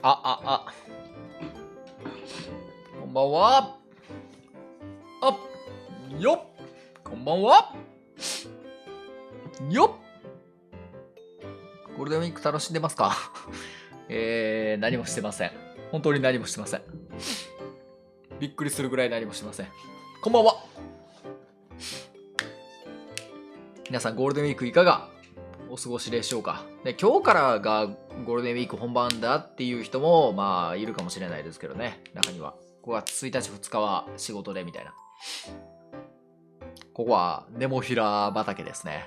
こんばんは。よっ。こんばんは。よっ。ゴールデンウィーク楽しんでますか？何もしてません。本当に何もしてません。びっくりするぐらい何もしてません。こんばんは。皆さんゴールデンウィークいかがお過ごしでしょうか？で、今日からがゴールデンウィーク本番だっていう人もまあいるかもしれないですけどね。中には5月1日2日は仕事でみたいな。ここはネモフィラ畑ですね。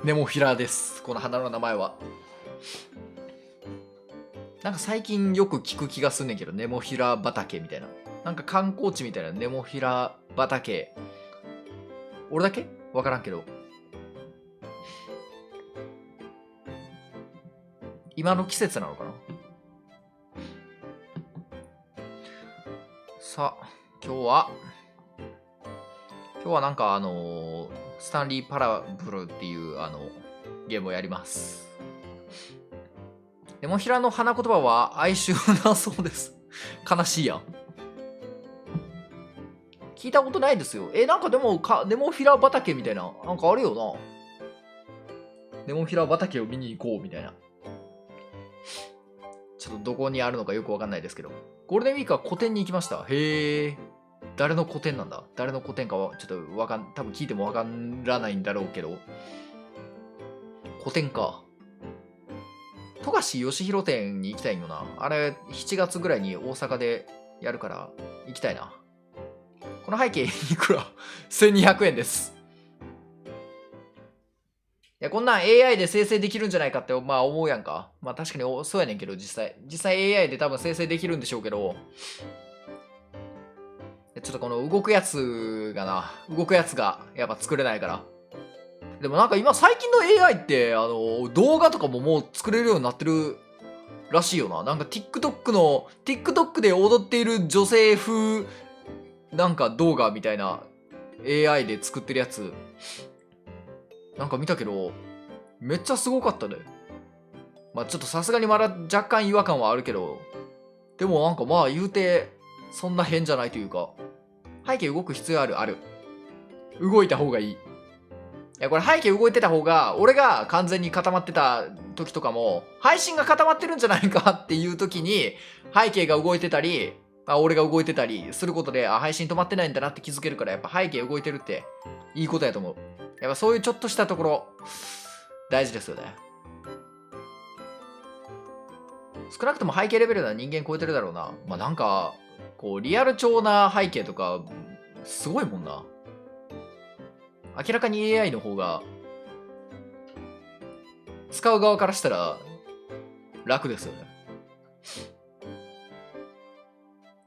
ネモフィラです。この花の名前は。なんか最近よく聞く気がすんねんけど、ネモフィラ畑みたいな。なんか観光地みたいなネモフィラ畑。俺だけわからんけど。今の季節なのかな。さあ、今日はなんかスタンリー・パラブルっていうゲームをやります。ネモフィラの花言葉は哀愁だそうです。悲しいやん。聞いたことないですよ。なんかでもネモフィラ畑みたいな、なんかあるよな。ネモフィラ畑を見に行こうみたいな。ちょっとどこにあるのかよくわかんないですけど。ゴールデンウィークは個展に行きました。へえ。誰の個展なんだ？誰の個展かはちょっと多分聞いてもわからないんだろうけど。個展か。富樫義弘店に行きたいよな。あれ、7月ぐらいに大阪でやるから行きたいな。この背景いくら？ 1200 円です。いや、こんなん AI で生成できるんじゃないかってまあ思うやんか。まあ確かにそうやねんけど、実際 AI で多分生成できるんでしょうけど、ちょっとこの動くやつがやっぱ作れないから。でもなんか今最近の AI って動画とかももう作れるようになってるらしいよな。なんか TikTok で踊っている女性風なんか動画みたいな AI で作ってるやつなんか見たけどめっちゃすごかったね。まあちょっとさすがにまだ若干違和感はあるけど、でもなんかまあ言うてそんな変じゃないというか、背景動く必要ある。動いた方がいい。いやこれ背景動いてた方が、俺が完全に固まってた時とかも配信が固まってるんじゃないかっていう時に背景が動いてたり俺が動いてたりすることで配信止まってないんだなって気づけるから、やっぱ背景動いてるっていいことやと思う。やっぱそういうちょっとしたところ大事ですよね。少なくとも背景レベルな人間超えてるだろうな。まあなんかこうリアル調な背景とかすごいもんな。明らかに AI の方が使う側からしたら楽ですよね。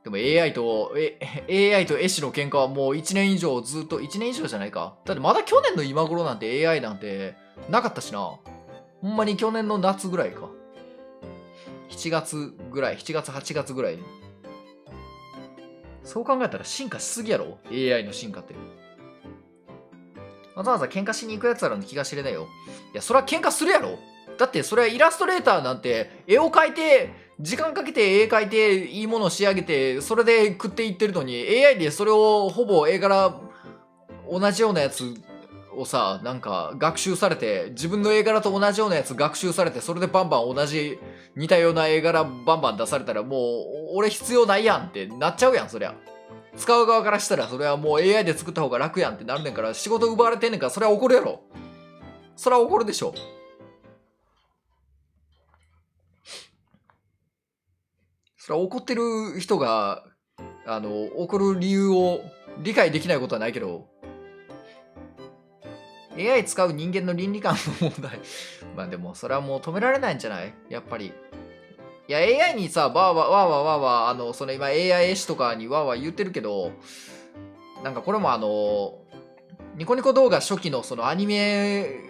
でも AI と絵師の喧嘩はもう1年以上ずっと、1年以上じゃないか。だってまだ去年の今頃なんて AI なんてなかったしな。ほんまに去年の夏ぐらいか。7月、8月ぐらいに。そう考えたら進化しすぎやろ ?AI の進化って。わざわざ喧嘩しに行くやつらの気が知れないよ。いや、それは喧嘩するやろ。だってそれはイラストレーターなんて絵を描いて、時間かけて絵描いていいものを仕上げて、それで食っていってるのに AI でそれをほぼ絵柄同じようなやつをさ、なんか学習されて、自分の絵柄と同じようなやつ学習されて、それでバンバン同じ似たような絵柄バンバン出されたらもう俺必要ないやんってなっちゃうやん、そりゃ。使う側からしたらそれはもう AI で作った方が楽やんってなるねんから、仕事奪われてんねんから、それは怒るやろ。それは怒るでしょ。それは怒ってる人が怒る理由を理解できないことはないけど、 AI 使う人間の倫理観の問題まあでもそれはもう止められないんじゃない？やっぱり。いや AI にさわーわーその今 AI 絵師とかにわーわー言ってるけど、なんかこれもニコニコ動画初期のそのアニメ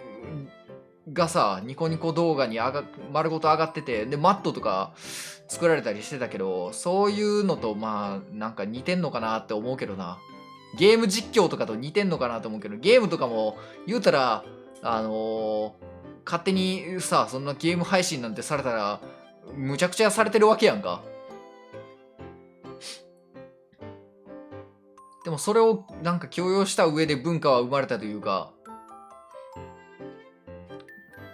がさ、ニコニコ動画に丸ごと上がってて、でマットとか作られたりしてたけど、そういうのとまあなんか似てんのかなって思うけどな。ゲーム実況とかと似てんのかなと思うけど、ゲームとかも言うたら勝手にさ、そんなゲーム配信なんてされたら、むちゃくちゃされてるわけやんか。でもそれをなんか許容した上で文化は生まれたというか、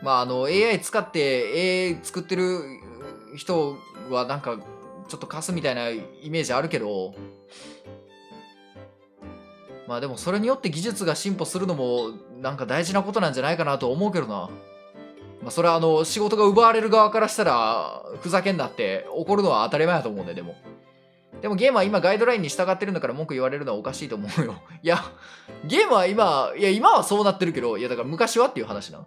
まあAI 使って絵作ってる人はなんかちょっとカスみたいなイメージあるけど、まあでもそれによって技術が進歩するのもなんか大事なことなんじゃないかなと思うけどな。まあそれは仕事が奪われる側からしたらふざけんなって怒るのは当たり前だと思うんだよ。でもゲームは今ガイドラインに従ってるんだから文句言われるのはおかしいと思うよ。いや、ゲームは今はそうなってるけど、いやだから昔はっていう話な。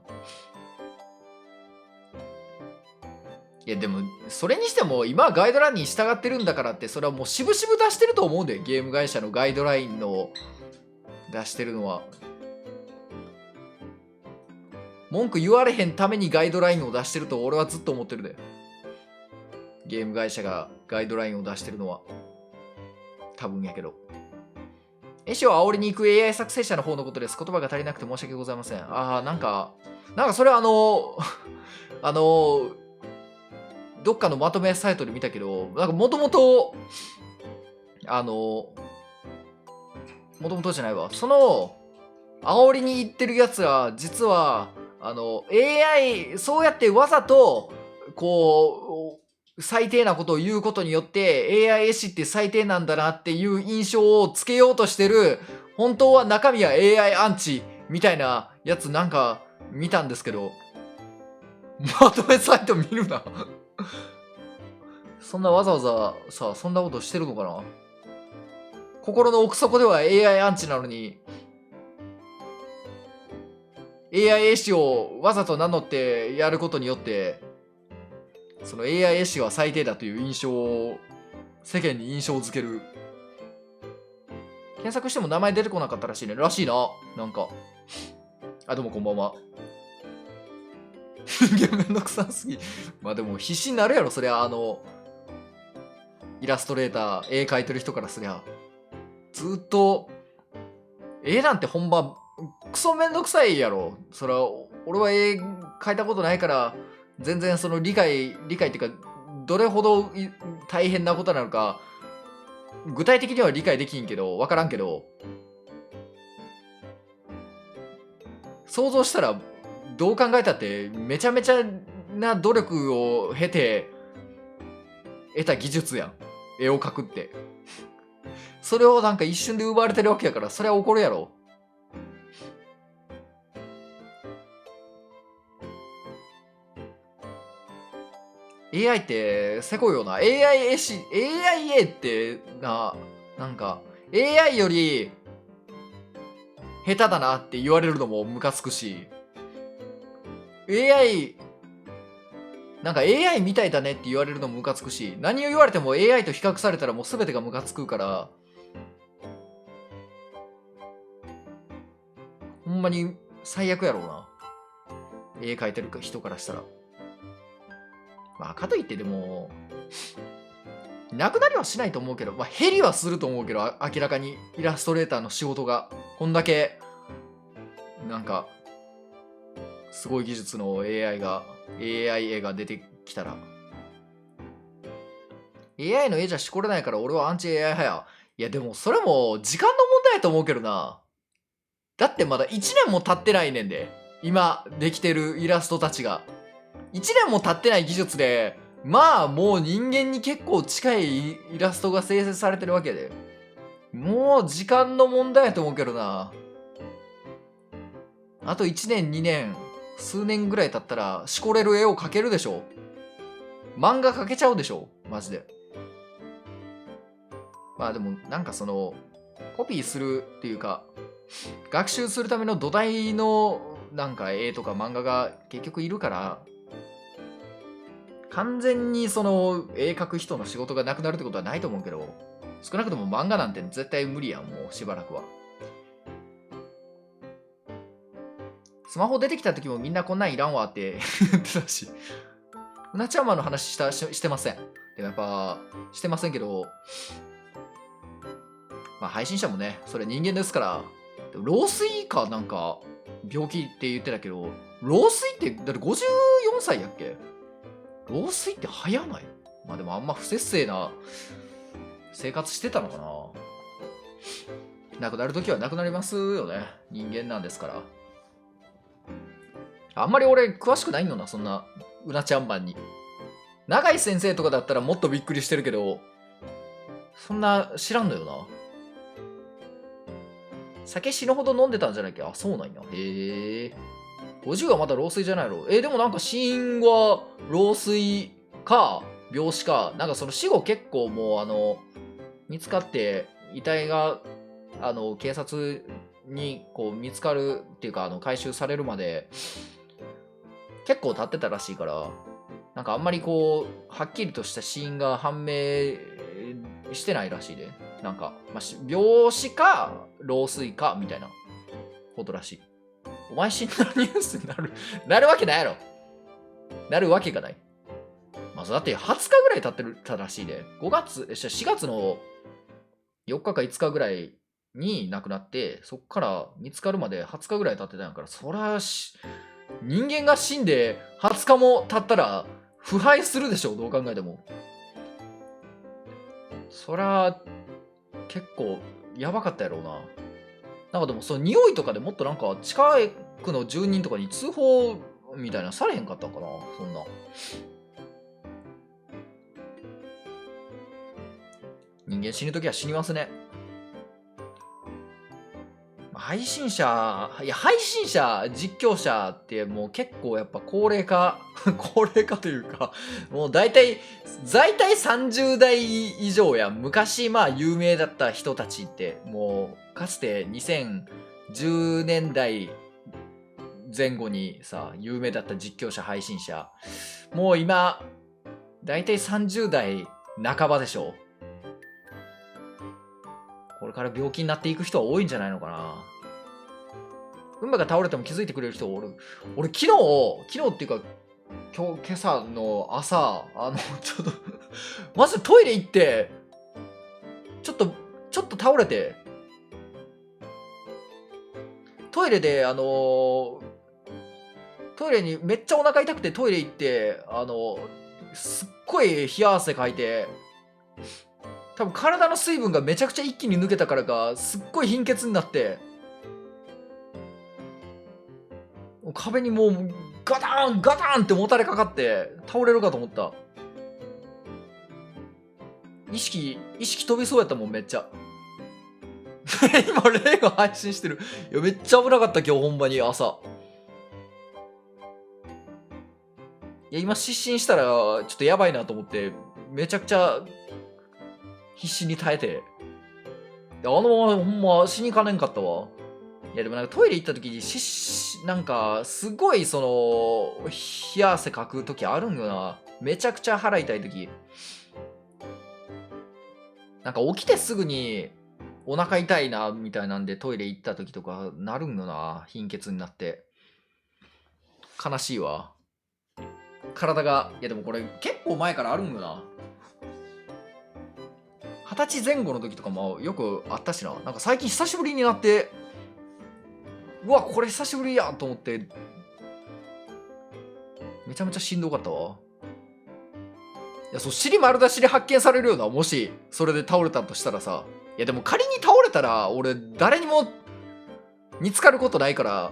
いやでもそれにしても今はガイドラインに従ってるんだからって、それはもう渋々出してると思うんだよ。ゲーム会社のガイドラインの出してるのは。文句言われへんためにガイドラインを出してると俺はずっと思ってるで。ゲーム会社がガイドラインを出してるのは。多分やけど。絵師を煽りに行く AI 作成者の方のことです。言葉が足りなくて申し訳ございません。なんかそれどっかのまとめサイトで見たけど、なんかもともとじゃないわ。その、煽りに行ってるやつら、実は、AI、そうやってわざと、こう、最低なことを言うことによって、AI 絵師って最低なんだなっていう印象をつけようとしてる、本当は中身は AI アンチみたいなやつなんか見たんですけど、まとめサイト見るな。そんなわざわざさ、そんなことしてるのかな。心の奥底では AI アンチなのに、AI 絵師をわざと名乗ってやることによって、その AI 絵師は最低だという印象を、世間に印象づける。検索しても名前出てこなかったらしいね。らしいな。なんか。どうもこんばんは。めんどくさすぎ。まあでも必死になるやろ、そりゃイラストレーター、絵描いてる人からすりゃ。ずっと、絵なんてほんま、クソめんどくさいやろ。それは、俺は絵描いたことないから、全然その理解っていうか、どれほど大変なことなのか、具体的には理解できんけど、わからんけど、想像したら、どう考えたってめちゃめちゃな努力を経て得た技術やん。絵を描くって。それをなんか一瞬で奪われてるわけやから、それは怒るやろ。AI ってせこいよな。AI 絵師、AI ってなんか AI より下手だなって言われるのもムカつくし、AI なんか AI みたいだねって言われるのもムカつくし、何を言われても AI と比較されたらもう全てがムカつくから、ほんまに最悪やろうな。絵描いてる人からしたら。まあかといってでもなくなりはしないと思うけど、まあ減りはすると思うけど、明らかにイラストレーターの仕事がこんだけなんかすごい技術の AI 絵が出てきたら、 AI の絵じゃしこれないから俺はアンチ AI 派や。いやでもそれも時間の問題やと思うけどな。だってまだ1年も経ってないねんで、今できてるイラストたちが。1年も経ってない技術で、まあもう人間に結構近いイラストが生成されてるわけで、もう時間の問題やと思うけどな。あと1年2年数年ぐらい経ったらしこれる絵を描けるでしょ。漫画描けちゃうでしょマジで。まあでもなんかそのコピーするっていうか学習するための土台のなんか絵とか漫画が結局いるから、完全にその絵描く人の仕事がなくなるってことはないと思うけど、少なくとも漫画なんて絶対無理やん、もうしばらくは。スマホ出てきた時もみんなこんなんいらんわって言ってたし、うなちゃんマンの話してません。でもやっぱしてませんけど、まあ配信者もね、それ人間ですから。でも老衰かなんか病気って言ってたけど、老衰ってだって54歳やっけ？老衰って早ない？まあでもあんま不節制な生活してたのかな。亡くなるときは亡くなりますよね。人間なんですから。あんまり俺詳しくないのな、そんなうなちゃんマンに。永井先生とかだったらもっとびっくりしてるけど、そんな知らんのよな。酒死ぬほど飲んでたんじゃなきゃ。あ、そうなんや。へえ。50はまだ老衰じゃないの？でもなんか死因は老衰か病死か。なんかその死後結構もう見つかって遺体が警察にこう見つかるっていうか回収されるまで結構経ってたらしいから、なんかあんまりこうはっきりとした死因が判明してないらしいで。なんか、まあ、病死か老衰かみたいなことらしい。お前死んだニュースになるわけないやろ。なるわけがない。まあ、だって20日ぐらい経ってたらしいで。4月の4日か5日ぐらいに亡くなって、そっから見つかるまで20日ぐらい経ってたんやから、そら人間が死んで20日も経ったら腐敗するでしょ、どう考えても。そら結構やばかったやろうな。なんかでもその匂いとかでもっとなんか近くの住人とかに通報みたいなされへんかったんかな、そんな。人間死ぬときは死にますね。配信者、実況者ってもう結構やっぱ高齢化というか、もう大体30代以上や。昔まあ有名だった人たちって、もうかつて2010年代前後にさ、有名だった実況者、配信者。もう今、大体30代半ばでしょ。これから病気になっていく人は多いんじゃないのかな。運馬が倒れても気づいてくれる人おる。俺昨日っていうか今朝の朝ちょっとまずトイレ行ってちょっと倒れて、トイレでトイレにめっちゃお腹痛くてトイレ行ってすっごい冷や汗かいて、多分体の水分がめちゃくちゃ一気に抜けたからかすっごい貧血になって、壁にもうガタンガタンってもたれかかって倒れるかと思った。意識飛びそうやったもん、めっちゃ。今レイが配信してる。いやめっちゃ危なかった今日、ほんまに朝。いや今失神したらちょっとやばいなと思ってめちゃくちゃ必死に耐えて、ほんま死にかねんかったわ。いやでもなんかトイレ行った時になんかすごいその冷や汗かく時あるんよな。めちゃくちゃ腹痛い時。なんか起きてすぐにお腹痛いなみたいなんでトイレ行った時とかなるんよな。貧血になって悲しいわ。体が。いやでもこれ結構前からあるんよな。20歳前後の時とかもよくあったしな。なんか最近久しぶりになって、うわこれ久しぶりやと思ってめちゃめちゃしんどかったわ。いや尻丸出しで発見されるような、もしそれで倒れたとしたらさ。いやでも仮に倒れたら俺誰にも見つかることないから、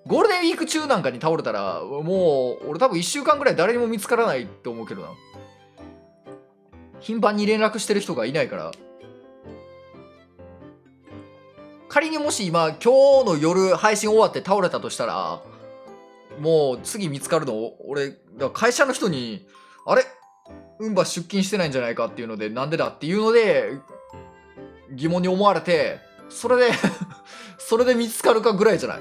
ゴールデンウィーク中なんかに倒れたらもう俺多分1週間ぐらい誰にも見つからないって思うけどな。頻繁に連絡してる人がいないから。仮にもし今日の夜配信終わって倒れたとしたら、もう次見つかるの俺会社の人にあれ運馬出勤してないんじゃないかっていうので、なんでだっていうので疑問に思われて、それで見つかるかぐらいじゃない。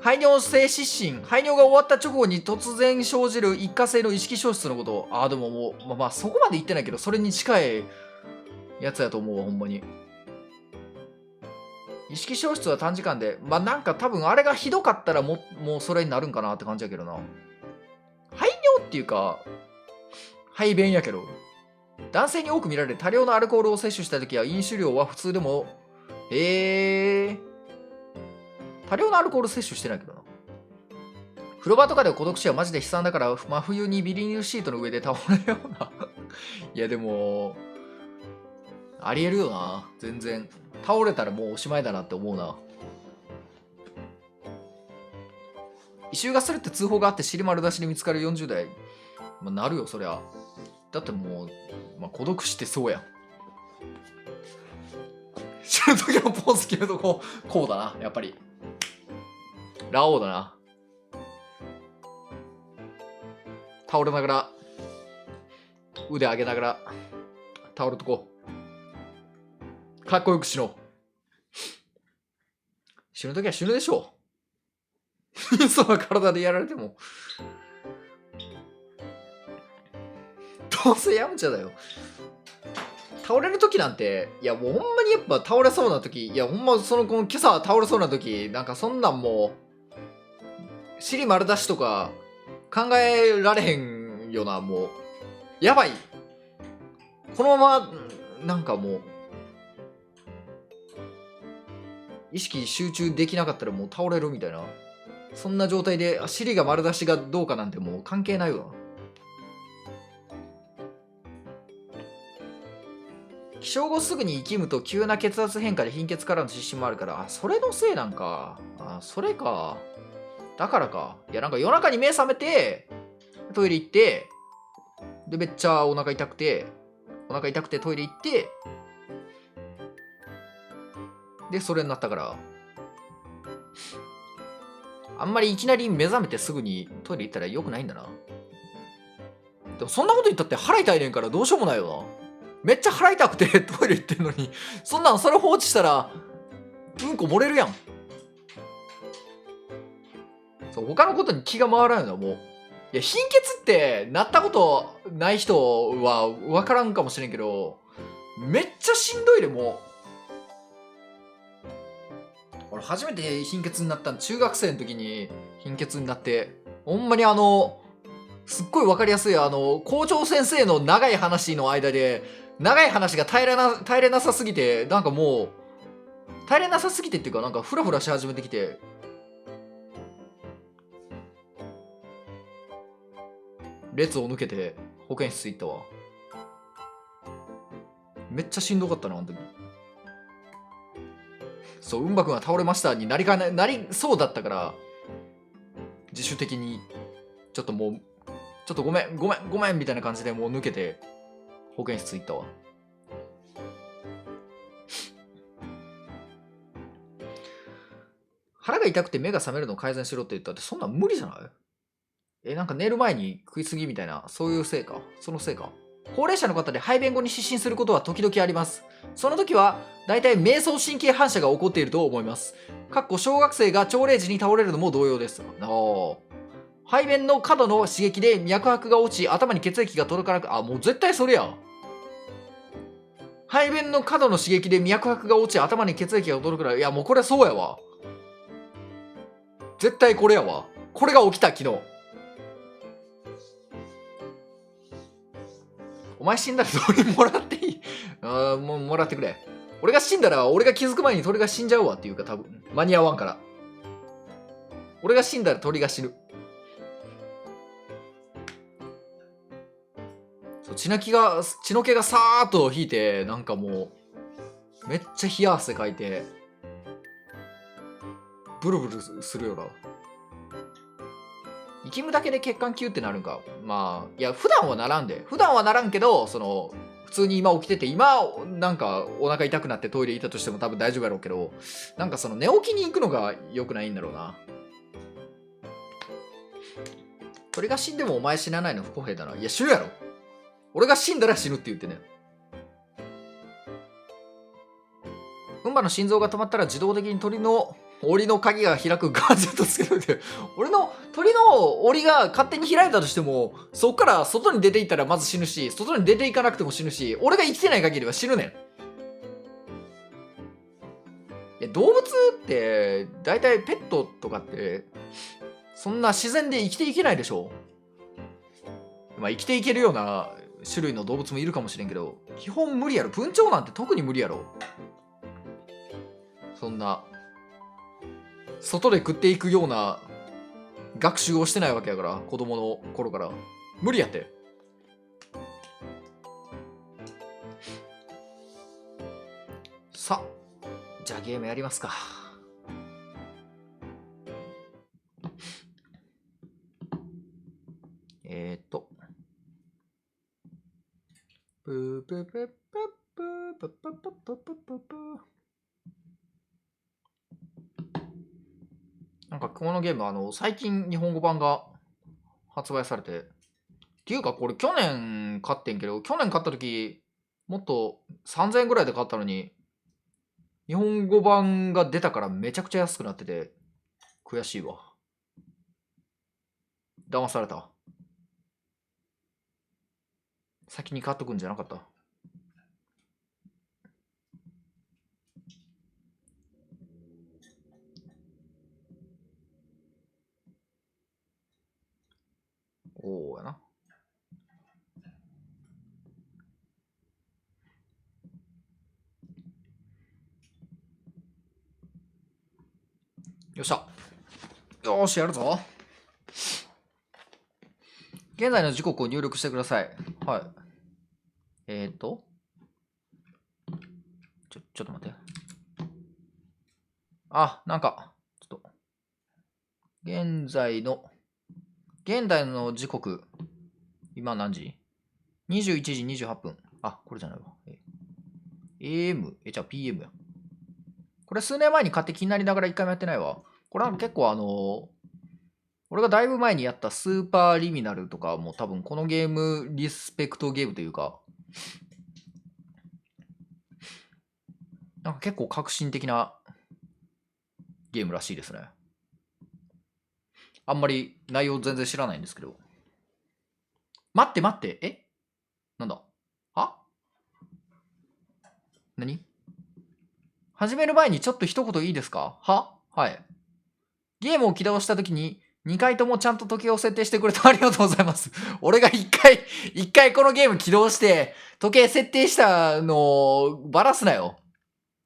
排尿性失神、排尿が終わった直後に突然生じる一過性の意識消失のこと。でももうまあそこまで言ってないけど、それに近いやつやと思うわ、ほんまに。意識消失は短時間で、なんか多分あれがひどかったらもうそれになるんかなって感じやけどな。排尿っていうか排便やけど、男性に多く見られる多量のアルコールを摂取した時は飲酒量は普通でも多量のアルコール摂取してないけどな。風呂場とかで孤独死はマジで悲惨だから、真冬にビニールシートの上で倒れるような。いやでも、ありえるよな。全然。倒れたらもうおしまいだなって思うな。異臭がするって通報があって尻丸出しに見つかる40代。まあ、なるよ、そりゃ。だってもう、孤独死ってそうやん。死ぬ時のポーズ決めとこうだな、やっぱり。ラオウだな。倒れながら、腕上げながら、倒れとこう。かっこよく死のう。死ぬ時は死ぬでしょう。その体でやられても。どうせやむちゃだよ。倒れる時なんて、いやもうほんまにやっぱ倒れそうな時、いやほんまこの今朝倒れそうな時、なんかそんなんもう、尻丸出しとか考えられへんよな、もう。やばい。このまま、なんかもう、意識集中できなかったらもう倒れるみたいな。そんな状態で、尻が丸出しがどうかなんてもう関係ないよな。起床後すぐに生きむと急な血圧変化で貧血からの失神もあるから、それのせいなんか。それか。だからか。いやなんか夜中に目覚めて、トイレ行って、でめっちゃお腹痛くてトイレ行って、でそれになったから。あんまりいきなり目覚めてすぐにトイレ行ったらよくないんだな。でもそんなこと言ったって腹痛いねんからどうしようもないよな。めっちゃ腹痛くてトイレ行ってんのに、それ放置したら、うんこ漏れるやん。そう、他のことに気が回らないのはもう。いや、貧血ってなったことない人は分からんかもしれんけど、めっちゃしんどいでもう。俺初めて貧血になったの中学生の時に貧血になって、ほんまにすっごい分かりやすい校長先生の長い話の間で、長い話が耐えれなさすぎて、なんかもう、耐えれなさすぎてっていうか、なんかフラフラし始めてきて、列を抜けて保健室行ったわ。めっちゃしんどかったな、あの時。そう、うんばくんが倒れましたになりそうだったから、自主的に、ちょっとごめんみたいな感じでもう抜けて、保健室行ったわ。腹が痛くて目が覚めるのを改善しろって言ったって、そんなん無理じゃない？なんか寝る前に食いすぎみたいな、そういうせいか。そのせいか。高齢者の方で排便後に失神することは時々あります。その時は、だいたい迷走神経反射が起こっていると思います。小学生が朝礼時に倒れるのも同様です。排便の過度の刺激で脈拍が落ち、頭に血液が届かなく、もう絶対それや。排便の過度の刺激で脈拍が落ち、頭に血液が届くから、いやもうこれそうやわ。絶対これやわ。これが起きた、昨日。お前死んだら鳥もらっていい？もうもらってくれ。俺が死んだら、俺が気づく前に鳥が死んじゃうわっていうか、多分間に合わんから。俺が死んだら鳥が死ぬ。そう、血の気がさーっと引いて、なんかもう、めっちゃ冷や汗かいて、ブルブルするよな。生きむだけで血管キューってなるんか。いや、普段はならんけど、普通に今起きてて、なんかお腹痛くなってトイレ行ったとしても多分大丈夫やろうけど、なんか寝起きに行くのが良くないんだろうな。鳥が死んでもお前死なないの不公平だな。いや、死ぬやろ。俺が死んだら死ぬって言ってね。ウンバの心臓が止まったら自動的に鳥の檻の鍵が開くガジェットつけといて、俺の鳥の檻が勝手に開いたとしても、そっから外に出ていったらまず死ぬし、外に出ていかなくても死ぬし、俺が生きてない限りは死ぬねん。いや、動物って大体ペットとかってそんな自然で生きていけないでしょ。生きていけるような種類の動物もいるかもしれんけど、基本無理やろ。文鳥なんて特に無理やろ。そんな外で食っていくような学習をしてないわけやから、子供の頃から無理やって。さあ、じゃあゲームやりますか。プープープープープープープープープープープープー。なんかこのゲーム最近日本語版が発売されて、っていうかこれ去年買ってんけど、去年買った時もっと3000円ぐらいで買ったのに、日本語版が出たからめちゃくちゃ安くなってて悔しいわ。騙された。先に買っとくんじゃなかった。おおやな。よっしゃ。よーし、やるぞ。現在の時刻を入力してください。はい。ちょっと待って。あ、なんか、ちょっと。現在の時刻、今何時 ?21 時28分。あ、これじゃないわ。AM、じゃあ PM や。これ数年前に買って気になりながら一回もやってないわ。これは結構俺がだいぶ前にやったスーパーリミナルとかも多分このゲームリスペクトゲームというか、なんか結構革新的なゲームらしいですね。あんまり内容全然知らないんですけど。待って、なんだ何始める前にちょっと一言いいですか？はい。ゲームを起動したときに2回ともちゃんと時計を設定してくれてありがとうございます。俺が一回このゲーム起動して時計設定したのをバラすなよ。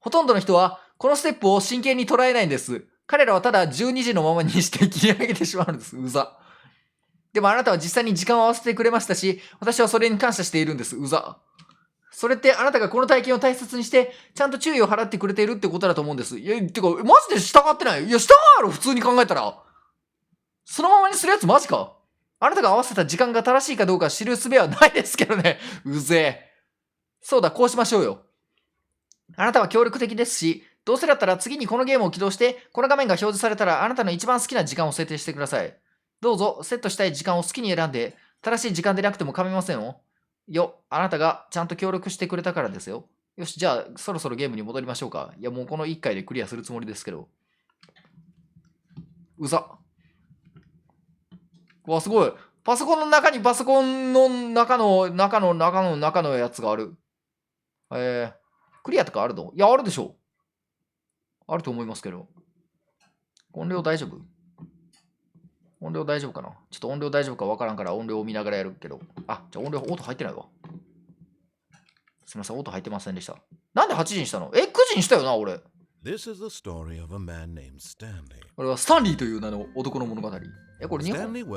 ほとんどの人はこのステップを真剣に捉えないんです。彼らはただ12時のままにして切り上げてしまうんです。うざ。でもあなたは実際に時間を合わせてくれましたし、私はそれに感謝しているんです。うざ。それってあなたがこの体験を大切にして、ちゃんと注意を払ってくれているってことだと思うんです。いや、てか、マジで従ってない？いや、従うやろ、普通に考えたら。そのままにするやつマジか？あなたが合わせた時間が正しいかどうか知る術はないですけどね。うぜえ。そうだ、こうしましょうよ。あなたは協力的ですし、どうせだったら次にこのゲームを起動して、この画面が表示されたらあなたの一番好きな時間を設定してください。どうぞ、セットしたい時間を好きに選んで、正しい時間でなくても構いませんよ。あなたがちゃんと協力してくれたからですよ。よし、じゃあ、そろそろゲームに戻りましょうか。いや、もうこの1回でクリアするつもりですけど。うざ。わ、すごい。パソコンの中にパソコンの中のやつがある。クリアとかあるの？いや、あるでしょ。あると思いますけど。音量大丈夫？音量大丈夫かな？ちょっと音量大丈夫かわからんから音量を見ながらやるけど。あ、じゃあ音量、音入ってないわ。すみません、音入ってませんでした。なんで8時にしたの？9時にしたよな、俺。これはスタンリーという名の男の物語。これ日本？日本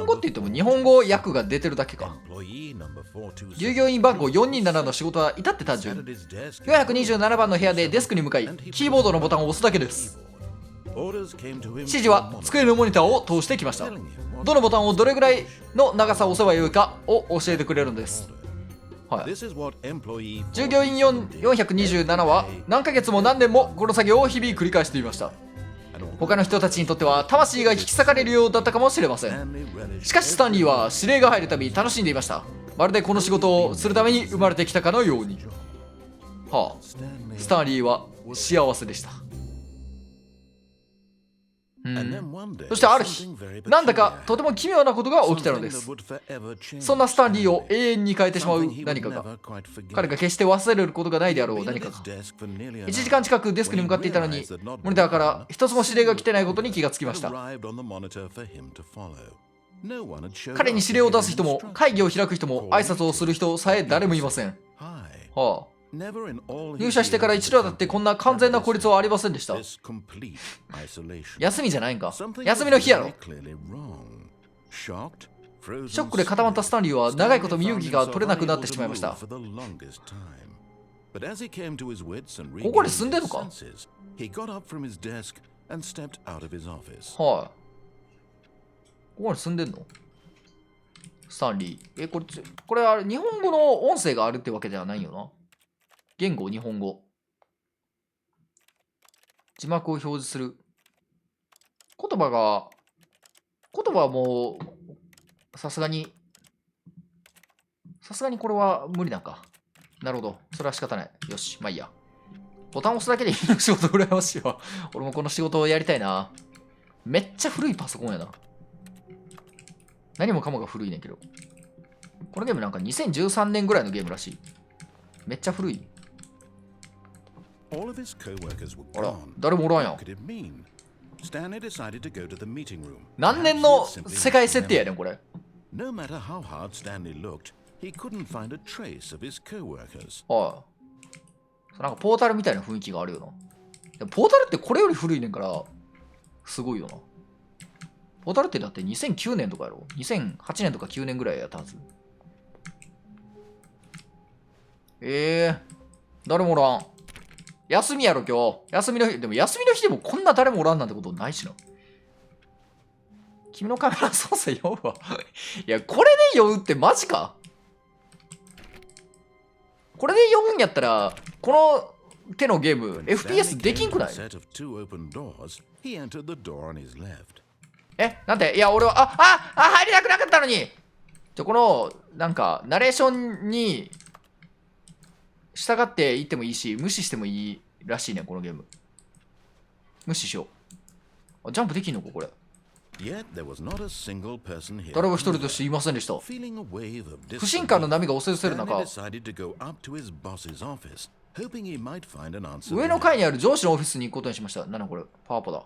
語って言っても日本語訳が出てるだけか。従業員番号427の仕事は至って単純。427番の部屋でデスクに向かい、キーボードのボタンを押すだけです。指示は机のモニターを通してきました。どのボタンをどれぐらいの長さを押せばよいかを教えてくれるんです。はい、従業員427は何ヶ月も何年もこの作業を日々繰り返していました。他の人たちにとっては魂が引き裂かれるようだったかもしれません。しかしスタンリーは指令が入るたび楽しんでいました。まるでこの仕事をするために生まれてきたかのように。スタンリーは幸せでした。そしてある日、なんだかとても奇妙なことが起きたのです。そんなスタンリーを永遠に変えてしまう何かが、彼が決して忘れることがないであろう何かが。1時間近くデスクに向かっていたのに、モニターから一つも指令が来てないことに気がつきました。彼に指令を出す人も会議を開く人も挨拶をする人さえ誰もいません。入社してから一度だってこんな完全な孤立はありませんでした。休みじゃないんか。休みの日やろ。ショックで固まったスタンリーは長いこと身動きが取れなくなってしまいました。ここに住んでんのか。はい。ここに住んでんのスタンリー。これは日本語の音声があるってわけではないよな。言語、日本語。字幕を表示する。言葉はもう、さすがにこれは無理なんか。なるほど。それは仕方ない。よし、まあいいや。ボタン押すだけでいいの仕事羨ましいわ。俺もこの仕事をやりたいな。めっちゃ古いパソコンやな。何もかもが古いねんけど。このゲームなんか2013年ぐらいのゲームらしい。めっちゃ古い。あら、誰もおらんやん。何年の世界設定やねん、これ。はい。なんかポータルみたいな雰囲気があるよな。でもポータルってこれより古いねんから、すごいよな。ポータルってだって2009年とかやろ ?2008 年とか9年ぐらいやったはず。誰もおらん。休みやろ今日。休みの日。でも休みの日でもこんな誰もおらんなんてことないしな。君のカメラ操作酔うわ。いや、これで酔うってマジか。これで酔うんやったら、この手のゲーム、FPS できんくない？なんでいや、俺は、入りたくなかったのに。この、なんか、ナレーションに従っていってもいいし、無視してもいいらしいね、このゲーム。無視しよう。ジャンプできんのか、これ。誰も一人としていませんでした。不信感の波が押し寄せる中、上の階にある上司のオフィスに行くことにしました。なんだこれ、パワポだ。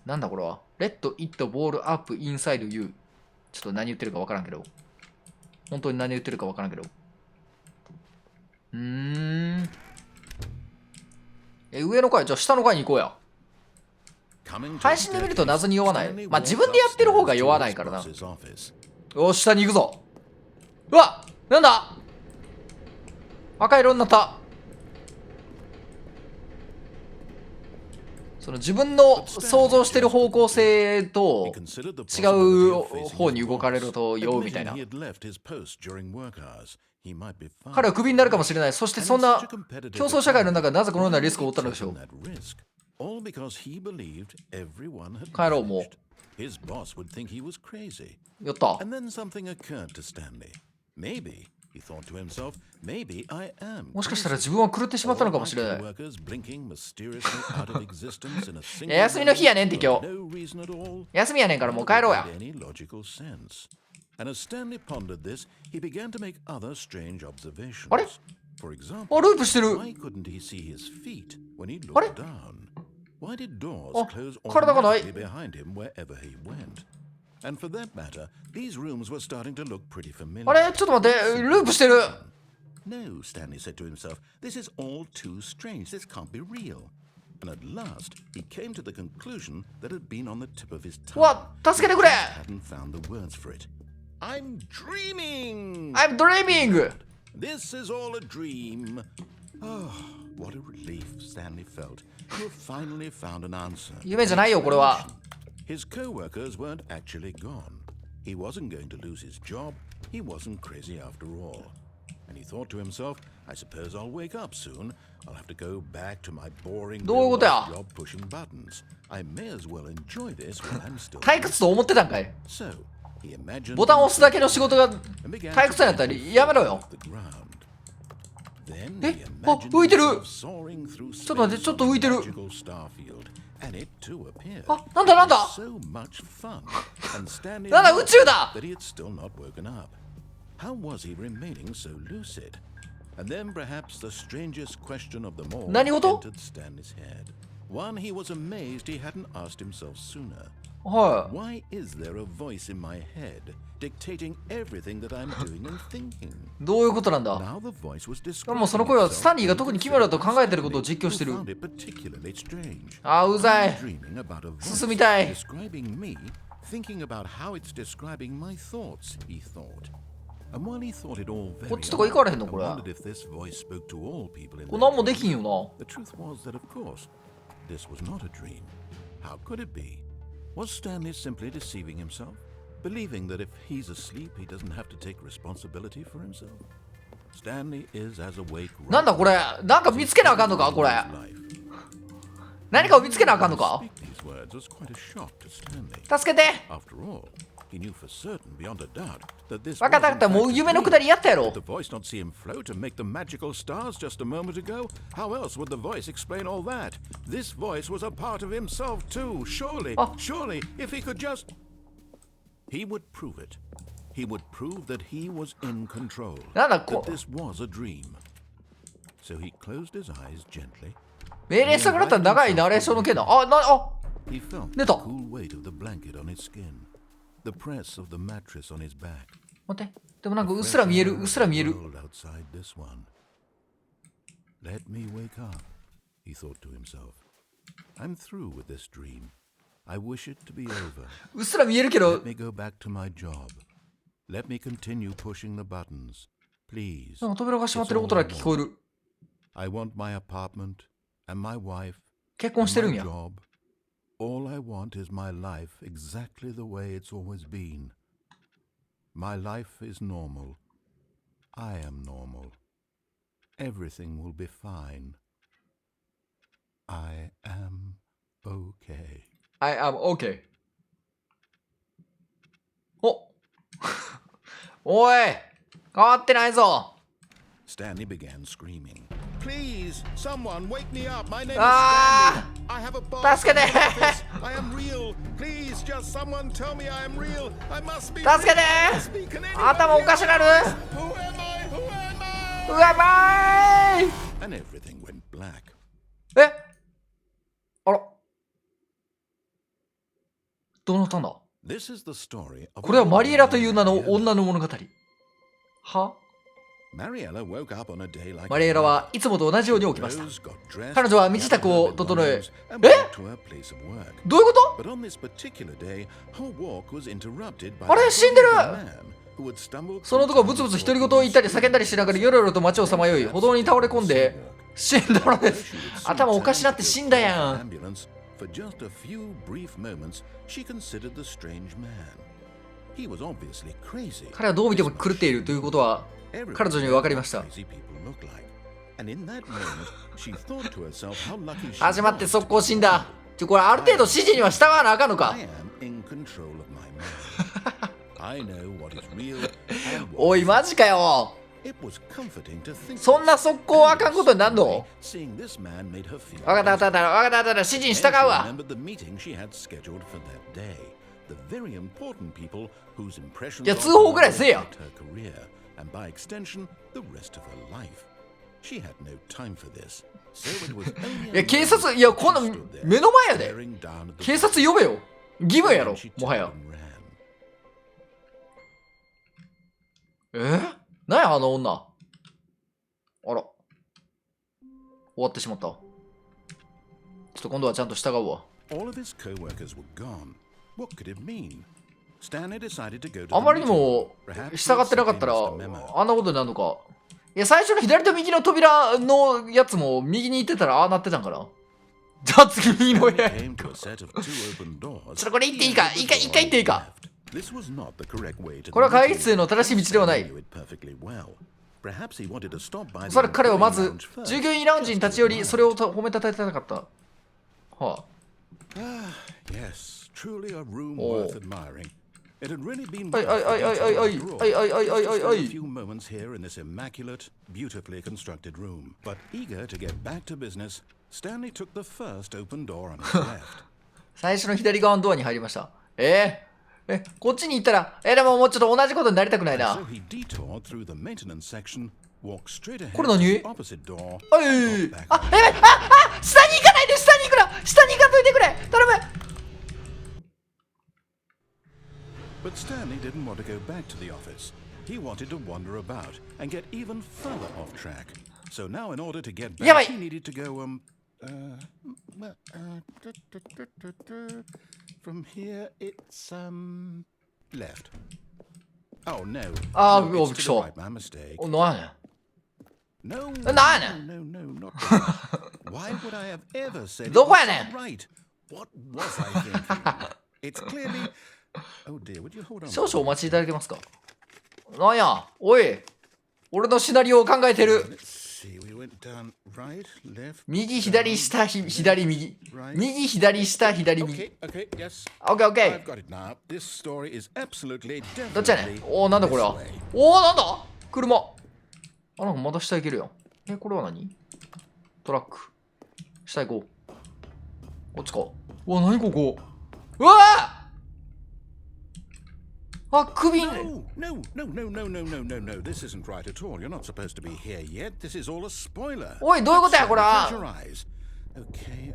なんだこれは。Let it ball up inside you。ちょっと何言ってるかわからんけど。本当に何言ってるかわからんけど。上の階、じゃあ下の階に行こうや。配信で見ると謎に酔わない。まあ自分でやってる方が酔わないからな。よし、下に行くぞ。うわ、なんだ赤色になった。その自分の想像してる方向性と違う方に動かれると酔うみたいな。彼はクビになるかもしれない。そしてそんな競争社会の中でなぜこのようなリスクを負ったのでしょう。帰ろう、もう。やった。もしかしたら自分は狂ってしまったのかもしれない。いや、休みの日やねんって今日。休みやねんからもう帰ろうや。あれ？ループしてる。あれ？体がない。あれ？ちょっと待って、ループしてる。No, Stanley said to himself, this is all too strange. This can't be real. And at last, he came to the conclusion that had been on the tip of his tongue. わ、助けてくれ。 Hadn't found the words for it. I'm dreaming! I'm dreaming! This is all a dream. Oh, what a relief Stanley felt. He had finally found an answer. 夢じゃないよ、これは。 His co-workers weren't actually gone. He wasn't going to lose his job. He wasn't crazy after all.And he thought to himself, I suppose I'll wake up soon. I'll have to go back to my boring job pushing buttons. I may as well enjoy this while I'm still. 退屈と思ってたんかい。 So, he imagined ボタンを押すだけの仕事が退屈だったらやめろよ。浮いてる。ちょっと待って、ちょっと浮いてる。あ、なんだなんだ。なんだ、宇宙だ。How was he remaining so lucid? And then perhaps the strangest question of them all 何事？ entered Stanley's head. One he was amazed he hadn't asked himself sooner. はい。 Why is there a voice in my head dictating everything that I'm doing and thinking? どういうことなんだ。 Now the voice was でもその声はスタンリーが特に奇妙だと考えていることを実況してる。あー、うざい。進みたい。 describing me, thinking about how it's describing my thoughts, he thought. And while he thought it all very こっちとか行かれへんの I これ。 wondered if this voice spoke to all people in これ their 何もできんよ The truth was that, of course, this was not a dream. How could it be? Was Stanley simply deceiving himself, believing that if he's asleep, he doesn't have to take responsibility for himself? Stanley is as awake な。なんだこれ。なんか見つけなあかんのかこれ。何かを見つけなあかんのか。 These words was quite a shock to Stanley. 助けて。 After all, he knew for certain, beyond a doubt, that this わかったわかった。 was in もう fact a 夢のく dream. だりやったやろ Did。the voice not see him float and make the magical stars just a moment ago? How else would the voice explain all that? This voice was a part of himself too. Surely, surely, if he could just... He would prove it. He would prove that he was in control. なんだ That こ。 this was a dream. So he closed his eyes gently. 命令したくなったら長いナレーションの件だ。あ、He felt the Neta. cool weight of the blanket on his skin, the press of the mattress on his back. 待って。でもなんかうっすら見える。うっすら見える。 World outside this one. Let me wake up, he thought to himself. I'm through with this dream. I wish it to be over. うっすら見えるけど Let。me go back to my job. Let me continue pushing the buttons. Please. なんか扉が閉まってる音だけ聞こえる。 I want my apartment and my wife 結婚してるん my や。 job. All I want is my life exactly the way it's always been. My life is normal. I am normal. Everything will be fine. I am okay. I am okay. おおい変わってないぞ。 Stanley began screaming. Please, someone wake me up. My name is Ah! Stanley. I have a boss. 助けて I am real. Please, just someone tell me I am real. I must be 助けて real. Can anyone 頭おかしなる Who am I? Who am I? うわばい And everything went black. えあらどうなったんだ This is the story of これはマリエラという名の女の物語。は Mariella woke up on a day like マリエラはいつもと同じように起きました。 Rose got dressed, 彼女は身支度を整え、 and walked to her place of work. どういうこと But on this particular day, her walk was interrupted by あれ死んでる a man who had stumbled その男はブツブツ独り言を言ったり叫んだりしながらよろよろと街をさまよい、歩道に倒れ込んで死んだのです。頭おかしなって死んだやん。 ambulance. For just a few brief moments, she considered the strange man. He was obviously crazy. 彼はどう見ても狂っているということは Everyone 彼女には分かりました。 crazy people look like. And in that moment, she thought to herself how lucky she 始まって was. 速攻死んだ。これある程度指示には従わなあかんのか I am in control of my mind. I know what is real and お what いマジかよ it was comforting to think そんな速攻あかんことになんの seeing this man made her feel 分かった分かった分かった分かった指示に従 And う she わ remembered the meeting she had scheduled for that day. The very important people whose impressions いや of 通報 her ぐらいせえや affect her career, and by extension, the rest of her life. She had no time for this. So it was only いや警察いやこんな目の前やで staring down at the 警察呼べよ義務やろ and she もは turned や and ran. なんやあの女あら終わってしまったちょっと今度はちゃんと従うわ All of his co-workers were gone. What could it mean? Stanley decided to go to あ the まりに meeting. も Perhaps 従ってなかったら he missed a memo. あんなことになるのかいや最初の左と右の扉のやつも右に行ってたらああなってたんかなじゃあ次右の部屋 Came to a set of two open doors. ちょっとこれ行っていいか一回行っていいか This was not the correct way to これは会議室への正しい道ではない knew it perfectly well. Perhaps he wanted to stop by お the そらく彼はまず employee lounge first. 従業員ラウンジに立ち寄りそれを褒めたたえたかったは Ah, yes, truly a room Oh. worth admiring. It had really been Ay, worth ay, the ay, ay, detail ay, after all. ay, ay, ay, ay, Just ay, spent ay. a few moments here in this immaculate, beautifully constructed room. But eager to get back to business, Stanley took the first open door on his left. 最初の左側のドアに入りましたこっちに行ったらでももうちょっと同じことになりたくない So な he detoured through the maintenance section, walked straight ahead これ to 何 the opposite door, おい got back あ on やばい下に行かないで下に行くな下に行かんといてくれ頼む But Stanley didn't want to go back to the office. He wanted to wander about and get even further off track. So now, in order to get back, he needed to go, from here, it's, left. Oh, no. No, it's to the right, my mistake. No, not Why would I have ever said it was right? What was I thinking? It's clearly... Oh dear, would you hold on? 少々お待ちいただけますか。なんや、おい、俺のシナリオを考えてる。右、左、下、左、右。右、左、下、左、右。オッケー、オッケー。どっちやねん。おお、なんだこれは。おお、なんだ車。あ、なんかまた下行けるよ。これは何？トラック。下行こう。こっちか。うわ、何ここ。うわあ、首。No, this isn't right at all. You're not supposed to be here yet. This is all a spoiler. おい、どういうことや、これは。Okay.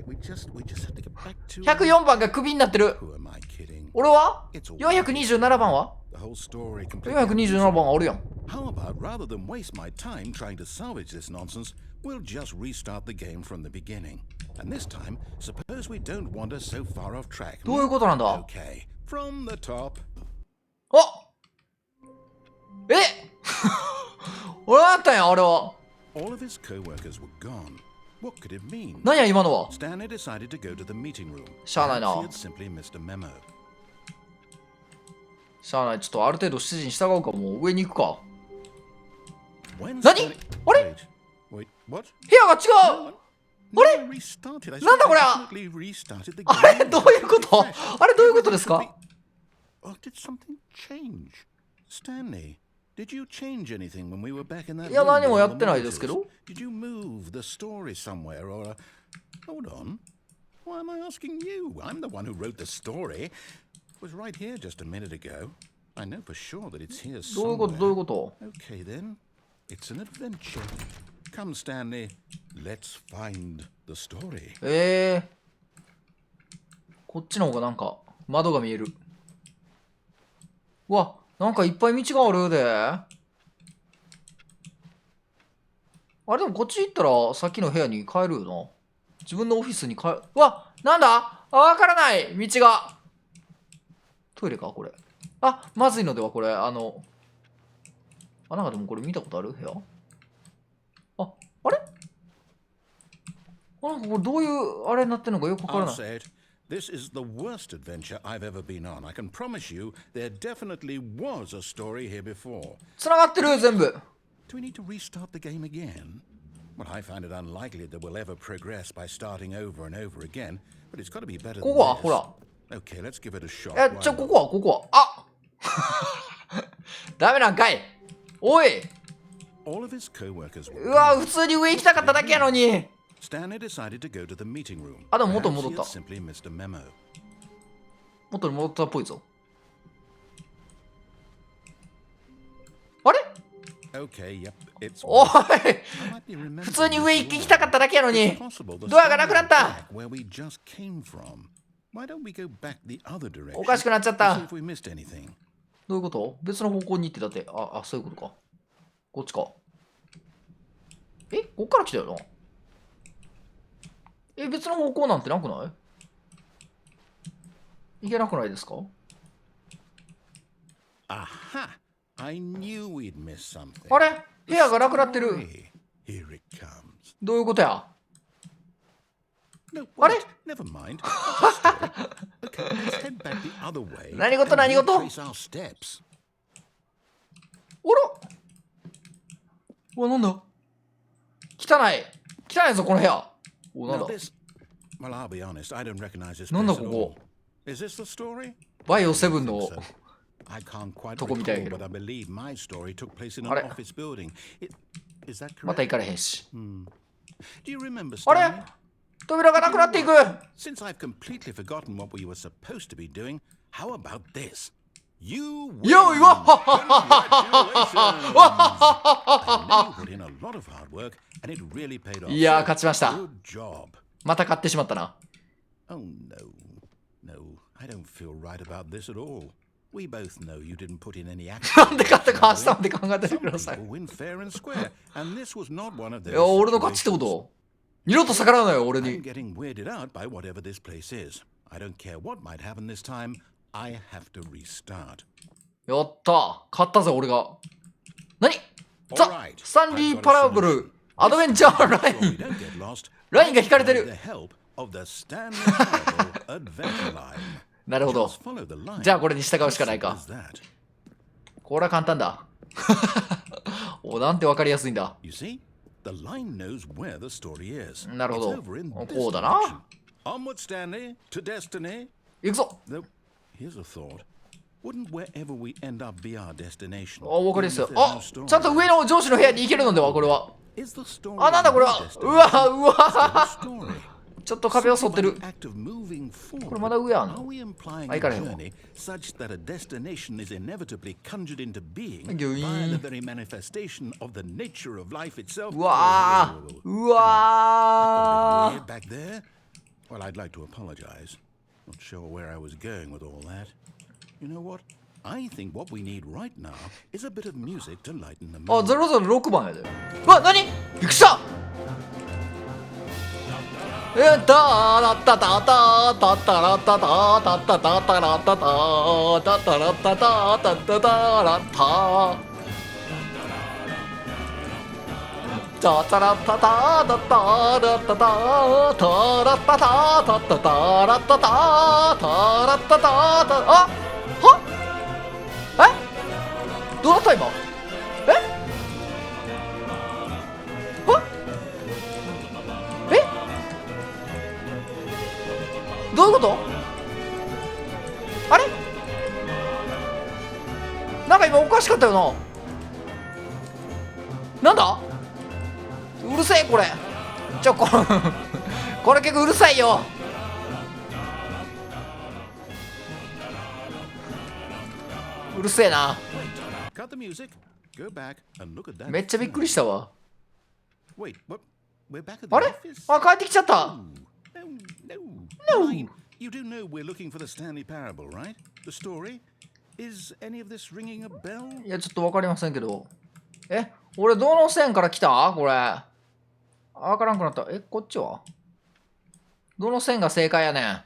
We just have to get back to... 104番が首になってる。俺は ?427 番は ?427 番はおるやん。How about rather than waste my time trying to salvage this nonsense, we'll just restart the game from the beginning. And this time, suppose we don't wander so far off track. どういうことなんだ Okay, from the top. あ俺あったんや、あれは。All of his co-workers were gone. What could it mean? 何や、今のは。Stanley decided to go to the meeting room. しゃあないな。 He had simply missed a memo. しゃあない、ちょっとある程度指示に従うか、もう上に行くか。何？あれ？ Wait, what? 部屋が違う。あれ？なんだこれは。あれどういうことあれどういうことですか Oh, did something change? Stanley, did you change anything when we were back in that room? いや、何もやってないですけど。Did you move the story somewhere or Hold on. Why am I asking you? I'm the one who wrote the story. It was right here just a minute ago. I know for sure that it's here somewhere. どういうことどういうこと Okay then. It's an adventure. Come, Stanley. Let's find the story. こっちの方がなんか窓が見える。うわ、なんかいっぱい道があるで。あれでもこっち行ったらさっきの部屋に帰るよな。自分のオフィスに帰る。うわ、なんだわからない道が。トイレかこれ。あ、まずいのではこれ、なんかでもこれ見たことある部屋あれなんかこれどういうあれになってるのかよくわからない。This is the worst adventure I've ever been on. I can promise you there definitely was a story here before. つながってる全部。Do we need to restart the game again? Well, I find it unlikely that we'll ever progress by starting over and over again, but it's got to be better than this. ここはほら。Okay, let's give it a shot. ここはあダメなんかいおい All of his co-workers were うわ、普通に上行きたかっただけやのに。Stanley decided to go to the meeting room. あ、でも元に戻った。 Simply missed a memo. 元に戻ったっぽいぞ。あれ Okay, yep, it's おい普通に上行きたかっただけやのにドアがなくなった。 where we just came from. Why don't we go back the other direction? おかしくなっちゃった。 See if we missed anything. どういうこと別の方向に行ってたって。そういうことか。こっちか。こっから来たよな。別の方向なんてなくないいけなくないですか Aha! I knew we'd miss something. あれ部屋がなくなってる。 Here it comes. どういうことや No, あれ Never mind. Okay, let's head back the other way. 何事何事 Trace our steps. おらうわ、なんだ汚いぞ、この部屋。お、なんだ Well, I'll be honest, I don't recognize this なんだ place こ at こ all. Is this the story? バイオセブンの I can't quite とこみたいやけ recall, ど but I believe my story took place in あ an れ office building. Is that また correct? 行かれへんし。 Do you remember, あれ Stanley? 扉がなくなっていく。 Since I've completely forgotten what we were supposed to be doing, how about this? You win! よいわ Congratulations! I know you put in a lot of hard work, and it really paid off. いやー、勝ちました。 Good job. また買ってしまったな。Oh no, no. I don't feel right about this at all. We both know you didn't put in any な action. んで勝ったか明日まで考えて Some ください。 people win fair and square, and this was not one of い those や、俺の勝ちってこ situations. と？二度と逆らうなよ、俺 I'm に。 getting weirded out by whatever this place is. I don't care what might happen this time. I have to restart. やったー。勝ったぜ、俺が。何？ Alright, スタンリー・パラブル、アドベンチャーライ So we ン。 don't get lost. ラインが引かれて With る。 the help of the Stanley Parable adventure line. なるほど。 Just follow the line. じゃあこれに従うしかないか。 Simple as that. これは簡単だ。お、なんてわかりやすいんだ。 You see, the line knows where the story is. なるほ It's ど。 over in こ this うだな。 direction. Onward, Stanley, to destiny. 行くぞ。 Though, here's a thought. Wouldn't wherever we end up be our destination? あ、わかりやすい。 Even if there's あ no、story? ちゃんと上の上司の部屋に行けるのでは、これは。 Is the story あ、なんだこれは。 our うわ、 destination? うわ。 Story. ちょっと壁を沿ってる。 Simply by the act of moving これ forward, まだ上やん are の。 we implying あ、 a 行かれへんわ。 journey such that a destination is inevitably conjured into being ギュイ by ー the ン。 very manifestation of the nature of life itself? うわー。うわ Weird back there? Well, I'd like to apologize. Not sure where I was going with all that. You know what? I think what we need right now is a bit of music to lighten the ー。あ、 mood. 006番やで。うわ、なに？びっくりした。タラッタタタタタラッタタタタタタラッタタタタラッタタタタタラッタタタラッタタタタラッタタタラッタタタタタラッタタタラッタタタあはえどうなった今えはえどういうことあれなんか今おかしかったよななんだうるせえこれこれ結構うるさいようるせえな Cut the music. Go back and look at that. めっちゃびっくりしたわ Wait, what? We're back at the あれ office? あ帰ってきちゃった No. Fine. You do know we're looking for the Stanley Parable, right? The story? Is any of this ringing a bell? いやちょっとわかりませんけど俺どの線から来たこれわからんくなったこっちはどの線が正解やねん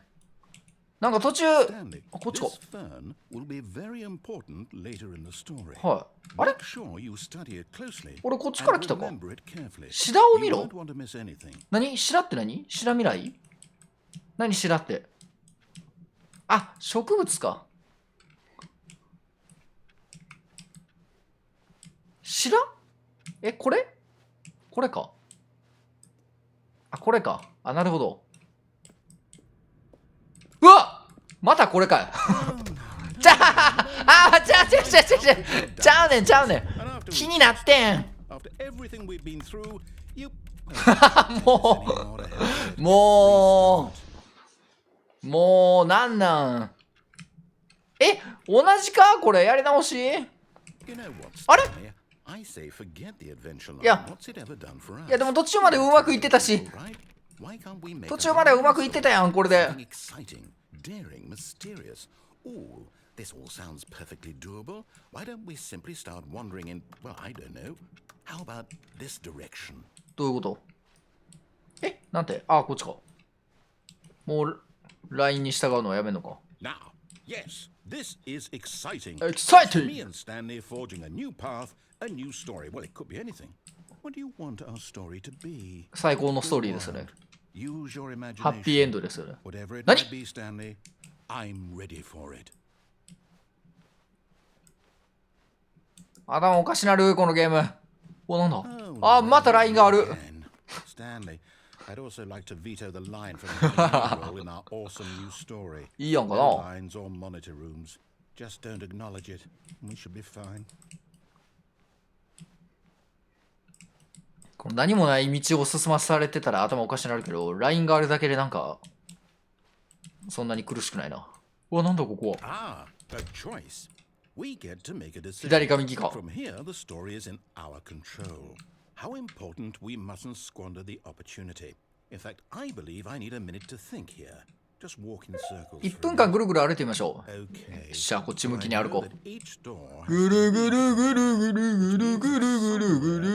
なんか途中 Stanley, こっちか this fern will be very important later in the story. はいあれ Make sure you study it closely 俺こっちから来た and か remember it carefully. 白を見 You ろ won't want to miss anything. 何白って何白未来何白ってあ植物か白これこれかあこれかあなるほどうわまたこれかよちゃうねん気になってん After everything we've been through, you もうなんなん同じかこれやり直し You know what, あれ Stanley? I say forget the adventure line. いや What's it ever done for us? いやでも途中までうまくいってたし Right? Why can't we make 途中までうまくいってたやんこれで something exciting, daring, mysterious? Oh, this all sounds perfectly doable. Why don't we simply start wandering in, well, I don't know. How about this direction? どういうことなんてこっちかもう LINE に従うのはやめんのか Now, yes, this is exciting. Exciting! Me and Stanley forging a new path, a new story. Well, it could be anything. What do you want our story to be? 最高のストーリーですよね Use your imagination. ハッピーエンドですよね Whatever it 何 might be, Stanley, I'm ready for it. 頭おかしなるこのゲームなんだ Oh, また LINE がある again. Stanley, I'd also like to veto the line from the role in our awesome new story. いいやんか No な lines or monitor rooms. Just don't acknowledge it. We should be fine. この何もない道を進まされてたら頭おかしになるけど LINE があるだけでなんかそんなに苦しくないななんだここは A choice. We get to make a decision. 左か右か From here, the story is in our control. How important we mustn't squander the opportunity. In fact, I believe I need a minute to think here. Just walk in circles. 1分間ぐるぐる歩いてみましょう。 Okay. しゃあこっち向きに歩こ That each door う。 has ぐるぐるぐるぐるぐるぐるぐるぐ the る。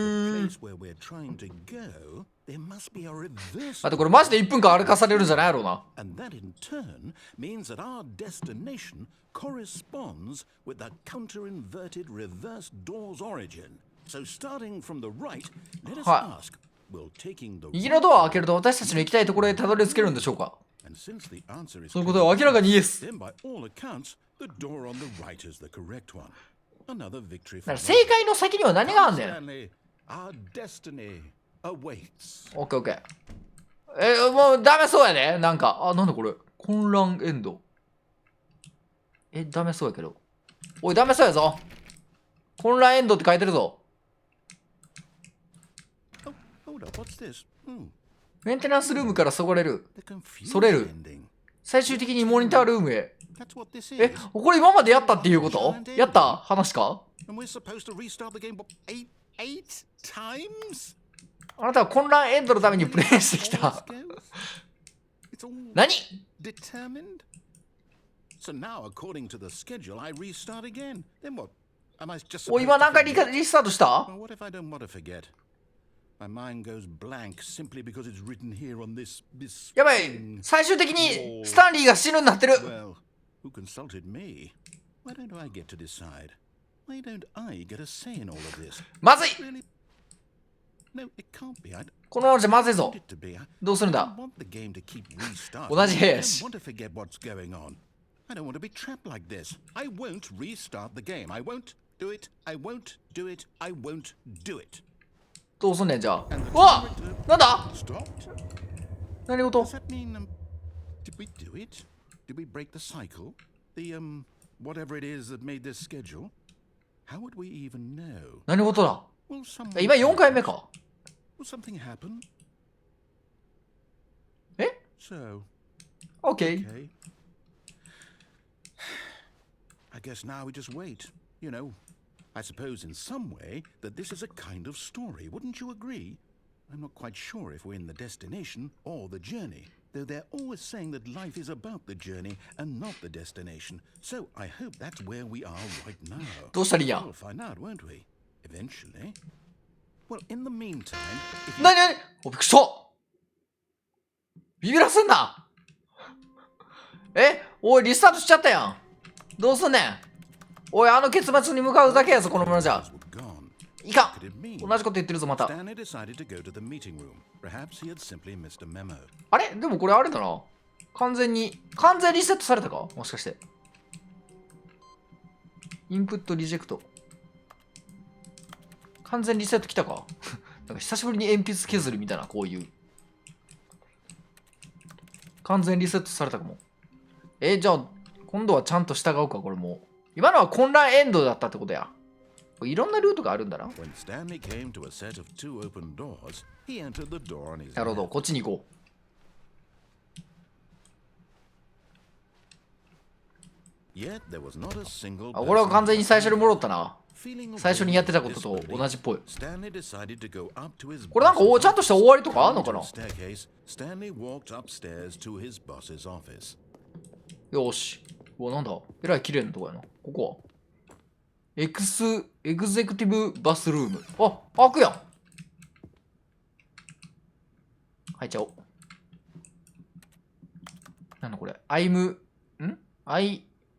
place where we're trying to go. There must be a reverse. あとこれマジで1分間歩かされるんじゃないやろうな。 And that in turn means that our destination corresponds with the counter-inverted reverse door's origin. So starting from the right, let us ask, will taking the 右のドアを開けると私たちの行きたいところへたどり着けるんでしょうか。 and since the answer is そういうことは明らかにイエス。 then by all accounts, the door on the right is the correct one. Another victory だか for ら正解の先には何があんねん。 Stanley. Our destiny awaits. オッケーオッケー。もうダメそうやね。なんか、なんだこれ。混乱エンド。ダメそうやけど。おい、ダメそうやぞ。混乱エンドって書いてるぞ。 Oh, hold up, what's this? メンテナンスルームからそがれる。 The confused それる。 ending. 最終的にモニタールームへ。 That's what this is. これ今までやったっていうことやった話か And we're supposed to restart the game eight times? あなたは混乱エンドのためにプレイしてきた。 It's all 何 determined? So now, according to the schedule, I restart again. Then what? Am I just お supposed 今 to 何回 forget? リスタートした Well, what if I don't want to forget? My mind goes blank simply because it's written here on this やばい最終的にスタンリーが死ぬになってる Well, who consulted me? Why don't I get to decide? Why don't I get a say in all of this? まずい Really? No, it can't be. I このままじゃまずいぞ want it to be. I どうするん I だ want the game to keep restarting. 同じ部屋 I やし don't want to forget what's going on. I don't want to be trapped like this. I won't restart the game. I won't do it. I won't do it. I won't do it. どうすんねんじゃあうわなんだ Stopped? 何事 Does that mean, did we do it? Did we break the cycle? The, whatever it is that made this schedule? How would we even know? 何事だ Will someone 今4回目か Will something happen? え So, ?OK okay. I guess now we just wait. You know, I suppose in some way that this is a kind of story. Wouldn't you agree? I'm not quite sure if we're in the destination or the journey, though they're always saying that life is about the journey and not the destination. So I hope that's where we are right now. どうしたらいいや We'll find out, won't we? Eventually. Well, in the meantime, if you 何おびっくりしたビビらすんなおいリスタートしちゃったやんどうすんねんおい結末に向かうだけやぞこのままじゃ were gone, いか could it mean? ん同じこと言ってるぞまた Stanley decided to go to the meeting room. Perhaps he had simply missed a memo. あれでもこれあれだな完全リセットされたかもしかしてインプットリジェクト完全リセットきたかなんか久しぶりに鉛筆削りみたいなこういう完全リセットされたかもじゃあ今度はちゃんと従うかこれも今のは混乱エンドだったってことやいろんなルートがあるんだな When Stanley came to a set of two open doors, he entered the door on his なるほど left. こっちに行こ Yet there was not a single うこれは完全に最初に戻ったな Feeling 最初にやってたこと away と同じっぽい Stanley decided to go up to his これなんか boss's ちゃんとした終わりとかあんのか Going な to the staircase, Stanley walked upstairs to his boss's office. よしうわなんだえらい綺麗なとこやなここはエグゼクティブバスルーム開くやん入っちゃおうなんだこれ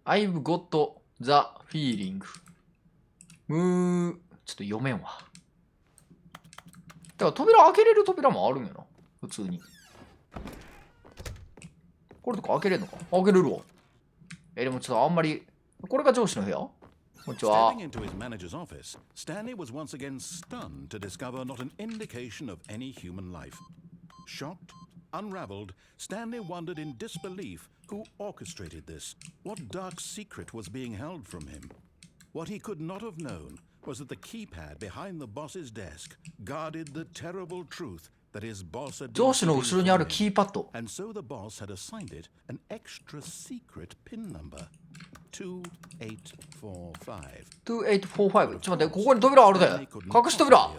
I've got the feeling ちょっと読めんわだから扉開けれる扉もあるんやな普通にこれとか開けれるのか開けれるわでもちょっとあんまりこれが上司の部屋こんにちは Stepping into his manager's office, Stanley was once again stunned to discover not an indication of any human life. Shocked, unraveled, Stanley wondered in disbelief who orchestrated this, what dark secret was being held from him. What he could not have known was that the keypad behind the boss's desk guarded the terrible truth that his boss had 上 been 司の keeping 後ろにあ from る him. キーパッド And so the boss had assigned it an extra secret pin number. 2845. 2845ちょっと待ってここに扉あるで隠し扉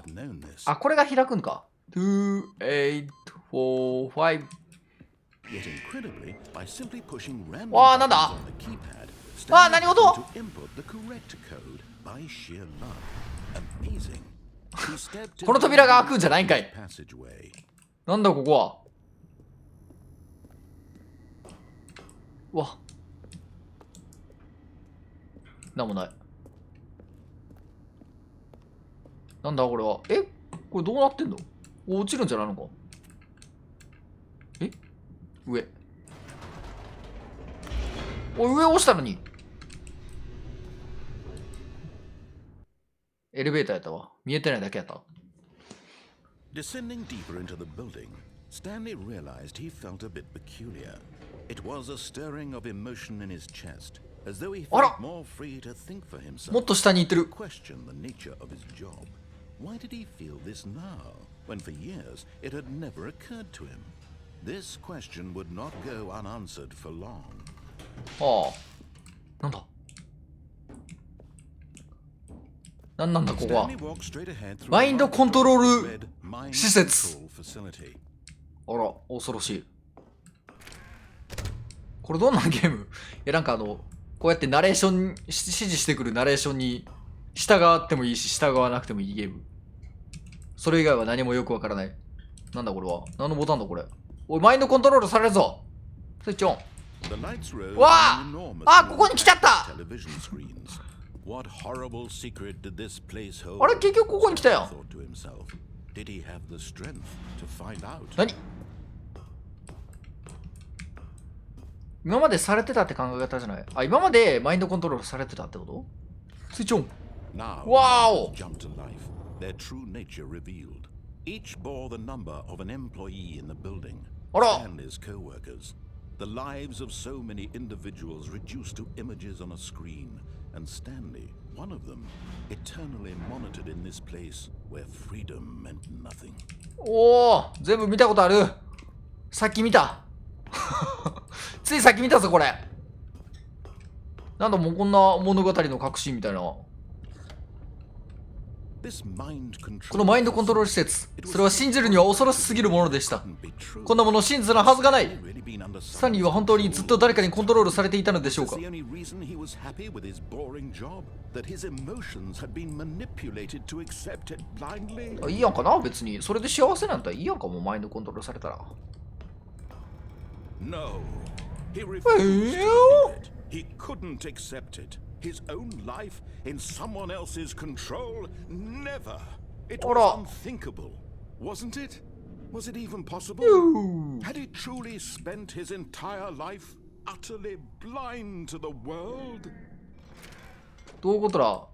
これが開くんか2845 Yet incredibly, by simply pushing random わあ、なん buttons だ on the keypad, あー、 Stanley 何 began 事 to input the correct code by sheer luck. Amazing. He stepped この into 扉が the 開くんじゃないんかい。 passageway. なんだここは。うわ。なんもない。なんだこれは。え、これどうなってんの？落ちるんじゃないのか。え、上。お、上押したのに。エレベーターやったわ。見えてないだけやった。Descending deeper into the building, Stanley realized he felt a bit peculiar. It was a stirring of emotion in his chest, as though he felt more free to think for もっ himself, と下に行ってる。 question the nature of his job. Why did he feel this now, when for years it had never occurred to him? This question would not go unanswered for long. はあ。なんだ。なんなんだここは。 Stanley walked straight ahead through マインドコントロー red ル mind 施設。 control facility. あら、恐ろしい。これどんなゲーム？いや、なんかこうやってナレーション、指示してくるナレーションに従ってもいいし、従わなくてもいいゲーム。それ以外は何もよくわからない。なんだこれは。何のボタンだこれ。おい、マインドコントロールされるぞ。スイッチオン。 The lights rose わあ on enormous あ、ここに来ちゃった。 television screens. What horrible secret did this place hold? あれ、結局ここに来たやん。 Thought to himself. Did he have the strength to find out? 何？今までされてたって考え方じゃない？あ、今までマインドコントロールされてたってこと？スイッチオン。 Now, Wow. the monsters jumped to life, their true nature revealed. Each bore the number of an employee in the building, あら。 Stanley's co-workers. The lives of so many individuals reduced to images on a screen, and Stanley, one of them, eternally monitored in this place where freedom meant nothing. おお、全部見たことある。さっき見た。ついさっき見たぞこれ。なんだもうこんな物語の核心みたいな。こ This mind control のマインドコントロール施設、それは信じるには恐ろしすぎるものでした。 couldn't be true. こんなものを信ずるはずがない。 Really been under スタンリーは本当にずっと誰かにコントロールされていたのでしょう Is か。 the only reason he was happy with his boring job? That his emotions had been manipulated to accept it blindly? いいやんかな別に。それで幸せなんだいいやんかもうマインドコントロールされたら。 No. He refused to believe it. He couldn't accept it. His own life in someone else's control? Never. It was Ora. unthinkable, wasn't it? Was it even possible? Had he truly spent his entire life utterly blind to the world? どういうことだ。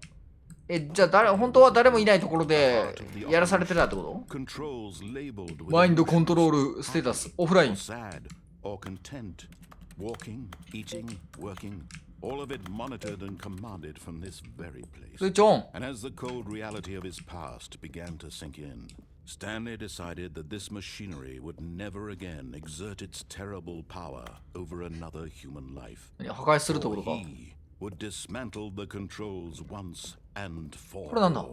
じゃあ本当は誰もいないところでやらされてたってこ Controls labeled と？ with マインドコントロールステータスオフライン。 sad or content, walking, eating, working, all of it monitored and commanded from this very スイッ place. チオン。 And as the cold reality of his past began to sink in, Stanley decided that this machinery would never again exert its terrible power over another human life. 破壊するってこ For とか。 he would dismantle the controls once and for これなんだ？ all.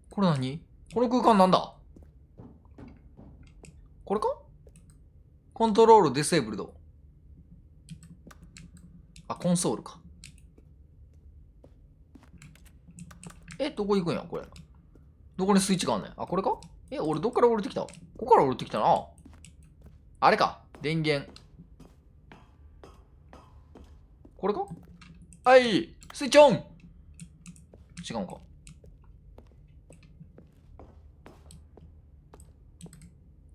これ何？この空間なんだ？これか？コントロールディセーブルド。あ、コンソールか。どこ行くんやこれ。どこにスイッチがあんねん。あ、これか？俺どっから降りてきた？ここから降りてきたな。あれか。電源。これか？はい。スイッチオン。違うんか。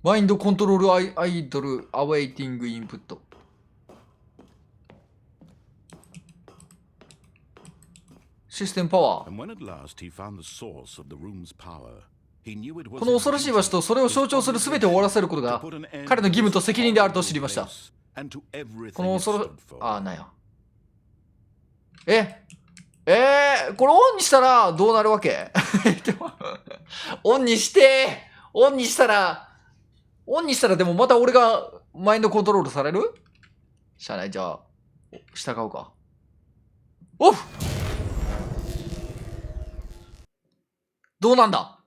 マインドコントロールアイドルアウェイティングインプット。システムパワー。 And when at last he found the source of the room's power, he knew it was この恐ろしい場所とそれを象徴する全てを終わらせることが彼の義務と責任であると知りました。この恐ろ、なんや。これオンにしたらどうなるわけ？オンにしたらでもまた俺がマインドコントロールされる？しゃあない、じゃあ、従うか。オフ！どうなんだ？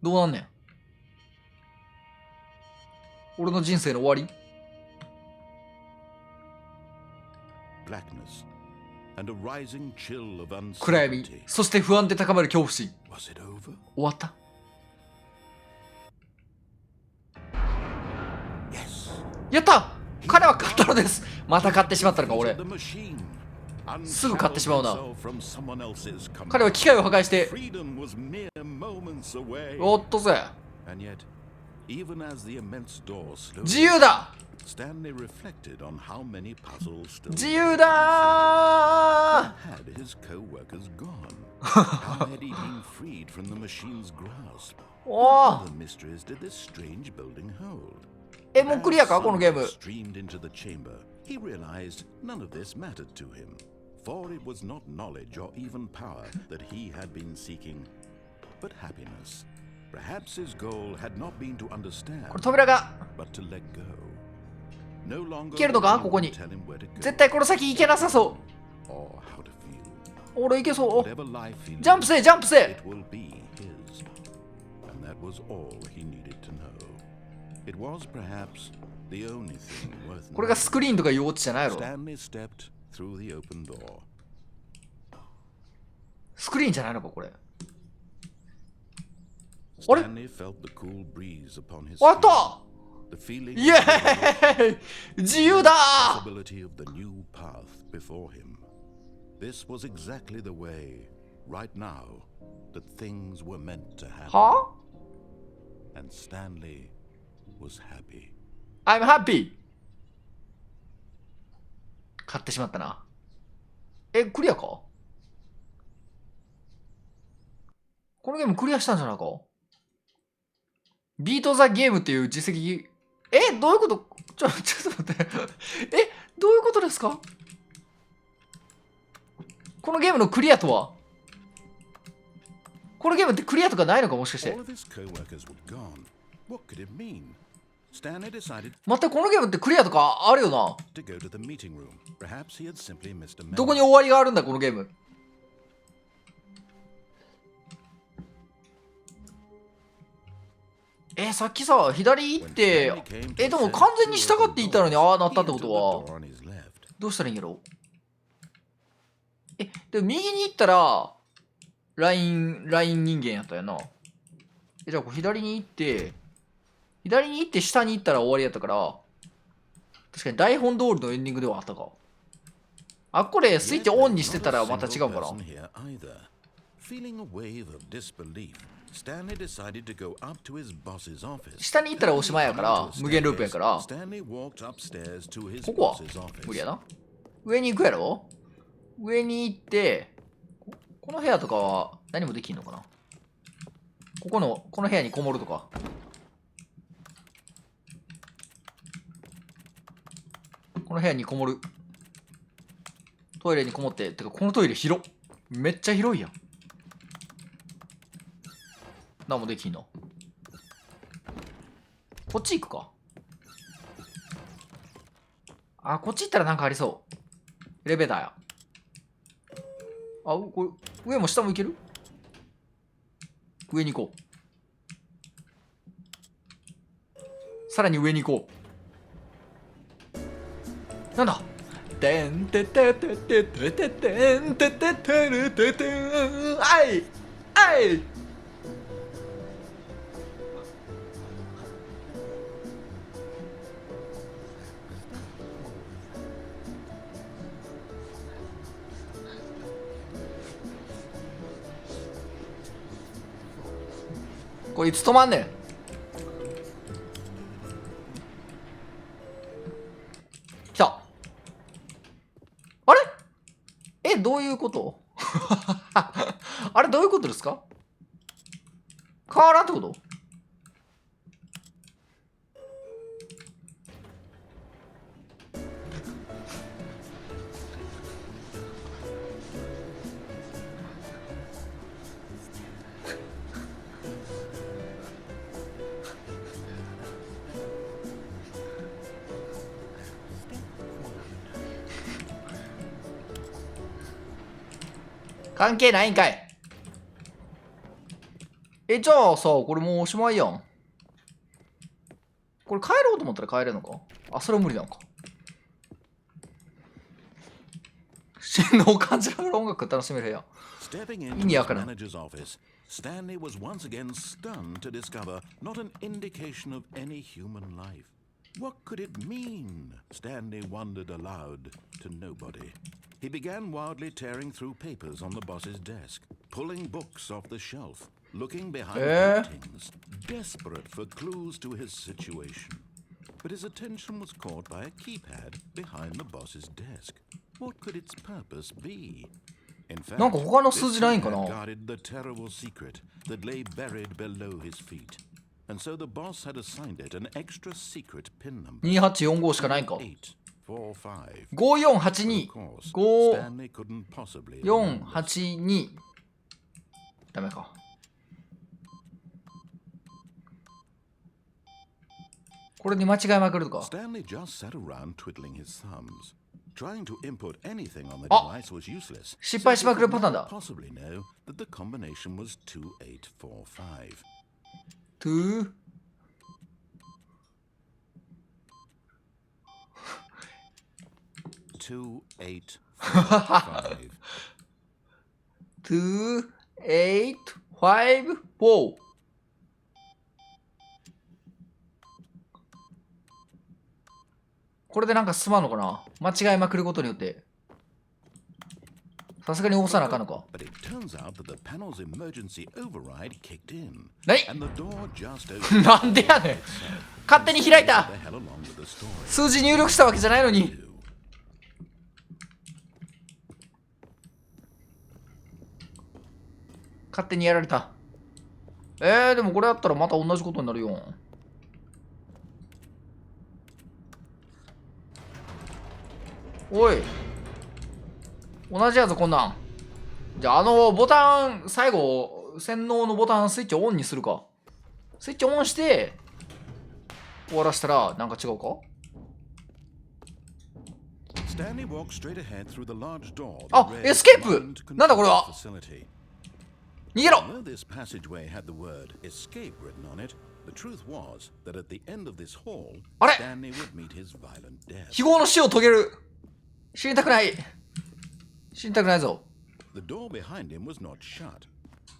どうなんねん。俺の人生の終わり。 Blackness and a rising chill of 暗闇、 uncertainty. そして不安で高まる恐怖心。 Was it over? 終わった。 Yes. やった。彼は買ったのです。また買ってしまったのか俺。 The machine. すぐ買ってしまうな。 Unshackled himself from someone else's command. 彼は機械を破壊して。 Freedom was mere moments away. おっとぜ。 And yet, even as the immense door slowed, 自由だ。 Stanley reflected on how many puzzles still 自由だ。 had his co-workers gone. How had he been freed from the machine's grasp? おお。 What other mysteries did this strange building hold? え、もうクリアかこのゲーム。 Streamed into the chamber, he realized none of this mattered to him, for it was not knowledge or even power that he had been seeking, but happiness. Perhaps his goal had not been to understand, これ扉が but to let go. No longer 行けるのかここに。 tell him where to go 絶対この先行けなさそ or how to feel. う。俺行けそう。 Whatever life he ジャンプせえジャンプせえ。 it will be his. And that was all he needed to know. It was perhaps the only thing worth これがスクリーンとかいうオチじゃないの。 Stanley stepped through the open door. スクリーンじゃないのかこれ。あれ Stanley felt the cool breeze upon his 終わった。 the feeling イエーイ。自由だ。 possibility of the new path before him. This was exactly the way, right now, that things were meant to happen. は And Stanley was happy. I'm happy。買ってしまったな。え、クリアかこのゲームクリアしたんじゃないか。ビートザゲームっていう実績。え、どういうこと。ちょっと待って。え、どういうことですか。このゲームのクリアとは。このゲームってクリアとかないのかもしかして。 All of his co-workers were gone. What could it mean? Stanley decided 待って、このゲームってクリアとかあるよな。 to go to the meeting room. Perhaps he had simply missed a どこに memo. 終わりがあるんだこのゲーム。さっきさ左行ってでも完全に従っていったのにああなったってことはどうしたらいいんやろ。でも右に行ったらライン人間やったよな。じゃあこう左に行って下に行ったら終わりやったから、確かに台本通りのエンディングではあったか。あ、これスイッチオンにしてたらまた違うかな。 Feeling a wave of disbelief, Stanley decided to go up to his boss's office. 下に行ったらおしまいやから無限ループやから、 Stanley walked upstairs to his ここは boss's office. 無理やな。上に行くやろ。上に行ってこの部屋とかは何もできんのかな。この部屋にこもるとか。この部屋にこもる。トイレにこもって。てかこのトイレ広っ。めっちゃ広いやん。何もできんの。こっち行くか。あ、こっち行ったらなんかありそう。エレベーターや。あ、これ上も下も行ける。上に行こう。さらに上に行こう。なんだ。てんてててててててんてててるててん。あいあい。これいつ止まんねん。来た。あれ？どういうことあれどういうことですか？変わらんってこと？関係ないんかい。じゃあさ、これもうおしまいやん。ここれ帰ろうと思ったら帰れるのか。あ、それは無理なのか。振動を感じながら音楽楽しめる部屋。意味わからん。Stanley was once again stunned to discover not an indication of any human life. What could it mean? Stanley wondered aloud to nobody. He began wildly tearing through papers on the boss's desk, pulling books off the shelf, looking behind paintings, desperate for clues to his situation. But his attention was caught by a keypad behind the boss's desk. What could its purpose be? In fact, なんか他の数字ないんかな。 guarded the terrible secret that lay buried below his feet. And so the boss had assigned it an extra secret pin number. 2845しかないんか。 845. 5482。 Of course, 5 Stanley couldn't possibly. 482。ダメか。これに間違いまくるとか。 Stanley just sat around twiddling his thumbs. Trying to input anything on the device was useless. 失敗しまくるパターンだ。 Possibly know that the combination was 2845. 2 2845. 2 8 5 4。これでなんか進まんのかな。間違いまくることによって。さすがに押さなあかんのか。But it turns out that the panel's emergency override kicked in. 何 And the door just opened. なんでやねん。勝手に開いた。 The hell along with the story. 数字入力したわけじゃないのに。勝手にやられた。でもこれやったらまた同じことになるよ。おい。同じやつこんなん。じゃあボタン、最後、洗脳のボタンスイッチオンにするか。スイッチオンして、終わらせたらなんか違うか。 Stanley walked straight ahead through the large door. あ、エスケープ。なんだこれは。逃げろ。 Although this passageway had the word escape written on it, the truth was that at the end of this hall, あれ Stanley would meet his violent death. 非業の死を遂げる。死にたくない。死にたくないぞ。 The door behind him was not shut.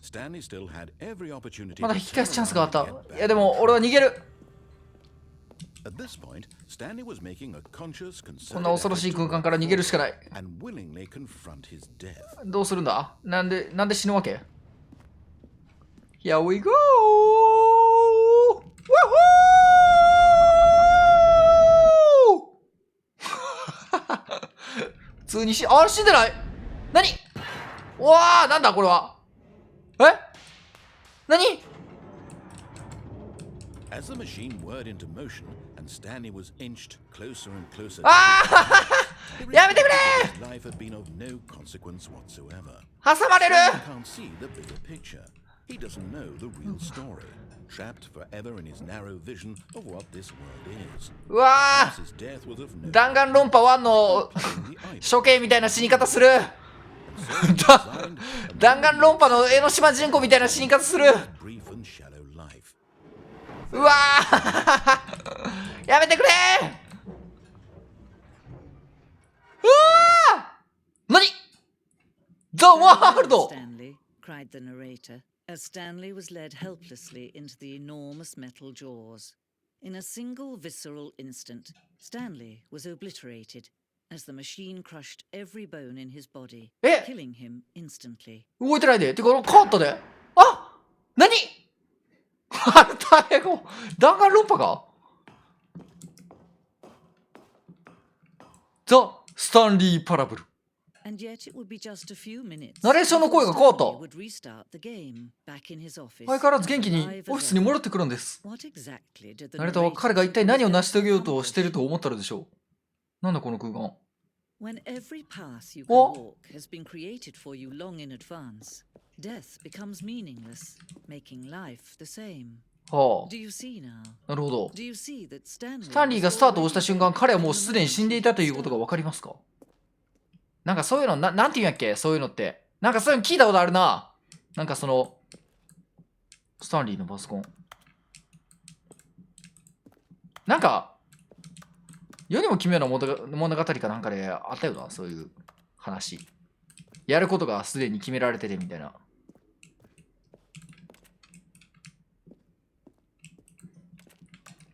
Stanley still had every opportunity. まだ引き返すチャンスがあった。いやでも俺は逃げる。 At this point, Stanley was making a conscious, こんな恐ろしい空間から逃げるしかない。 and willingly confront his death. どうするんだ。なんで死ぬわけ。 Here we go! 普通に死んでない。何。うわー、なんだこれは。何。 As the machine whirred into motion and Stanley was inched closer and closer, やめてくれ。 his life had been of no consequence whatsoever. 挟まれる。 He can't see the bigger picture. He doesn't know the real story. Trapped forever in his narrow vision of what this world is. うわ His death was of no ー、弾丸論破1の処刑みたいな死に方する。弾丸論破の江ノ島人口みたいな死に方する。 brief and shallow life. うわーやめてくれー。うわー、何。 The World! Stanley, cried the narrator, as Stanley was led helplessly into the enormous metal jaws. In a single visceral instant, Stanley was obliterated as the machine crushed every bone in his body, killing him instantly. 動いてないで。てか、変わったで。あ、何。大変。弾丸論破か。ザ・スタンリー・パラブル。 And yet it would be just a few minutes. ナレーションの声が変わった。 would restart the game back in his office. 相変わらず元気にオフィスに戻ってくるんです。 What exactly did the ナレーターは彼が一体何を成し遂げようとしていると思ったのでしょう。なんだこの空間。 When every path you can walk has been created for you long in advance, death becomes meaningless, making life the same. は Do you see now? あ、なるほど。 Do you see that スタンリーがスタートを押した瞬間、彼はもうすでに死んでいたということが分かりますか。なんかそういうの、なんて言うんやっけ、そういうのって。なんかそういうの聞いたことあるな。なんかその、スタンリーのパソコン。なんか、世にも奇妙な物語かなんかであったよな、そういう話。やることがすでに決められててみたいな。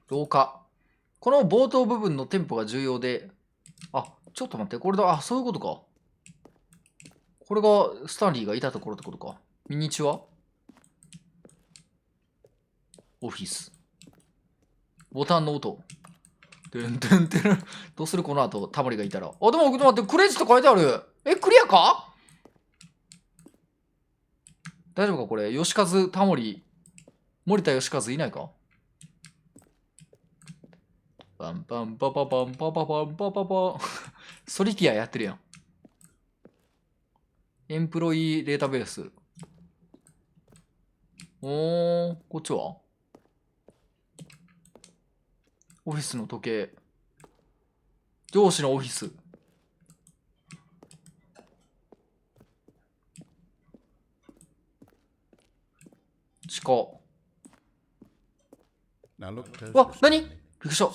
廊下。この冒頭部分のテンポが重要で、あ、ちょっと待って、これだ、あ、そういうことか。これがスタンリーがいたところってことか。ミニチュアオフィス。ボタンの音。てんてんてん。どうするこの後、タモリがいたら。あ、でも待って、クレジット書いてある。え、クリアか？大丈夫かこれ。吉和、タモリ、森田吉和いないか？パンパンパパパンパパパンパパパン。ソリティアやってるやん。エンプロイデータベース。おー、こっちはオフィスの時計。上司のオフィス。地下。わ、何？びっくりした。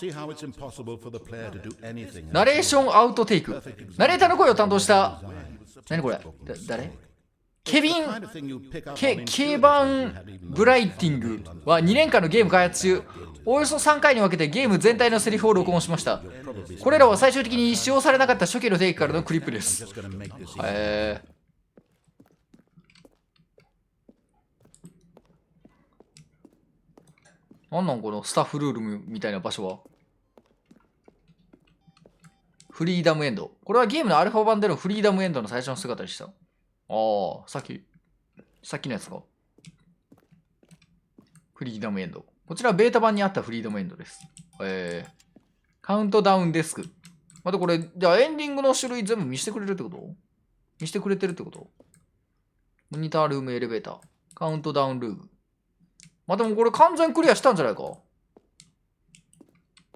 ナレーションアウトテイク。ナレーターの声を担当した。何これ？誰？ケバン・ブライティングは2年間のゲーム開発中、およそ3回に分けてゲーム全体のセリフを録音しました。これらは最終的に使用されなかった初期のテイクからのクリップです。なんなんこのスタッフルールみたいな場所は。フリーダムエンド。これはゲームのアルファ版でのフリーダムエンドの最初の姿でした。ああ、さっきのやつか。フリーダムエンド。こちらはベータ版にあったフリーダムエンドです。カウントダウンデスク。またこれ、じゃあエンディングの種類全部見せてくれるってこと？見せてくれてるってこと？モニタールームエレベーター。カウントダウンルーム。まあ、でもこれ完全クリアしたんじゃないか。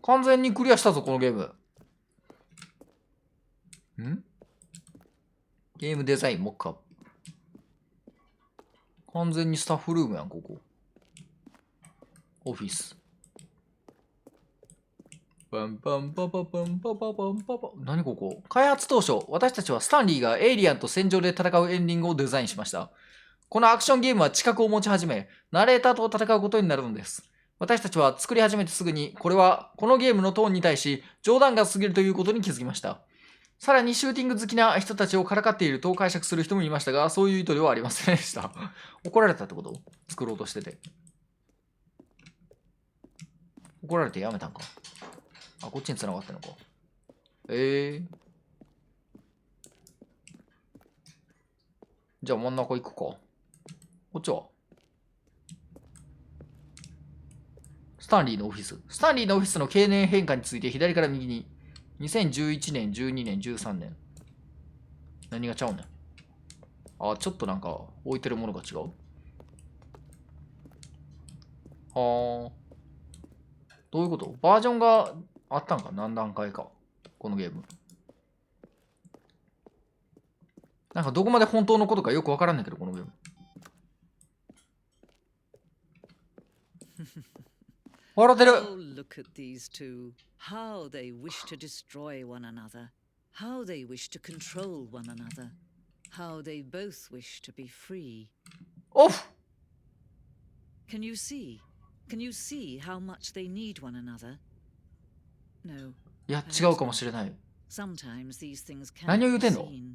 完全にクリアしたぞ、このゲーム。ゲームデザイン、モックアップ。完全にスタッフルームやん、ここ。オフィス。パンパンパパパンパパパンパパ。何ここ？開発当初、私たちはスタンリーがエイリアンと戦場で戦うエンディングをデザインしました。このアクションゲームは知覚を持ち始め、ナレーターと戦うことになるのです。私たちは作り始めてすぐに、このゲームのトーンに対し、冗談が過ぎるということに気づきました。さらにシューティング好きな人たちをからかっていると解釈する人もいましたが、そういう意図ではありませんでした。怒られたってこと？作ろうとしてて。怒られてやめたんか。あ、こっちに繋がってんのか。じゃあ真ん中行くか。こっちはスタンリーのオフィス。スタンリーのオフィスの経年変化について左から右に。2011年、12年、13年。何がちゃうねん。あ、ちょっとなんか置いてるものが違う。はあ。どういうこと？バージョンがあったんか？何段階か。このゲーム。なんかどこまで本当のことかよくわからんねんけど、このゲーム。笑ってる。Oh, look at these two. How they wish to destroy one another. How they wish to control one another. How they both wish to be free. オフ。Can you see? Can you see how much they need one another? No. いや、違うかもしれない。 Sometimes these things can 何を言う be てんの？ seen.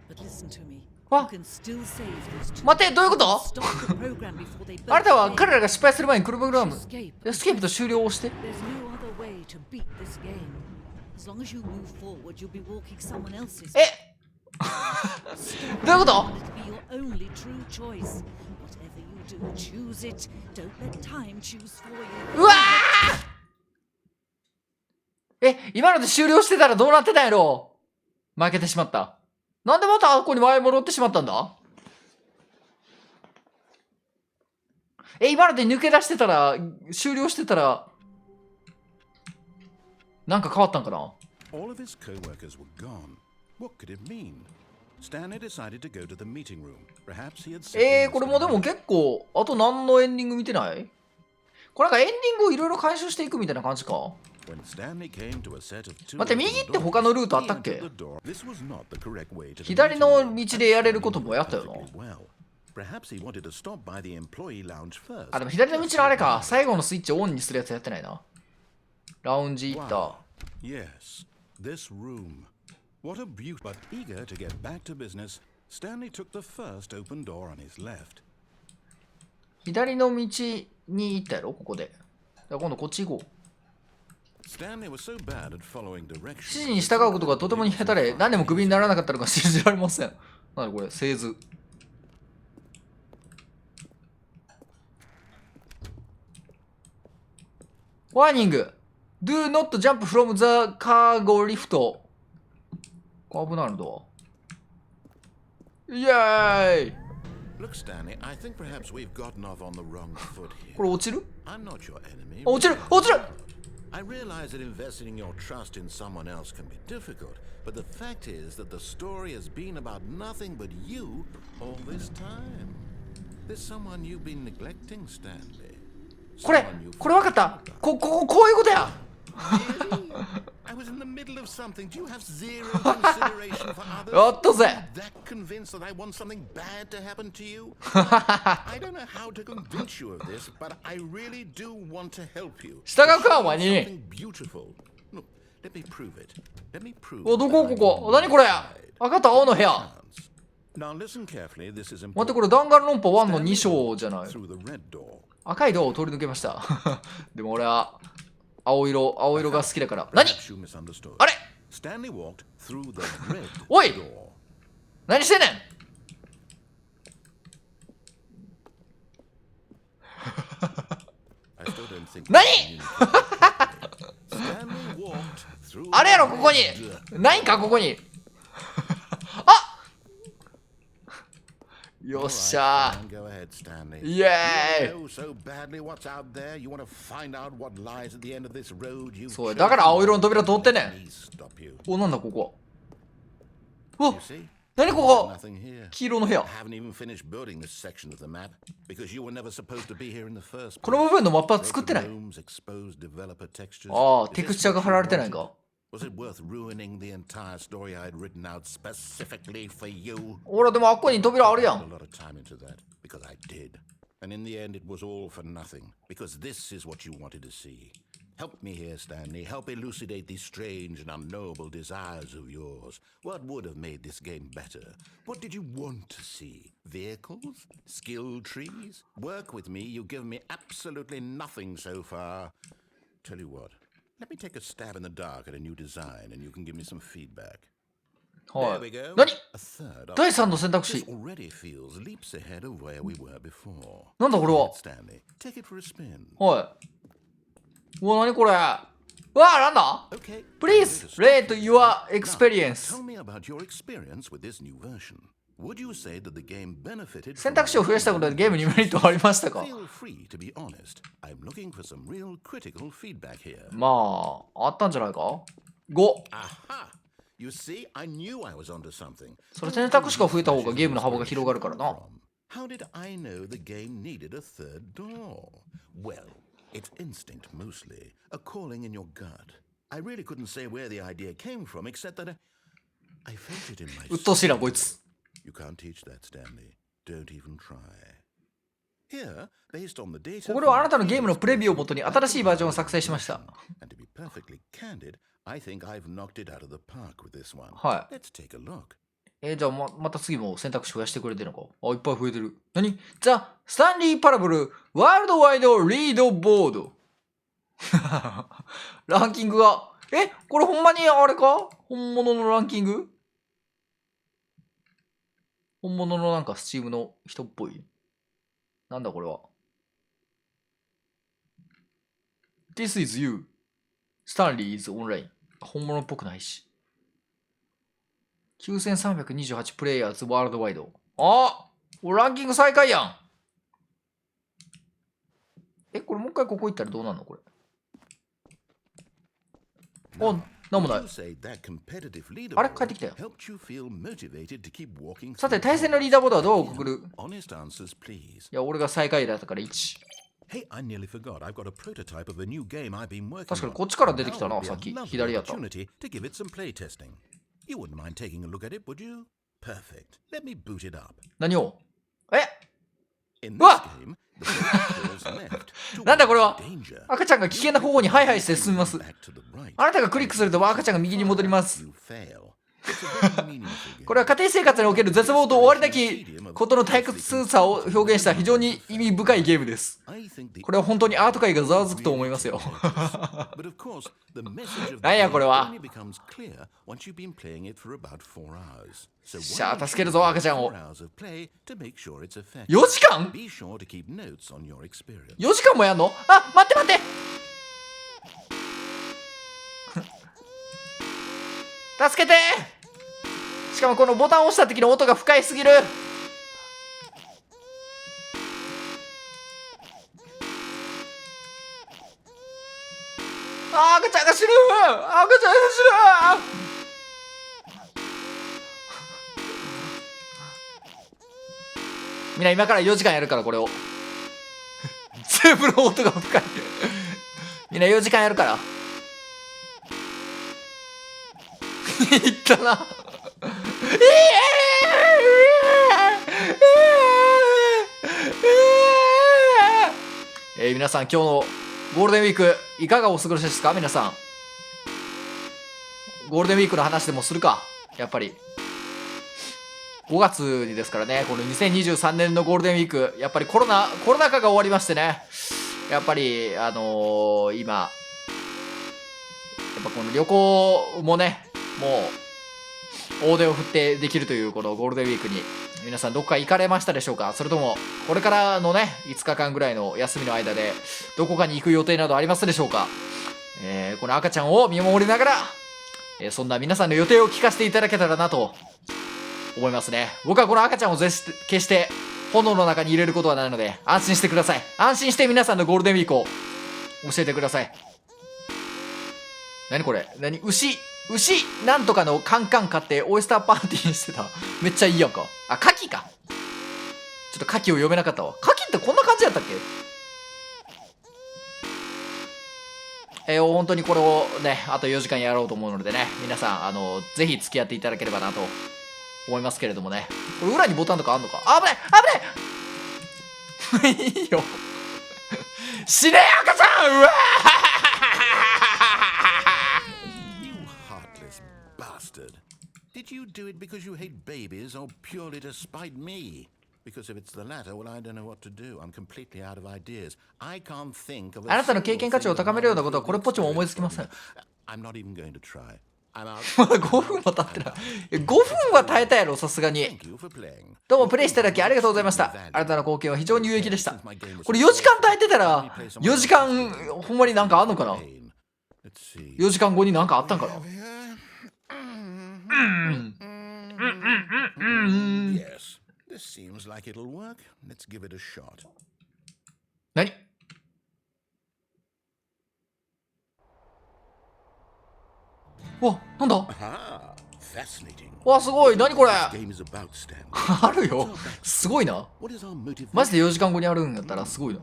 But listen to me. あ、 You can still save these two. 待って、どういうこと？ Stop the program before they あなたは both 彼らが失敗する前にプログラム escape. エスケープと終了を押して。 There's no other way to beat this game. As long as you move forward, you'll be walking someone else's. えどういうこと？ It'll be your only true choice. Whatever you do, choose it. Don't let time choose for you. うわー！今ので終了してたらどうなってたんやろ？負けてしまった。なんでまたここに前戻ってしまったんだ？今ので抜け出してたら、終了してたら、なんか変わったんかな？ All of his co-workers were gone. What could it mean? Stanley decided to go to the meeting room. Perhaps he had これもでも結構、あと何のエンディング見てない？これなんかエンディングをいろいろ回収していくみたいな感じか。待って、右って他のルートあったっけ？左の道でやれることもやったよな。あ、でも左の道のあれか。最後のスイッチをオンにするやつやってないな。ラウンジ行った。Yes, this room. What a beauty. But eager to get back to business, Stanley took the first open door on his left. 左の道に行ったやろ、ここで。今度こっち行こう。Stanley was so bad at following 指 directions. 示に従うことがとても下手で、何でもクビにならなかったのが信じられません。なにこれ、製図。ワーニング Do not jump from the cargo lift. 危ないのだ。イエーイ Look, Stanley, I think perhaps we've gotten off on the wrong foot here. これ落ちる？ I'm not your enemy. あ、落ちる落ちる I realize that investing your trust in someone else can be difficult, but the fact is that the story has been about nothing but you all this time. There's someone you've been neglecting, Stanley. これ分かった。こういうことや。I was in the middle of something. Do you have zero consideration for others? やったぜ。 That convinced that I want something bad to happen to you? I don't know how to convince you of this, but I really do want to help you. 従うかお前に。 Something beautiful. Look, let me prove it. Let me prove お、どこここ。何これ。赤と青の部屋。 Now listen carefully. This is 待って、 important. これ弾丸論破1の2章じゃない。 Through the red door. 赤いドアを通り抜けました。でも俺は青色が好きだから。何？ Perhaps you misunderstood. あれ？ Stanley walked through the red おい！ door. 何してんねんI still don't think 何？ Stanley walked through あれやろ、ここに。ないんか、ここに。あ！よっしゃー。 Go ahead, Stanley. イエーイ。 You know so badly what's out there. You want to find out what lies at the end of this road. You そうや、だから青色の扉通ってんねん。 Please stop you. お、なんだここ。お、 You see? 何ここ。 Nothing here. 黄色の部屋。 I haven't even finished building this section of the map because you were never supposed to be here in the first この place. 部分のマップは作ってない。 Rooms, exposed developer textures. ああ、 Is テ this クスチャーが what 貼 you られてない wanted? か。 Was it worth ruining the entire story I had written out specifically for you? ほら、でもあっこに扉あるや I put ん。 a lot of time into that because I did. And in the end, it was all for nothing because this is what you wanted to see. Help me here, Stanley. Help elucidate these strange and unknowable desires of yours. What would have made this game better? What did you want to see? Vehicles? Skill trees? Work with me. You've given me absolutely nothing so far. Tell you what. Let me take a stab in the dark at a new design and you can give me some feedback. は There we い。 go. 何？ A third 第3の選択 This 肢。 already feels leaps ahead of where we were before. なんだこれは。 Stanley, take it for a spin. はい。うわ、何これ。うわ、なんだ Okay. Please rate your experience. Tell me about your experience with this new version. Would you say that the game benefited 選 from 択肢を増やしたことでゲームにメリットありましたか？ Feel free to be honest. I'm looking for some real critical feedback here. まあ、あったんじゃないか ?5。Aha! You see, I knew I was onto something. それ選択肢が増えた方がゲームの幅が広がるからな。 How did I know the game needed a third door? Well, it's instinct mostly, a calling in your gut. I really couldn't say where the idea came from, except that I felt it in my うっとうしいな、こいつ。 You can't teach that, Stanley. Don't even try. Here, based on the data これはあなたのゲームのプレビューをもとに新しいバージョンを作成しました。 and to be perfectly candid, I think I've knocked it out of the park with this one. は Let's take a look. い。じゃあまた次も選択肢増やしてくれてるのか。あ、いっぱい増えてる。何？ザ・スタンリー・パラブル・ワールドワイド・リードボード。ランキングが。これほんまにあれか？本物のランキング？本物のなんかスチームの人っぽい。なんだこれは。This is you. Stanley is online. 本物っぽくないし。9328プレイヤーズワールドワイド。あ！これランキング最下位やん。これもう一回ここ行ったらどうなるのこれ。あ、なんもない。あれ帰ってきたよ。さて、対戦のリーダーボードはどうくぐる？いや、俺が最下位だったから1。Hey, I nearly forgot. I've got a prototype of a new game I've been working on. 確かにこっちから出てきたな、さっき。左やった。 Opportunity to give it some play testing. You wouldn't mind taking a look at it, would you? Perfect. Let me boot it up. 何を In う this わ game, the player calls left なんだこれは to danger. 赤ちゃんが危険な方向にハイハイして進みます。 Back to the right. あなたがクリックすると赤ちゃんが右に戻ります。 You fail. It's a very meaningful game. これは家庭生活における絶望と終わりなきことの退屈さを表現した非常に意味深いゲームです。 I think the これは本当にアート界がざわつくと思いますよ。 But of course, the message of the なんや game これは。 only becomes clear once you've been playing it for about 4 hours. So しゃあ why don't 助け you るぞ use 赤ちゃんを。 4 hours of play to make sure it's effective? 4時間 Be sure to keep notes on your experience. 4時間もやんの？あ、待って待って助けて。しかもこのボタンを押した時の音が不快すぎる。あ、赤ちゃんが死ぬ。赤ちゃんが死ぬ。みんな今から4時間やるからこれを。全部の音が不快。みんな4時間やるから。いったな。皆さん今日のゴールデンウィークいかがお過ごしですか？皆さんゴールデンウィークの話でもするか。やっぱり5月にですからね、この2023年のゴールデンウィーク、やっぱりコロナ禍が終わりましてね、やっぱり今やっぱこの旅行もね、もう大手を振ってできるというこのゴールデンウィークに皆さんどっか行かれましたでしょうか？それともこれからのね5日間ぐらいの休みの間でどこかに行く予定などありますでしょうか？この赤ちゃんを見守りながら、そんな皆さんの予定を聞かせていただけたらなと思いますね。僕はこの赤ちゃんを決して炎の中に入れることはないので安心してください。安心して皆さんのゴールデンウィークを教えてください。何これ？牛なんとかのカンカン買ってオイスターパーティーにしてた。めっちゃいいやんか。あ、牡蠣か。ちょっと牡蠣を読めなかったわ。牡蠣ってこんな感じやったっけ？本当にこれをね、あと4時間やろうと思うのでね、皆さん、ぜひ付き合っていただければなと思いますけれどもね。これ裏にボタンとかあんのか？危ないいいよ。死ね赤ちゃん！うわDid you do it because you hate babies or purely to spite me? Because if it's the latter, well, I don't know what to do. I'm completely out of ideas. I can't think of a あなたの経験価値を高めるようなことはこれっぽっちも思いつきません。I'm not even going to try. I'm out. まだ5分も経ってない。5分は耐えたやろ、さすがに。 Thank you for playing. どうもプレイしていただきありがとうございました。あなたの貢献は非常に有益でした。これ4時間耐えてたら、4時間ほんまになんかあんのかな？ Let's see. 4時間後になんかあったんかな？ Yes, this seems like it'll work. Let's give it a shot. 何？わ、なんだ？ Ah, fascinating. わ、すごい。何これ？ This game is about Stanley. あるよ。すごいな。 What is our motive? マジで4時間後にあるんやったらすごいな。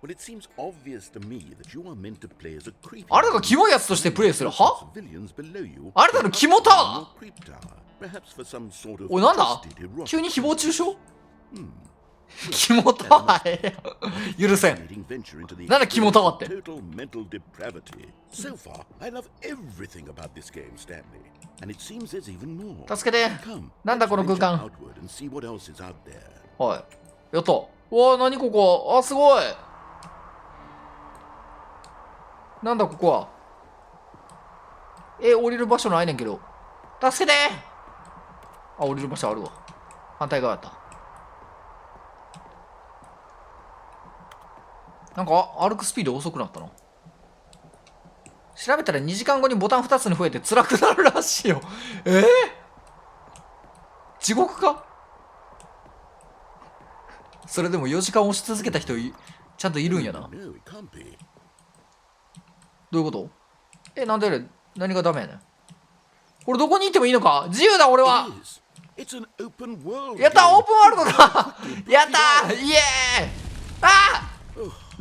Well, it seems obvious to me that you are meant to play as a creep. あれだがキモいやつとしてプレイする。は？ Civilians below you. あれだのキモタワ Your creep tower. Perhaps for some sort of ー？おい、なんだ？ twisted erotic 急に誹謗中傷？キモタワー許せん。 venture into the なんだキモタワーって？ total mental depravity. So far, I love everything about this game, Stanley. And it seems there's even more. 助けて。 Come, なんだこの空 venture 間。 outward and see what else is out there. はい。やった。うわ、なにここ？あ、すごい。なんだここは。降りる場所ないねんけど。助けて。あ、降りる場所あるわ。反対側やった。なんか歩くスピード遅くなったな。調べたら2時間後にボタン2つに増えて辛くなるらしいよ。地獄か？それでも4時間押し続けた人ちゃんといるんやな。 No, it can't be. どういうこと？なんで何がダメやねん。これどこに行ってもいいのか？自由だ俺は。 It is. It's an open world. やったー、オープンワールドだ。やったー、イエーイ。あー、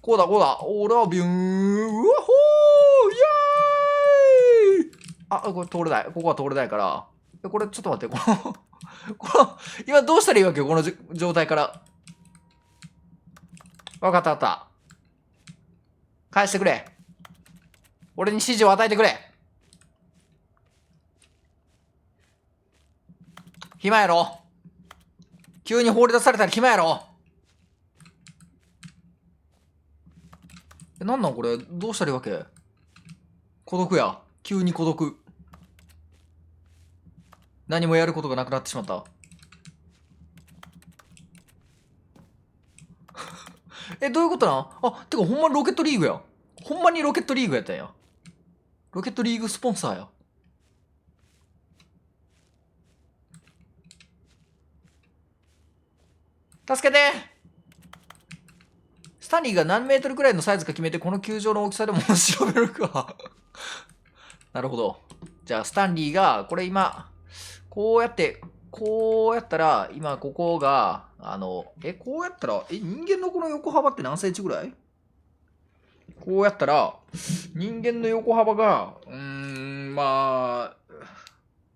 こうだ、こうだ。俺はビューン。うわほーイエーイあ、これ通れない。ここは通れないから。これ、ちょっと待って。今どうしたらいいわけよ、この状態から。わかったわかった。返してくれ。俺に指示を与えてくれ。暇やろ。急に放り出されたら暇やろ。なんなんこれ、どうしたらいいわけ。孤独や。急に孤独。何もやることがなくなってしまった。どういうことなんあ、てかほんまにロケットリーグや。ほんまにロケットリーグやったんや。ロケットリーグスポンサーや。助けて。スタンリーが何メートルくらいのサイズか決めて、この球場の大きさでも調べるか。なるほど。じゃあ、スタンリーが、これ今、こうやったら、今、ここが、こうやったら、人間のこの横幅って何センチぐらい？こうやったら、人間の横幅が、まあ、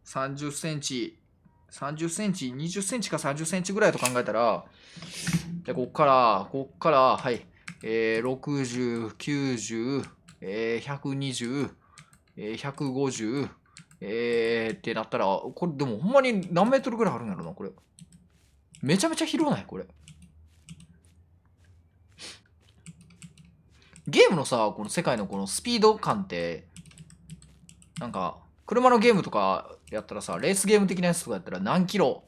30センチ、20センチか30センチぐらいと考えたら、で、こっから、はい、60、90、120、150、ってなったら、これでもほんまに何メートルぐらいあるんやろな、これ。めちゃめちゃ広ない、これ。ゲームのさ、この世界のこのスピード感って、なんか、車のゲームとかやったらさ、レースゲーム的なやつとかやったら何キロ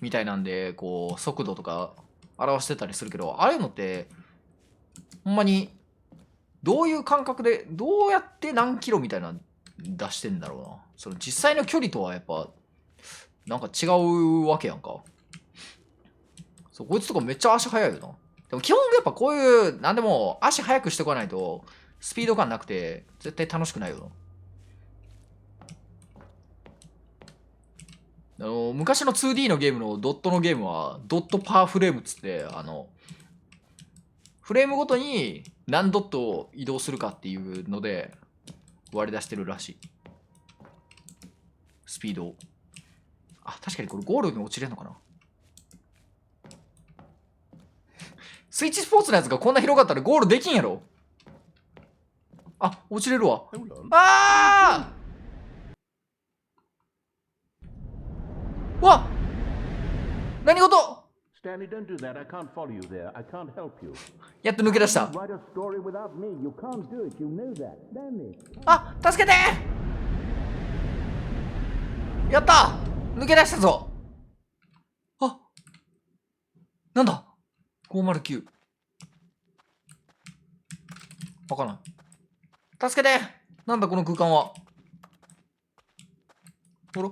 みたいなんで、こう、速度とか表してたりするけど、ああいうのって、ほんまに、どういう感覚で、どうやって何キロみたいな出してんだろうな。その実際の距離とはやっぱ、なんか違うわけやんか。そう、こいつとかめっちゃ足速いよな。でも基本やっぱこういう、なんでも足速くしておかないと、スピード感なくて、絶対楽しくないよな。昔の 2D のゲームのドットのゲームは、ドットパーフレームっつって、フレームごとに何ドットを移動するかっていうので割り出してるらしい。スピードを。あ、確かにこれゴールに落ちれんのかな。スイッチスポーツのやつがこんな広かったらゴールできんやろ。あ、落ちれるわ。あーわっ、何事。Stanley, don't do that. I can't follow you there. I can't help you. やっと抜け出した。 Write a story without me. You can't do it. You know that. Stanley. あ、助けて。やった、抜け出したぞ。あ、なんだ509。わからん。助けて。なんだこの空間は。ほら。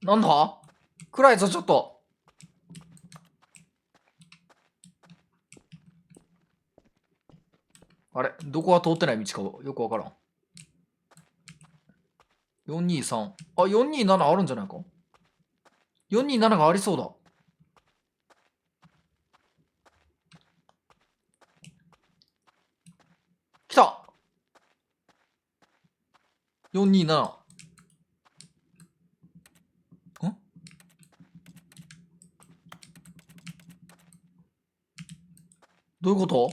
なんだ暗いぞ、ちょっと。あれ、どこは通ってない道かよくわからん。423。あ、427あるんじゃないか？ 427 がありそうだ。来た !427。どういうこと？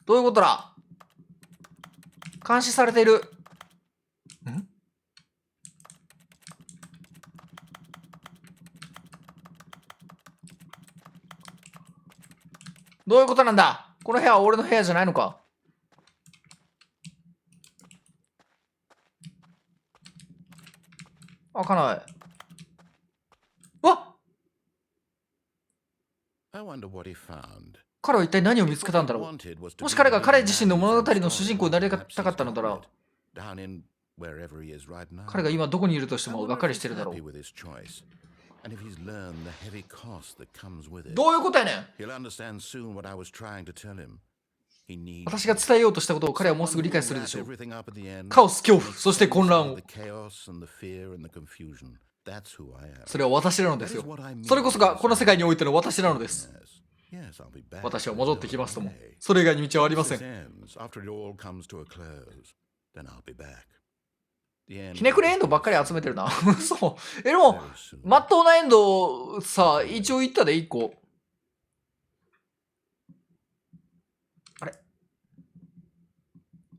どういうことだ？監視されている。どういうことなんだ？この部屋は俺の部屋じゃないのか？開かない。わっ！ I wonder what he found. 彼は一体何を見つけたんだろう。もし彼が彼自身の物語の主人公になりたかったのだら、彼が今どこにいるとしてもがっかりしてるだろう。どういうことやねん。私が伝えようとしたことを彼はもうすぐ理解するでしょう。カオス、恐怖、そして混乱を。それは私なのですよ。それこそがこの世界においての私なのです。私は戻ってきますとも、それ以外に道はありません。ひねくれエンドばっかり集めてるな。そう。でも、まっとうなエンドさ、一応言ったで1個。あれ、い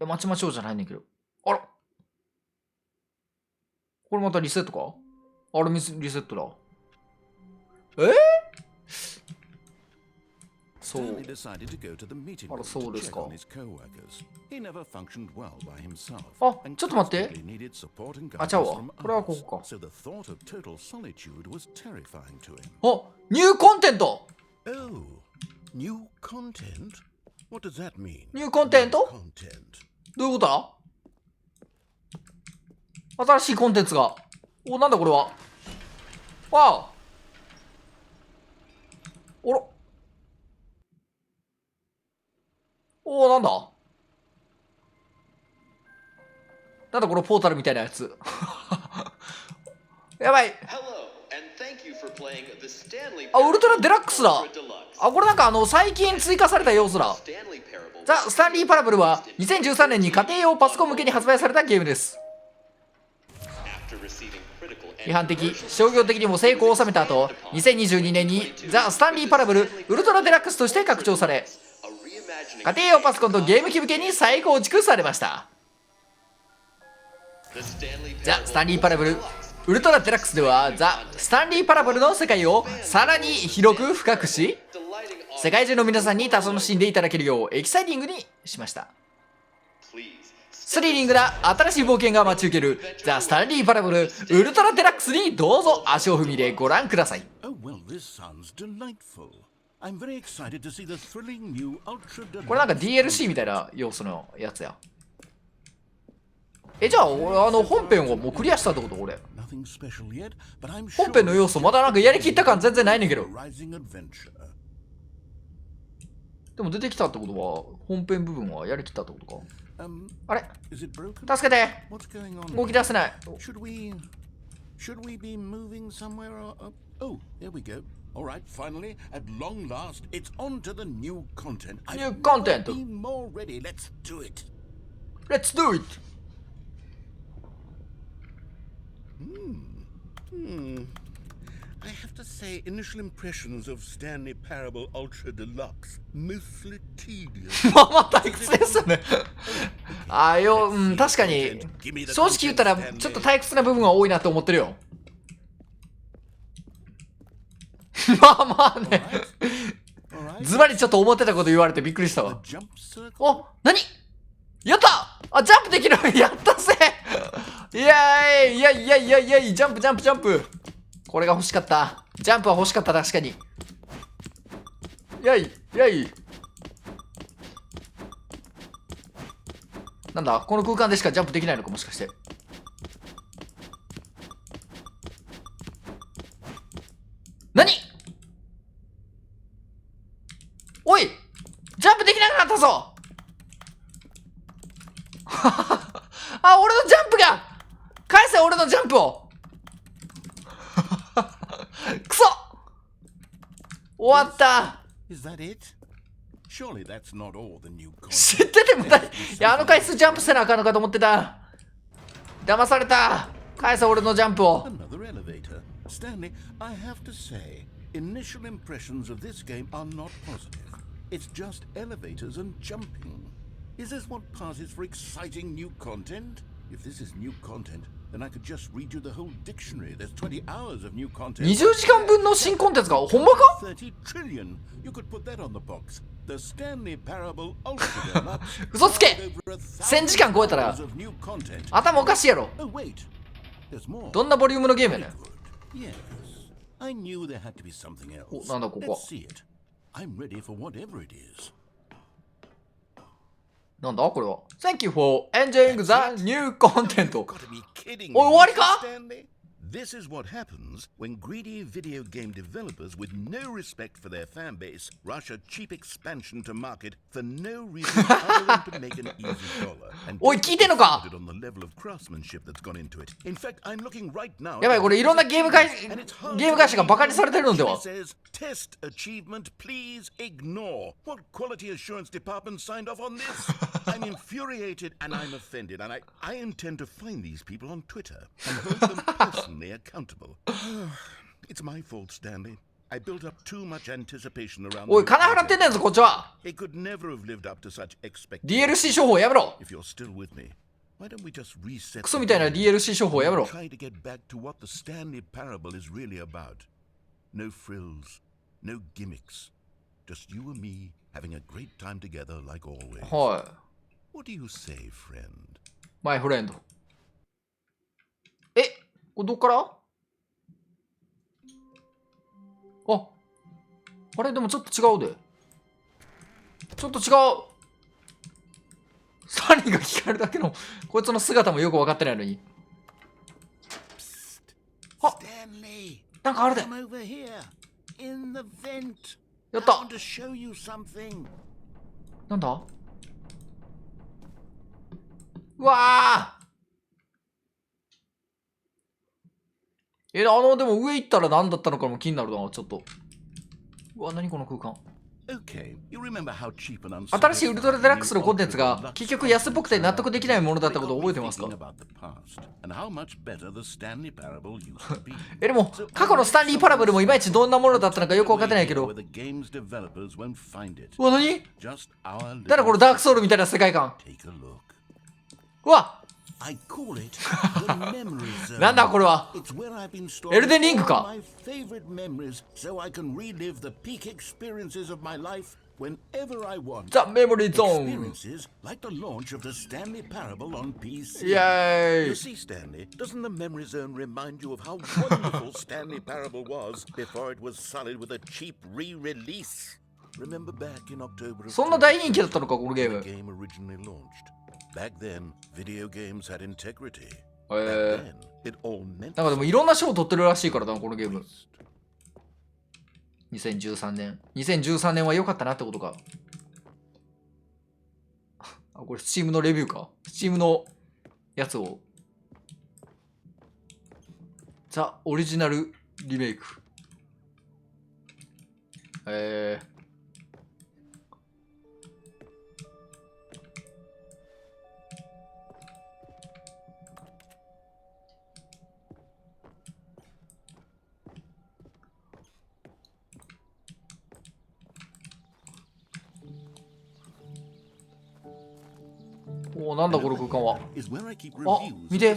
や、まちまちょうじゃないねんけど。あら、これまたリセットか？あれリセットだ。そう。あら、そうですか。あ、ちょっと待って。あ、ちゃうわ。これはここか。あ、ニューコンテント。ニューコンテント？どういうことだ？新しいコンテンツが。お、なんだこれは。わあ。おろ。おお、なんだなんだこのポータルみたいなやつ。やばい。あ、ウルトラデラックスだ。あ、これなんか最近追加された要素だ。ザ・スタンリー・パラブルは2013年に家庭用パソコン向けに発売されたゲームです。批判的、商業的にも成功を収めた後、2022年にザ・スタンリー・パラブルウルトラデラックスとして拡張され、家庭用パソコンとゲーム機向けに再構築されました。ザ・スタンリー・パラブルウルトラデラックスではザ・スタンリー・パラブルの世界をさらに広く深くし、世界中の皆さんに楽しんでいただけるようエキサイティングにしました。スリリングな新しい冒険が待ち受けるザ・スタンリー・パラブルウルトラデラックスにどうぞ足を踏み入れご覧ください。これなんか DLC みたいな要素のやつや。じゃあ俺本編をもうクリアしたってこと？俺本編の要素まだなんかやりきった感全然ないねんけど。でも出てきたってことは本編部分はやりきったってことか。あれ助けて、動き出せない。Alright, finally, at long last, it's on to the new content. New content. Be more ready. Let's do it. Let's do it. I have to say, initial impressions of Stanley Parable Ultra Deluxe, mostly tedious. まあまあ退屈ですよね。ああよ、確かに正直言ったらちょっと退屈な部分は多いなって思ってるよ。まあまあね。ズバリちょっと思ってたこと言われてびっくりしたわ。お、何やった、あ、ジャンプできるやったぜイエーイ、いやいやいやいやい、ジャンプジャンプジャンプ。これが欲しかった。ジャンプは欲しかった、確かに。やいやい。なんだこの空間でしかジャンプできないのか、もしかして。何、おい、ジャンプできなくなったぞあ、俺のジャンプが返せ、俺のジャンプをくそ、終わった。知っててもだい、いや、回数ジャンプせなあかんのかと思ってた。騙された。返せ、俺のジャンプを。Stanley, I have to say, initial impressions of this game are not positive. It's just elevators and jumping. Is this what passes for exciting new content? If this is new content, then I could just read you the whole dictionary. There's 20 hours of new content. 20時間分の新コンテンツがほんまか？30 trillion. You could put that on the box. The Stanley Parable Ultra Deluxe. 嘘つけ。1000時間超えたら頭おかしいやろ。どんなボリュームのゲームやねん。Yes, I knew there had to be something else. お、なんだここは。 Let's see it. I'm ready for whatever it is. なんだこれは。Thank you for enjoying the new content. You've got to be kidding me. おい、終わりか？ Stanley? This is what happens when greedy video game developers with no respect for their fan base rush a cheap expansion to market for no reason other than to make an easy dollar. And おい、聞いてんのか？ on the level of craftsmanship that's gone into it. In fact, I'm looking right now. やばい、これいろんなゲーム会社がバカにされてるのでは。 Test achievement, please ignore. What quality assurance department signed off on this? I'm infuriated and I'm offended, and I intend to find these people on Twitter and hold them personally accountable. It's my fault, Stanley. I built up too much anticipation around. おい、金払ってんねんぞこっちは。 It could never have lived up to such expectations. DLC 処方やめろ。 If you're still with me, why don't we just reset? クソみたいな DLC 処方やめろ。 Try to get back to what the Stanley Parable is really about. No frills, no gimmicks. Just you and me having a great time together like always. はい。 What do you say, friend? マイフレンド。これどっから？あ、あれでもちょっと違うで。ちょっと違う。サニーが聞かれるだけのこいつの姿もよく分かってないのに。あ、なんかあるで。やった。なんだ？うわー、でも上行ったら何だったのかも気になるな、ちょっと。うわ、何この空間。新しいウルトラデラックスのコンテンツが結局安っぽくて納得できないものだったことを覚えてますか？でも過去のスタンリーパラブルもいまいちどんなものだったのかよく分かってないけど。うわ、何？だからこのダークソウルみたいな世界観。うわなんだこれは。エルデンリングか。ザ・メモリーゾーン。イエーイ。You see, Stanley, doesn't the memory zone remind you of how wonderful Stanley Parable was before it was sullied with a cheap re-release? Remember back in October of そんな大人気だったのかこのゲーム。 game originally launched. Back then, video games had integrity. なん Then, it all meant かでもいろんな賞を取ってるらしいからなこのゲーム。2013年は良かったなってことか。あ、これスチームのレビューか。スチームのやつを。ザ・オリジナルリメイク。お、なんだこの空間は。あ、見て。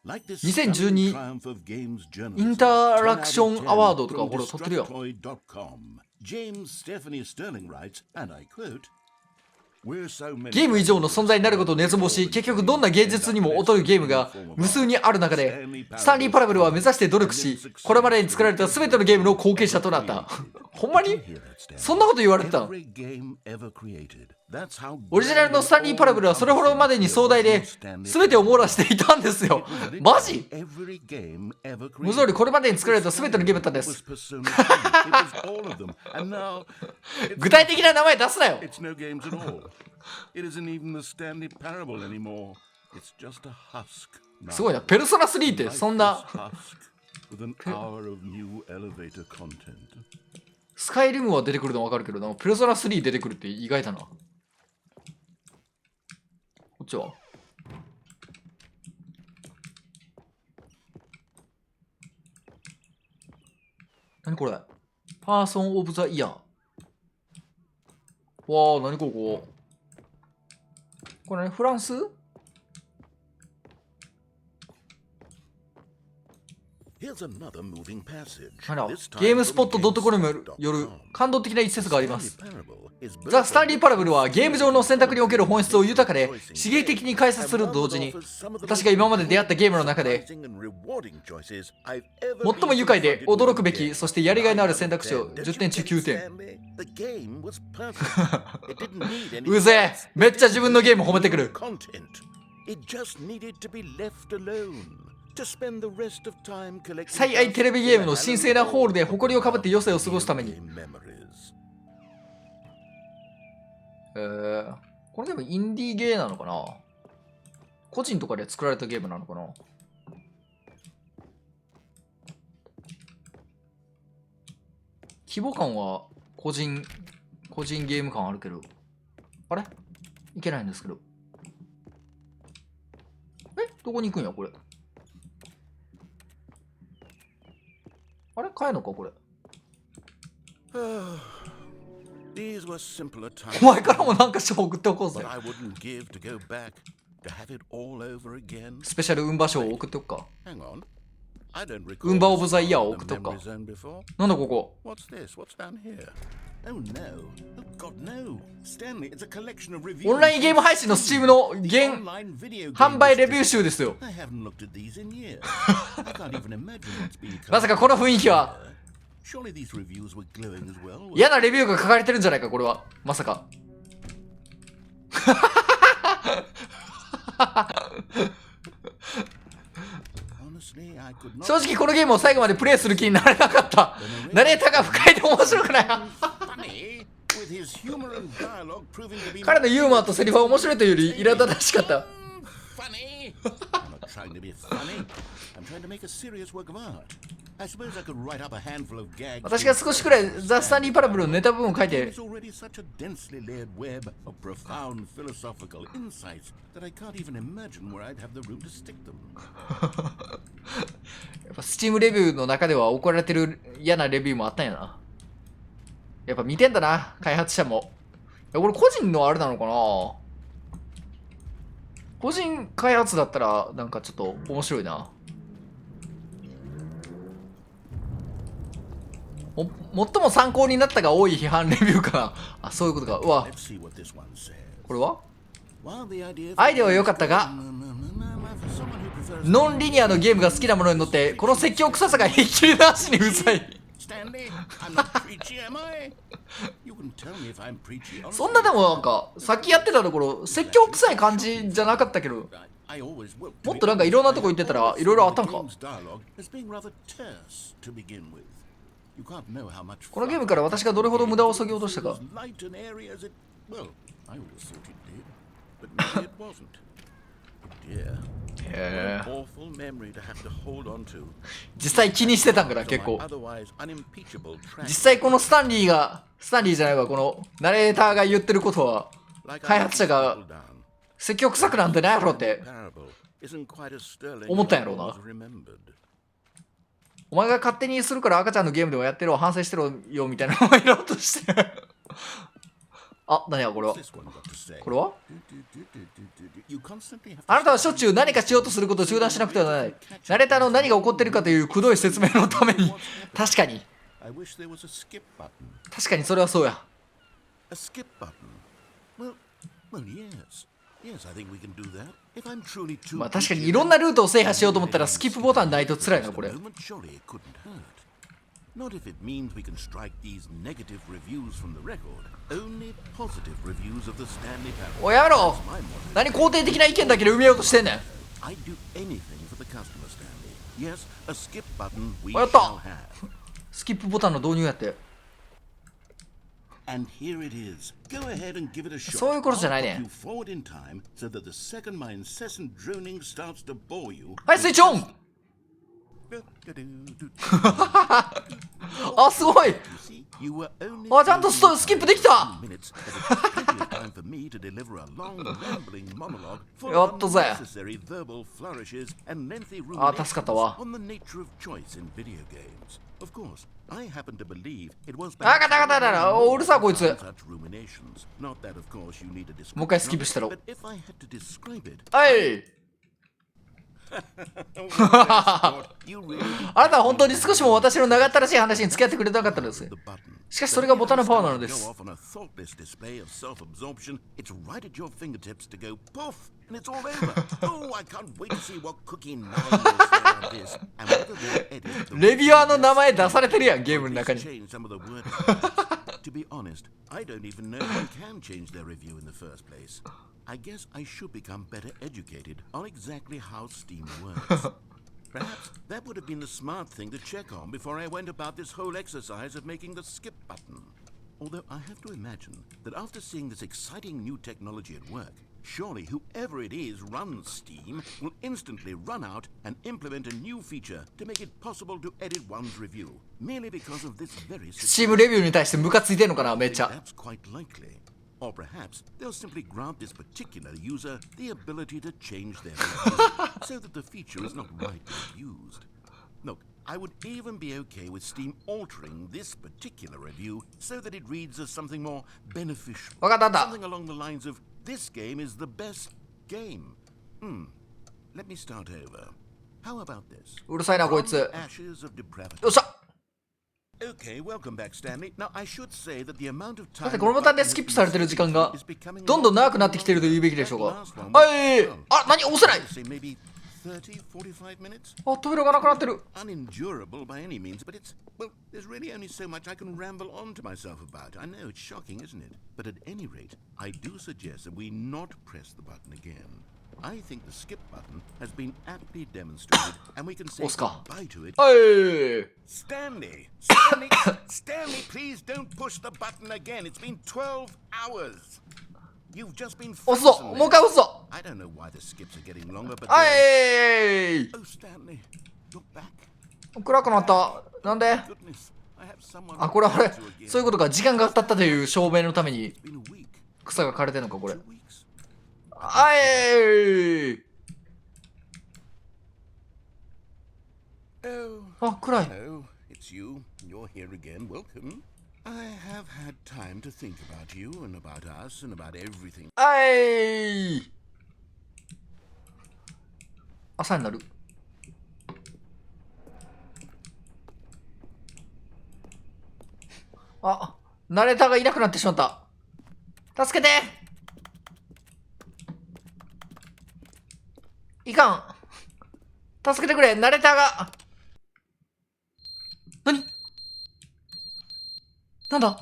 2012インタラクションアワードとかこれ取ってるよ。ゲーム以上の存在になることを熱望し、結局どんな芸術にも劣るゲームが無数にある中で、スタンリー・パラブルは目指して努力し、これまでに作られた全てのゲームの後継者となった。ほんまにそんなこと言われてたの？オリジナルのスタンリー・パラブルはそれほどまでに壮大で、全てを網羅していたんですよ。マジ？文字通りこれまでに作られた全てのゲームだったんです。具体的な名前出すなよ。すごいな。ペルソナ3ってそんなスカイリムは出てくるの分かるけどな、ペルソナ3出てくるって意外だな。こっちは何これ？パーソン・オブ・ザ・イヤー。わあ、何ここ？これね、フランス？あら、ゲームスポット .com による感動的な一節があります。ザ・スタンリー・パラブルはゲーム上の選択における本質を豊かで刺激的に解説すると同時に、私が今まで出会ったゲームの中で最も愉快で驚くべき、そしてやりがいのある選択肢を10点中9点。うぜえ、めっちゃ自分のゲーム褒めてくる。最愛テレビゲームの神聖なホールで埃をかぶって余生を過ごすために。このゲームインディーゲーなのかな？個人とかで作られたゲームなのかな？規模感は個人ゲーム感あるけど、あれいけないんですけど。どこに行くんやこれ。あれ買えんのかこれ。お前からもなんか賞送っておこうぜ。スペシャルウンバ賞を送っておくか。ウンバオブザイヤーを送っておくか。なんだここ。オンラインゲーム配信の Steam の販売レビュー集ですよ。まさかこの雰囲気は嫌なレビューが書かれてるんじゃないかこれは。まさか正直このゲームを最後までプレイする気になれなかった。ナレーターが不快で面白くない。with his humor and dialogue proving to be 彼のユーモアとセリフは面白いというより苛立たしかった。funny. I'm not trying to be funny. I'm trying to make a serious work of art. I suppose I could write up a handful of gags. 私が少しくらいザ・スタンリー・パラブルのネタ部分を書いて There's already such a densely layered web of profound philosophical insights that I can't even imagine where I'd have the room to stick them. やっぱスチームレビューの中では怒られてる嫌なレビューもあったんやな。やっぱ見てんだな、開発者も。いやこれ個人のあれなのかな。個人開発だったらなんかちょっと面白いな。最も参考になったが多い批判レビューかな。あ、そういうことか。うわ。これはアイデアは良かったが、ノンリニアのゲームが好きなものに乗って、この説教臭さがひっきりなしにうざい。そんなでもなんか、さっきやってたところ、説教臭い感じじゃなかったけど、もっとなんかいろんなとこ行ってたらいろいろあったんか。このゲームから私がどれほど無駄を削ぎ落としたか。実際気にしてたんかな、結構。実際このスタンリーじゃないわ、このナレーターが言ってることは、開発者が説教臭くなんてないやろって思ったんやろうな。お前が勝手にするから赤ちゃんのゲームでもやってろ、反省してろよみたいなのを言おうとしてる。あ、何やこれは。これはあなたはしょっちゅう何かしようとすることを中断しなくてはならない。ナレーターの何が起こっているかというくどい説明のために。確かにそれはそうや。まあ確かにいろんなルートを制覇しようと思ったらスキップボタンないと辛いなこれ。Not if it means we can strike these negative reviews from the record. Only positive reviews of the Stanley Parable. おいやめろ。何肯定的な意見だけで埋めようとしてんねん。I'd do anything for the customer, Stanley. Yes, a skip button we やった shall have. スキップボタンの導入やって。And here it is. Go ahead and give it a shot. そういうことじゃないね。 You forward in time so that the second my incessant droning starts to bore you. はい、スイッチオン。あ、すごい。あ、ちゃんとスキップできた。やったぜ。あ、助かったわ。あ、ガタガタガタ。うるさいこいつ。もう一回スキップしたろ。はい。あなたは本当に少しも私の長ったらしい話に付き合ってくれなかったのです。しかしそれがボタンのパワーなのです。レビュアーの名前出されてるやん、ゲームの中に。To be honest, I don't even know if you can change their review in the first place. I guess I should become better educated on exactly how Steam works. Perhaps that would have been the smart thing to check on before I went about this whole exercise of making the skip button. Although I have to imagine that after seeing this exciting new technology at work, surely whoever it is runs Steam will instantly run out and implement a new feature to make it possible to edit one's review, merely because of this very Steam レビューに対してムカついてんのかな、めっちゃ。 That's quite likely. Or perhaps they'll simply grant this particular user the ability to change their review so that the feature is not rightly used. Look, I would even be okay with Steam altering this particular review so that it reads as something more beneficial. Something along the lines of, this game is the best game. Let me start over. How about this? うるさいなこいつ。よ Ashes of depravity. っしゃ。 Okay, welcome back, Stanley. Now, I should say that the amount of さて time このボタンでスキップされてる時間がどんどん長くなってきていると言うべきでしょうか。はい。あ、何押せない。 maybe 30, 45 minutes. あ、扉がなくなってる。 Unendurable by any means, but it's, well, there's really only so much I can ramble on to myself about. I know it's shocking, isn't it? But at any rate, I do suggest that we not press the button again. I think the skip button has been aptly demonstrated, and we can say goodbye to it. Hey! Stanley, Stanley, Stanley, please don't push the button again. It's been 12 hours. You've just been 押すぞ。 frozen もう一回 there. 押すぞ。 I don't know why the skips are getting longer, but は they're- い。 Oh, Stanley, you're back. 暗くなった。なんで？ Goodness, I have someone あ、これあれ to talk to again. そういうことか。時間が経ったという証明のために It's been a week, 草が枯れてんのか、これ。 2 weeks. はい。 Oh, あ、暗い。 hello, it's you. You're here again. Welcome. I have had time to think about you and about us and about everything. はい。朝になる。あ、ナレーターがいなくなってしまった。助けて。いかん。助けてくれ、ナレーターが。何？なんだ？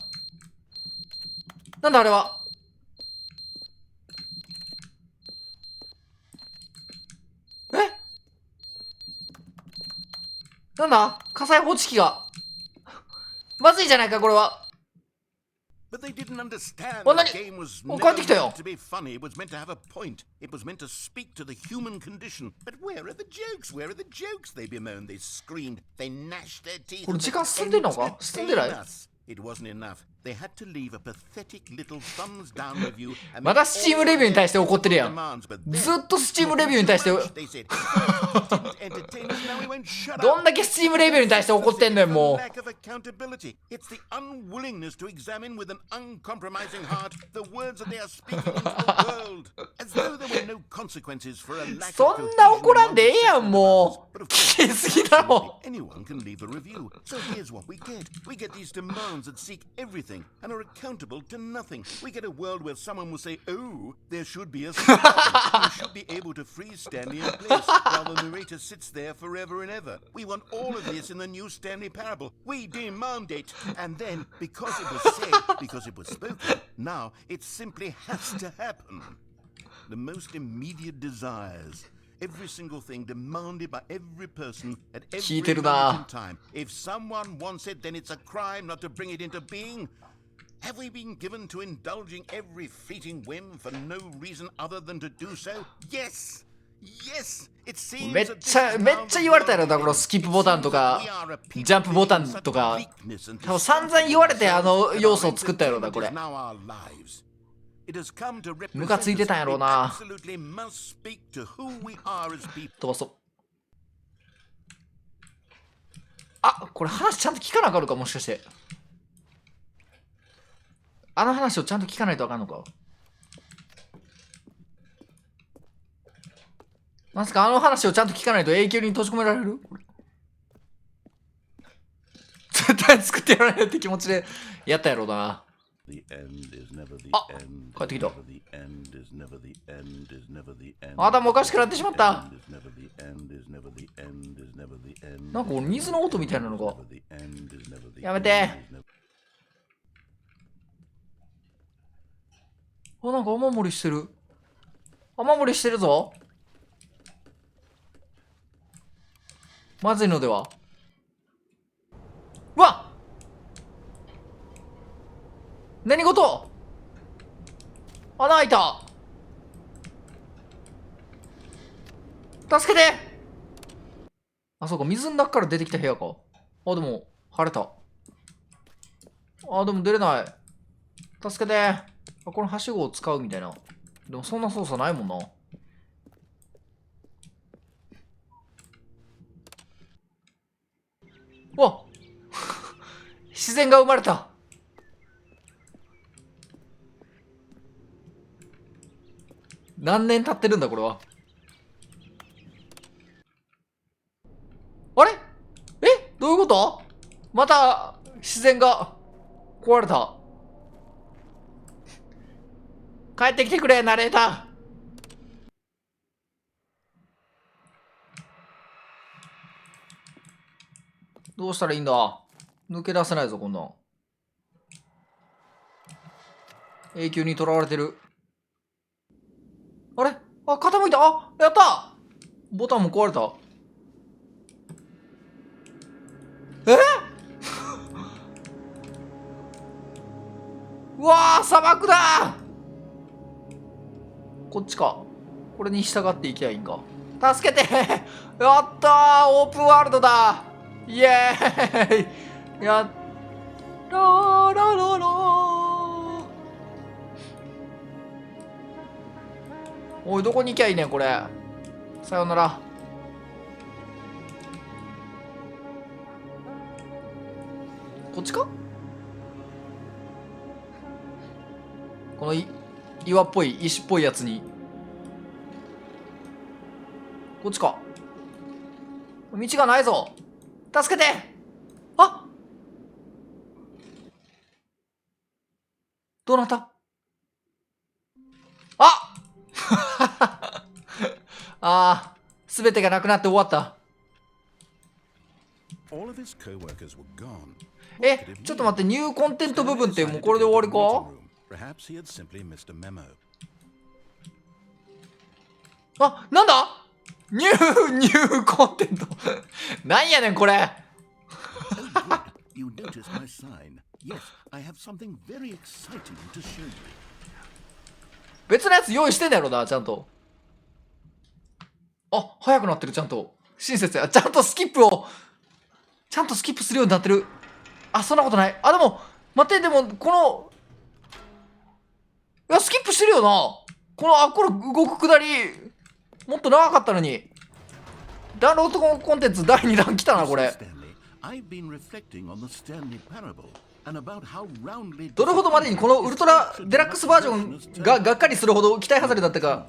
なんだあれは。え？なんだ？火災報知器が。まずいじゃないか、これは。But they didn't understand Well, the then- game was well, never 帰ってきたよ。 meant to be funny. It was meant to have a point. It was meant to speak to the human condition. But where are the jokes? Where are the jokes? They bemoaned, they screamed, they gnashed their teeth. これ and 時 they 間進んでんのか？進んでない？ entertained us. It wasn't enough. They had to leave a pathetic little thumbs down review. and まだ make Steam all レビューに対して怒ってるやん。 demands, but ず then- っと Steam レビューに対して They said, "First it didn't entertain us, now we won't shut up." どんだけ Steam レビューに対して怒ってんのよ、もう。 Lack of accountability. It's the unwillingness to examine with an uncompromising heart the words that they are speaking into the world, as though there were no consequences for a lack そ of んな cohesion 怒らんでええやん、 among も the う。 citizens. But of course, 聞きすぎだろ。 anyone can leave a review. So here's what we get. We get these demands that seek everything and are accountable to nothing. We get a world where someone will say, "Oh, there should be a stop. You should be able to freeze Stanley in place while the narrator sits there forever and ever. We want all of this in the new Stanley Parable. We demand it." And then, because it was said, because it was spoken, now it simply has to happen. The most immediate desires. Every single thing demanded by every person at 聞い every てる moment な in。time. If someone wants it, then it's a crime not to bring it into being. Have we been given to indulging every fleeting whim for no reason other than to do so? Yes! Yes! It seems めっ that ちゃ、 this is めっ how ちゃ the 言われたやろ world な、この is. スキッ It プボタン seems と that か we are a people ジャンプボタン living in such とか weakness and 多分散々言われてあの要素を作ったやろな、これ。 now our lives. It has come to ムカついてたんやろうな。 absolutely must speak to who we are as people. 飛ばそう。あ、これ話ちゃんと聞かなあかんのか、もしかして。あの話をちゃんと聞かないとあかんのか。なんすか、あの話をちゃんと聞かないと永久に閉じ込められる？絶対作ってやられるって気持ちでやったやろうな。あ、帰ってきた。頭おかしくなってしまった。なんかこれ水の音みたいなのが。やめて。あ、なんか雨漏りしてる。雨漏りしてるぞ。まずいのでは。うわっ、何事？穴開いた。助けて。あ、そうか、水の中から出てきた部屋か。あ、でも、晴れた。あ、でも出れない。助けて。あ、このはしごを使うみたいな。でもそんな操作ないもんな。うわっ自然が生まれた。何年経ってるんだこれは。あれ？え？どういうこと？また自然が壊れた。帰ってきてくれ、ナレーター。どうしたらいいんだ？抜け出せないぞ、こんなん。永久に囚われてる。あれ？あ、傾いた。あ、やった！ボタンも壊れた。えうわー、砂漠だ。こっちか。これに従っていきゃいいんか。助けて。やったー、オープンワールドだ。イエーイ。やっラーラララー。おい、どこに行きゃいいねんこれ。さよなら。こっちか。この岩っぽい石っぽいやつに。こっちか。道がないぞ。助けて。あ、どうなった。ああー、すべてがなくなって終わった。え、ちょっと待って、ニューコンテント部分ってもうこれで終わりか。あ、なんだ。ニューコンテント。なんやねんこれ。別のやつ用意してんだやろな、ちゃんと。あ、早くなってる、ちゃんと。親切や。ちゃんとスキップを、ちゃんとスキップするようになってる。あ、そんなことない。あ、でも、待って、でも、この、いや、スキップしてるよな。これ動くくだり、もっと長かったのに。ダウンロードコンテンツ第2弾来たな、これ。どれほどまでにこのウルトラデラックスバージョンががっかりするほど期待外れだったか。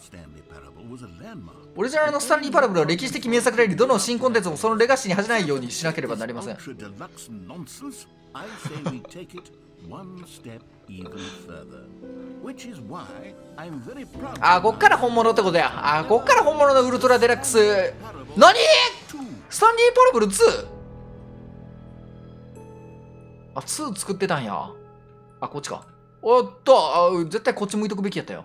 オリジナルのスタンリー・パラブルは歴史的名作であり、どの新コンテンツもそのレガシーに恥じないようにしなければなりません。あ、こっから本物ってことや。あ、こっから本物のウルトラデラックス。何？スタンリー・パラブル 2？ あ、2作ってたんや。あ、こっちか。おっと、絶対こっち向いとくべきやったよ。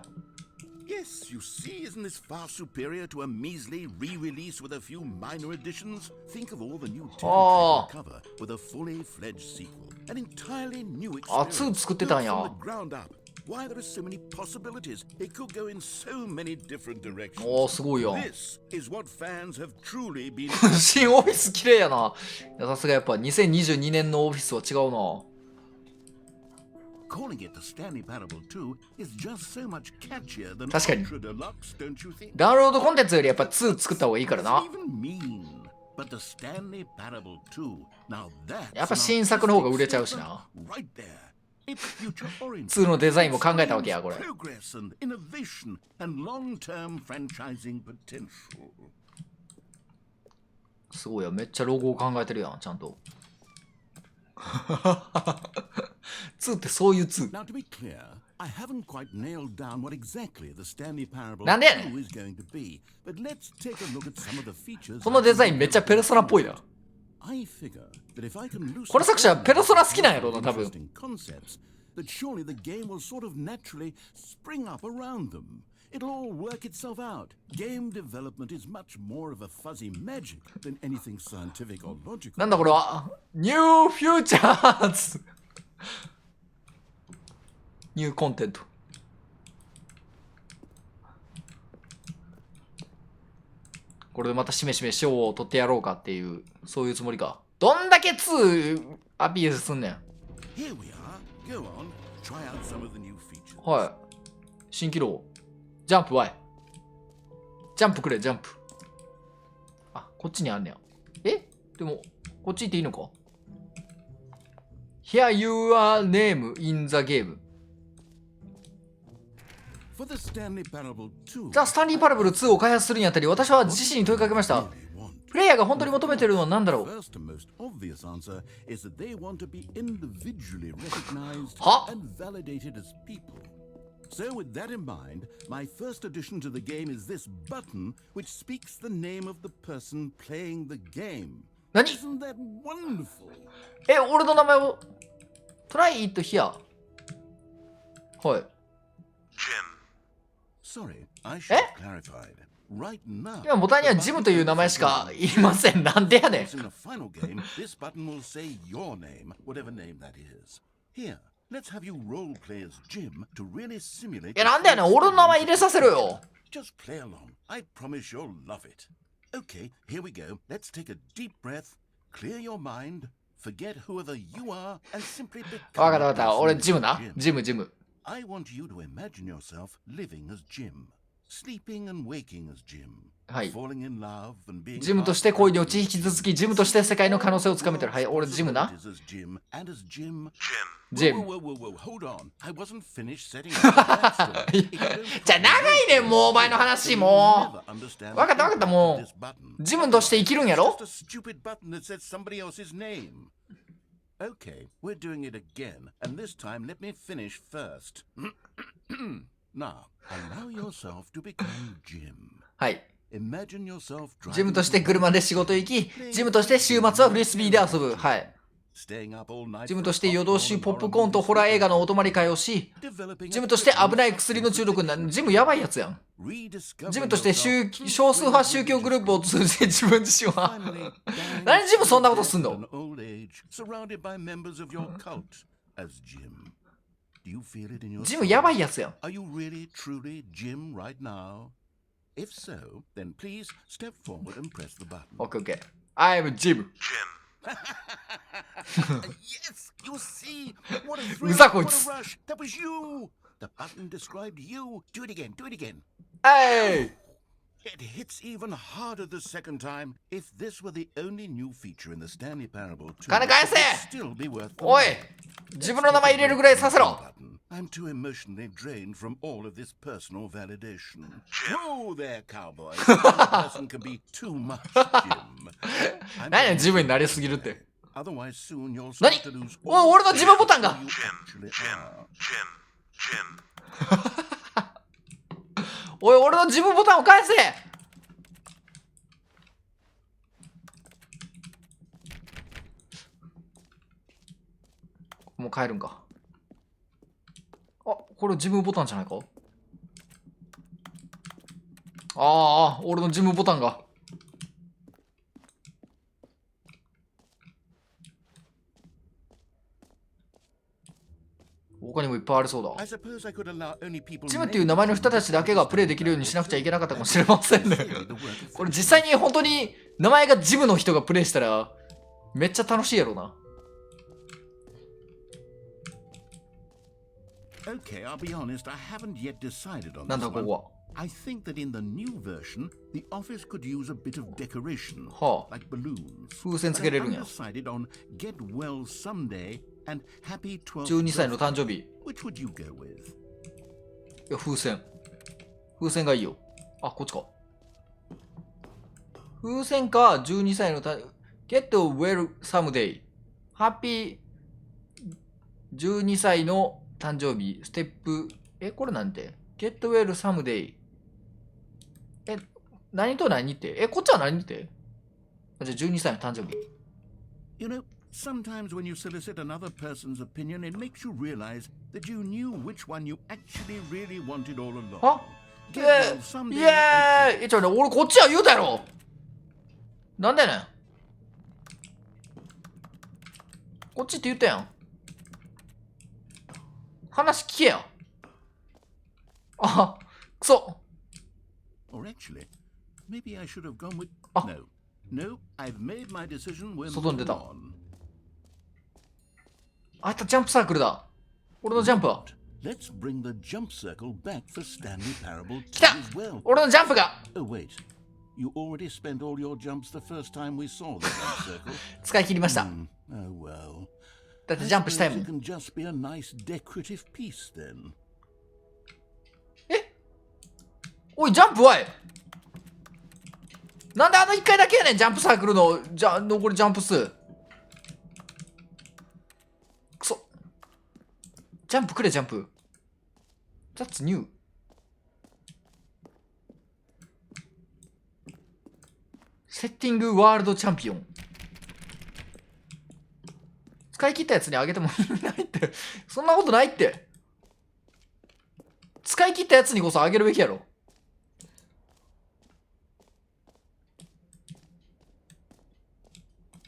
Yes, you see, isn't this far superior to a measly re-release with a few minor additions? Think of all the new territory cover with a fully fledged sequel, an entirely new experience built from the ground up. Why there are so many possibilities? It could go in so many different directions. This is what fans have truly been. 新オフィス綺麗やな。さすがやっぱ2022年のオフィスは違うな。Calling it the Stanley Parable 2 is just so much catchier than Ultra Deluxe, don't you think? ダウンロードコンテンツよりやっぱ2作った方がいいからな。But the Stanley Parable 2, now that's やっぱ新作の方が売れちゃうしな。right there. It's future-oriented. 2のデザインも考えたわけや、これ。Progress and innovation and long-term franchising potential. すごいや、めっちゃロゴを考えてるやん、ちゃんと。2ってそういう2。Now to be clear, I haven't quite nailed down what exactly the Stanley Parable なんでやねん。 2 is going to be, but let's take a look at some of the features. このデザインめっちゃペルソナっぽいな。I figure that if I can loosen この作者はペルソナ好きなんやろな、多分。 concepts, that surely the game will sort of naturally spring up around them. It'll all work itself out. Game development is much more of a fuzzy magic than anything scientific or logical. なんだこれは。ニューフューチャーズ。ニューコンテント。これでまたしめしめ賞を取ってやろうかっていう、そういうつもりか。どんだけ2アピールすんねん。Here we are. Go on. Try out some of the new features. はい。新機能。ジャンプ Y。ジャンプくれ、ジャンプ。あ、こっちにあんねや。え？でも、こっち行っていいのか？ Here your name in the game。The Stanley Parable 2. ザ・スタンリー・パラブル2を開発するにあたり、私は自身に問いかけました。プレイヤーが本当に求めているのは何だろう？は？ So with that in mind, my first addition to the game is this button which speaks the name of the person playing the game. 何？ Isn't that wonderful? え、俺の名前を Try it here。はい。Sorry, I should have clarified. Right now. 今ボタンにはジムという名前しかいません。なんでやねん。 In the final game, this button will say your name, whatever name that is. Here, let's have you role play as Jim to really simulate. なんだよね、俺の名前入れさせろよ。Just play along. I promise you'll love it. Okay, here we go. Let's take a deep breath, clear your mind, forget whoever you are, and simply become. わかったわかった。俺ジムな。ジム。I want you to imagine yourself living as Jim, sleeping and waking as Jim, はい。 falling in love and being. ジムとして恋に落ち、引き続きジムとして世界の可能性をつかめてる。はい、俺ジムな。ジム。Hold on. I wasn't finished setting up the backstory. じゃあ長いねん、もうお前の話もう。わかったもう。ジムとして生きるんやろ。 Okay, we're doing it again, and this time let me finish first. Now, allow yourself to become Jim. はい。 Imagine yourself ジムとして車で仕事行き、ジムとして週末はフリスビーで遊ぶ。はい。ジムとして夜通しポップコーンとホラー映画のお泊まり会をし、ジムとして危ない薬の中毒になる。ジムやばいやつやん。ジムとして少数派宗教グループを通じて自分自身は何ジムそんなことすんの。ジムやばいやつやん。If so, then please step forward and press the button. Okay. I'm Jim. Yes, you see. What a thrill, うざこい what つ。 a rush. That was you. The button described you. Do it again, do it again. えい。 It hits even harder the second time. If this were the only new feature in the Stanley Parable 2, 金返せ。 it would still be worth the おい。 money. 自分の名前入れるぐらいさせろ。 I'm too emotionally drained from all of this personal validation. Whoa there, cowboy. One person can be too much, Jim. 何や自分になりすぎるって。 Otherwise, soon you'll 何 start to lose おい、俺の自分ボタンが。 who you actually are. おい、俺の自分ボタンを返せ。もう帰るんか。あ、これジムボタンじゃないか。ああ、俺のジムボタンが。他にもいっぱいありそうだ。ジムっていう名前の人たちだけがプレイできるようにしなくちゃいけなかったかもしれませんね。これ実際に本当に名前がジムの人がプレイしたらめっちゃ楽しいやろな。Okay, I'll be honest, I haven't yet decided on なんだ this こ one. こは。 I think that in the new version, the office could use a bit of decoration, はあ。 like balloons. 風船つけれるん But や。 I'm undecided on get well someday and happy 12th 12歳の birthday. 誕生日。 Which would you go with? いや、風船。風船がいいよ。あ、こっちか。風船か、12歳のGet well someday. ハッピー12歳の誕生日。ステップ。これなんて ?Get well someday. 何と何って。こっちは何って。じゃあ12歳の誕生日。You know, sometimes when you solicit another person's opinion, it makes you realize that you knew which one you actually really wanted all along. は Get well someday. イエーイちょっと俺こっちは言うたやろ。なんだよねん。こっちって言ったやん。話聞けや。あ、くそ。 Or actually, maybe I should have gone with. Ah. No, I've made my decision. We're 外に出 moving た。 on. あいたジャンプサークルだ。俺のジャンプは。 Let's bring the jump circle back for Stanley Parable 来た 2 as well. 俺のジャンプが Oh wait, you already spent all your jumps the first time we saw the jump circle. 使い切りました。 Oh well. だってジャンプしたい Suppose も it ん。 can just be a nice decorative piece then. おい、ジャンプおい。なんであの1回だけやねん、ジャンプサークルの残りジャンプ数。くそ。ジャンプくれ、ジャンプ。That's new. セッティングワールドチャンピオン。使い切ったやつにあげても意味ないって。そんなことないって。使い切ったやつにこそあげるべきやろ。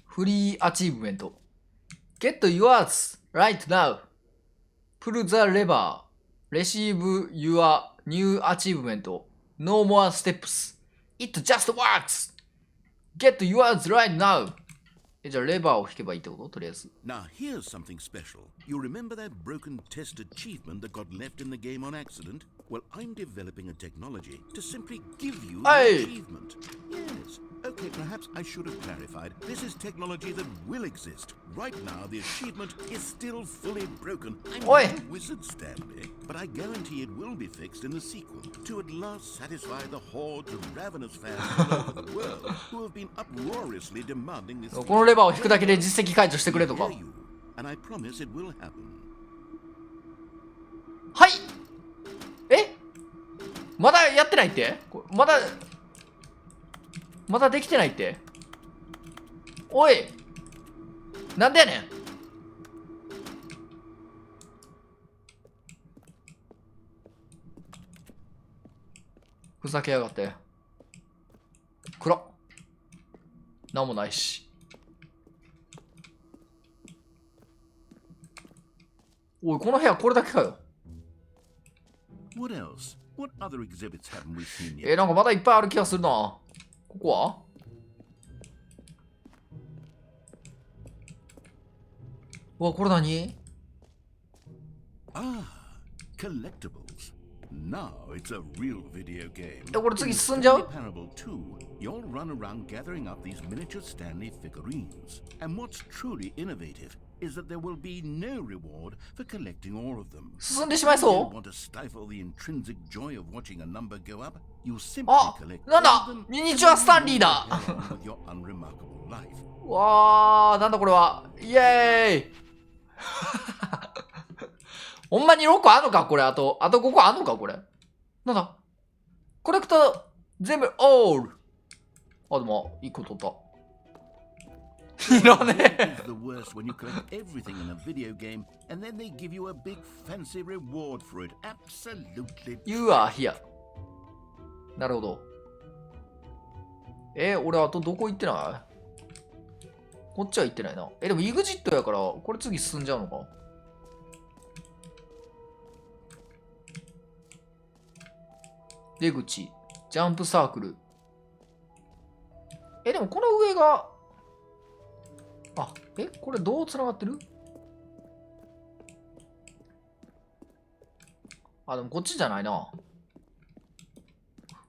フリーアチーブメント。Get yours right now. Pull the lever. Receive your new achievement. No more steps. It just works. Get yours right now. じゃあレバーを引けばいいってこととりあえず。Now here's something special. You remember that broken test achievement that got left in the game on accident? Well, I'm developing a technology to simply give you the achievement. Yes. Okay, perhaps I should have clarified. This is technology that will exist. Right now, the achievement is still fully broken. I'm no wizard, Stanley, but I guarantee it will be fixed in the sequel to at last satisfy the hordes of ravenous fans all over the world who have been uproariously demanding this. このレバーを引くだけで実績解除してくれとか。And I promise it will happen. はい。え？まだやってないって？まだできてないって？おい！なんでやねん。ふざけやがって。暗っ。なんもないし。おい、この部屋これだけかよ。What else? What other exhibits haven't we seen yet? なんかまだいっぱいある気がするな。ここはわ、これ何？ Ah, collectibles. Now it's a real video game. これ次進んじゃう？ Parable 2, you'll run around gathering up these miniature Stanley figurines. And what's truly innovative is that there will be no reward for collecting all of them. 進んでしまいそう？ Want to stifle the intrinsic joy of watching a number go up? You simply あ、 collect なんだ all of them ミニチュアスタンリーだ with your unremarkable life. わー、なんだこれは。イエーイほんまに6個あんのかこれ。あと5個あんのかこれ。なんだコレクター全部オール。あ、でも1個取った。いらねえ。The worst when you collect everything in a video game and then they give you a big fancy reward for it. Absolutely. You are here. なるほど。俺あとどこ行ってない？こっちは行ってないな。でも EXIT やから、これ次進んじゃうのか？出口、ジャンプサークル。でもこの上が、あ、これどう繋がってる？あ、でもこっちじゃないな。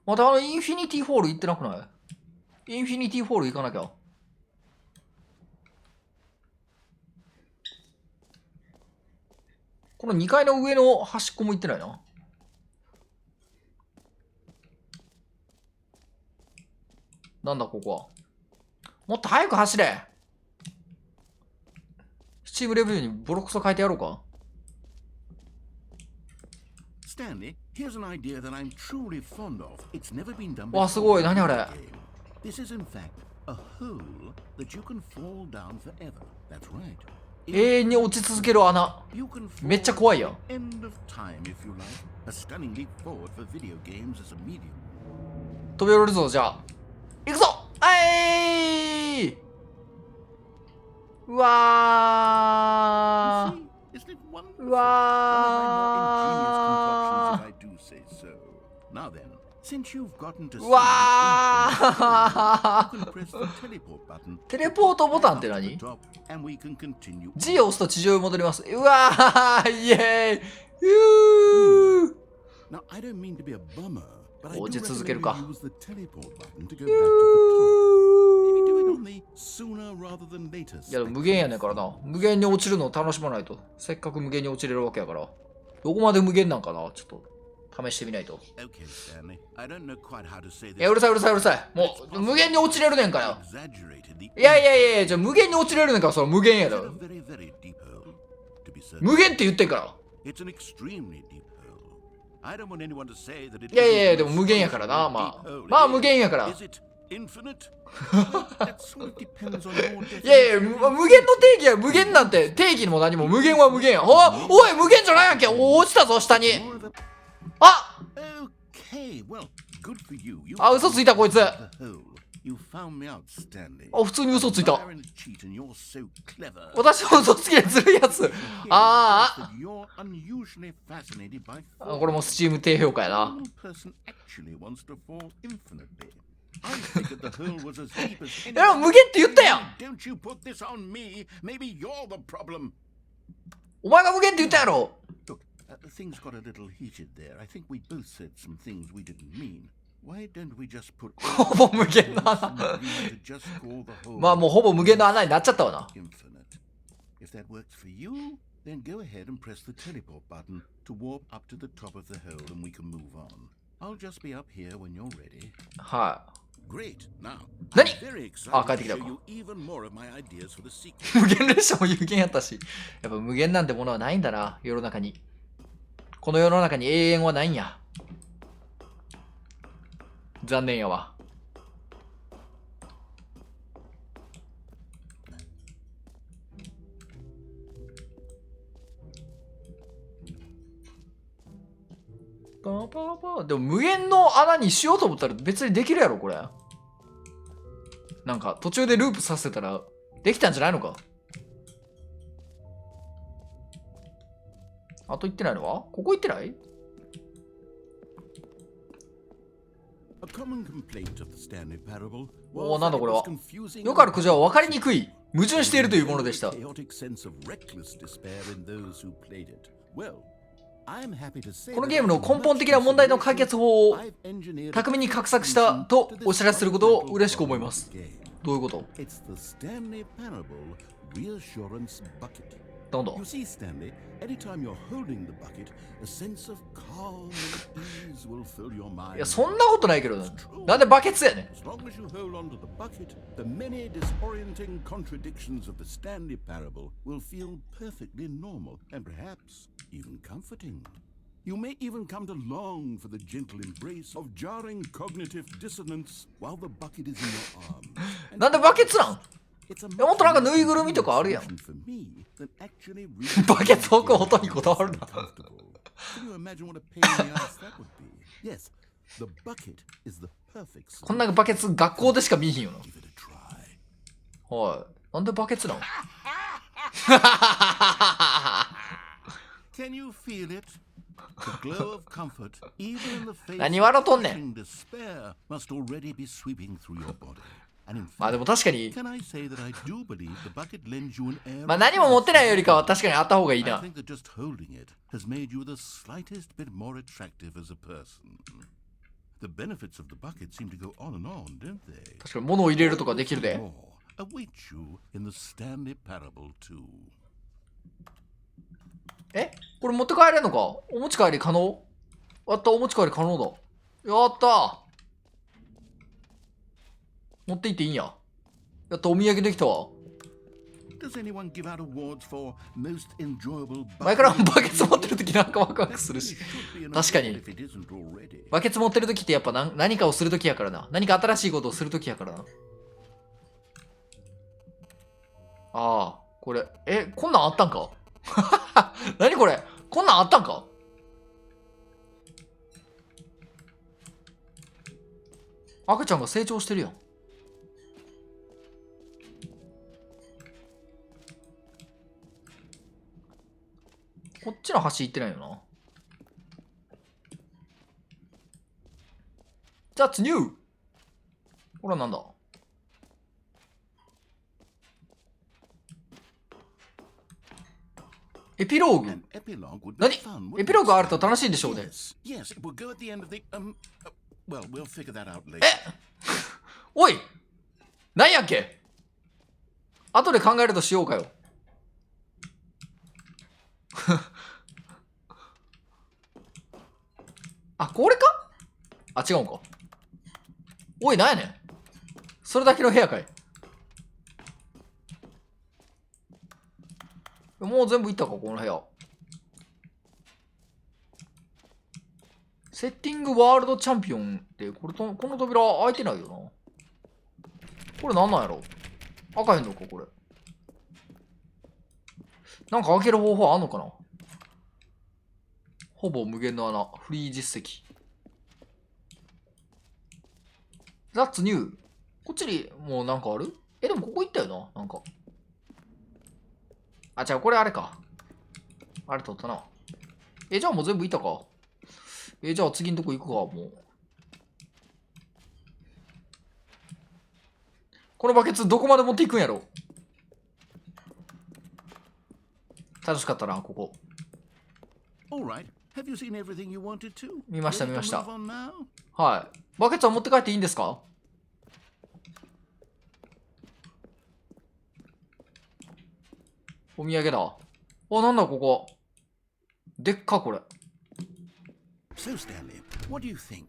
またインフィニティホール行ってなくない？インフィニティホール行かなきゃ。この2階の上の端っこも行ってないな。なんだここは。もっと早く走れ。スチームレビューにボロクソ書いてやろうか。Stanley, here's an idea that I'm truly fond of. It's never been done before. わ、すごい。何あれ。This is in fact a hole that you can fall down forever. That's right. 永遠に落ち続ける穴。めっちゃ怖いやん。End of time, if you like. A stunning leap forward for video games as a medium. 飛び降りるぞ、じゃあ。行くぞ。うわー。うわー。うわー。テレポートボタンって何？ G を押すと地上に戻ります。うわー。イエーイ。落ち続けるか。いやでも無限やねんからな。無限に落ちるのを楽しまないと。せっかく無限に落ちれるわけやから。どこまで無限なんかな。ちょっと試してみないと。うるさい。もう無限に落ちれるねんからよ。いや、じゃあ無限に落ちれるねんから、それ無限やだろ。無限って言ってんから。いや、でも無限やからな。まあ無限やから。いや、無限の定義は無限なんて定義にも何も無限は無限や。おい、無限じゃないやんけ。落ちたぞ、下に。あ、嘘ついたこいつ。You found me out, Stanley. あ、普通に嘘ついた。 Liar and a cheat, and you're so clever. 私も嘘つきでずるいやつ。あ That you're unusually fascinated by あ。これもスチーム低評価やな。 One person actually wants to fall infinitely. I figured the hole was as deep as いや、無限って言ったやん。 Don't you put this on me? Maybe you're the problem. お前が無限って言ったやろ。 Look, things got a little heated there. I think we both said some things we didn't mean. Why don't we just put ほぼ無限の穴。 to just call the hole まあもうほぼ無限の穴になっちゃったわな。 infinite? If that works for you, then go ahead and press the teleport button to warp up to the top of the hole and we can move on. I'll just be up here when you're ready. は Great. Now, 何 I'm very excited あ、帰っ to てきた show か。 you even more of my ideas for the sequel. 無限列車も有限やったし。やっぱ無限なんてものはないんだな、世の中に。この世の中に永遠はないんや。残念やわ。パパパ。でも無限の穴にしようと思ったら別にできるやろ、これ。なんか途中でループさせたらできたんじゃないのか。あと行ってないのはここ行ってない？ A common complaint of the Stanley Parable おー、 was なんだ that こ it れ was は。 confusing よくあるくじは分かりにくい。矛盾しているというものでした。 chaotic sense of reckless despair in those who played it. Well, I'm happy to say このゲームの根本的な問題の解決法を巧みに画策したとお知らせすることを嬉しく思います。どういうこと？ It's the Stanley Parable reassurance bucket. なんだ？ You see, Stanley, anytime you're holding the bucket, a sense of calm and ease will fill your い mind. や、そんなことないけどな。なんでバケツやねん。 As long as you hold on to the bucket, the many disorienting contradictions of the Stanley Parable will feel perfectly normal and perhaps even comforting. You may even come to long for the gentle embrace of jarring cognitive dissonance while the bucket is in your arms. なんでバケツなん？ It's a いや、もっとなんかぬいぐるみとかあるやん。 for me than actually really バケツ置く音にこだわるな。 comfortable. Can you imagine what a pain in the ass that would be? Yes, the bucket is the perfect こんなバケツ学校でしか見えへんよ Give it a try. な。はい。なんでバケツなん？ Can you feel it? The glow of comfort, even in the face 何笑っとんねん。 of despair, must already be sweeping through your body. And in まあ fact, でも確かに、 can I say that I do believe the bucket lends you an air まあ of 何も持ってないよりかは peace. 確かにあった方がいい I な。 think that just holding it has made you the slightest bit more attractive as a person. The benefits of the bucket seem to go on and on, don't they? 確かに物を入れるとかできるで。 More await you in the Stanley Parable too. え、これ持って帰れんのか？お持ち帰り可能？あった、お持ち帰り可能だ。やったー。持って行っていいんや。やった、お土産できたわ。 Does anyone give out awards for most enjoyable 前から bucket バケツ持ってる時なんかワクワクするし。 確かに if it isn't already? バケツ持ってる時ってやっぱ何かをする時やからな。何か新しいことをする時やからな。ああ、これ。こんなんあったんか？何これ？こんなんあったんか？赤ちゃんが成長してるやん。こっちの橋行ってないよな。That's new! これはなんだ？エピローグ。 An epilogue would be 何？ fun, エ wouldn't ピロー it, グあると Stanley? 楽しいんでしょうね。 Yes, it will go at the end of the well, we'll figure that out later. おい！何やっけ？後で考えるとしようかよ。あ、これか？あ、違うんか。おい、なんやねん。それだけの部屋かい。もう全部いったか、この部屋。セッティングワールドチャンピオンって、この扉開いてないよな。これなんなんやろ？開かへんのか、これ。なんか開ける方法あんのかな？ほぼ無限の穴。フリー実績。That's new. こっちにもうなんかある？でもここ行ったよな。なんか。あ、じゃあこれあれか。あれ取ったな。じゃあもう全部いったか。じゃあ次のとこ行くか、もう。このバケツどこまで持っていくんやろ。楽しかったな、ここ。見ました、見ました。はい。バケツは持って帰っていいんですか？お土産だ。あ、なんだここ。でっか、これ。So, Stanley, what do you think?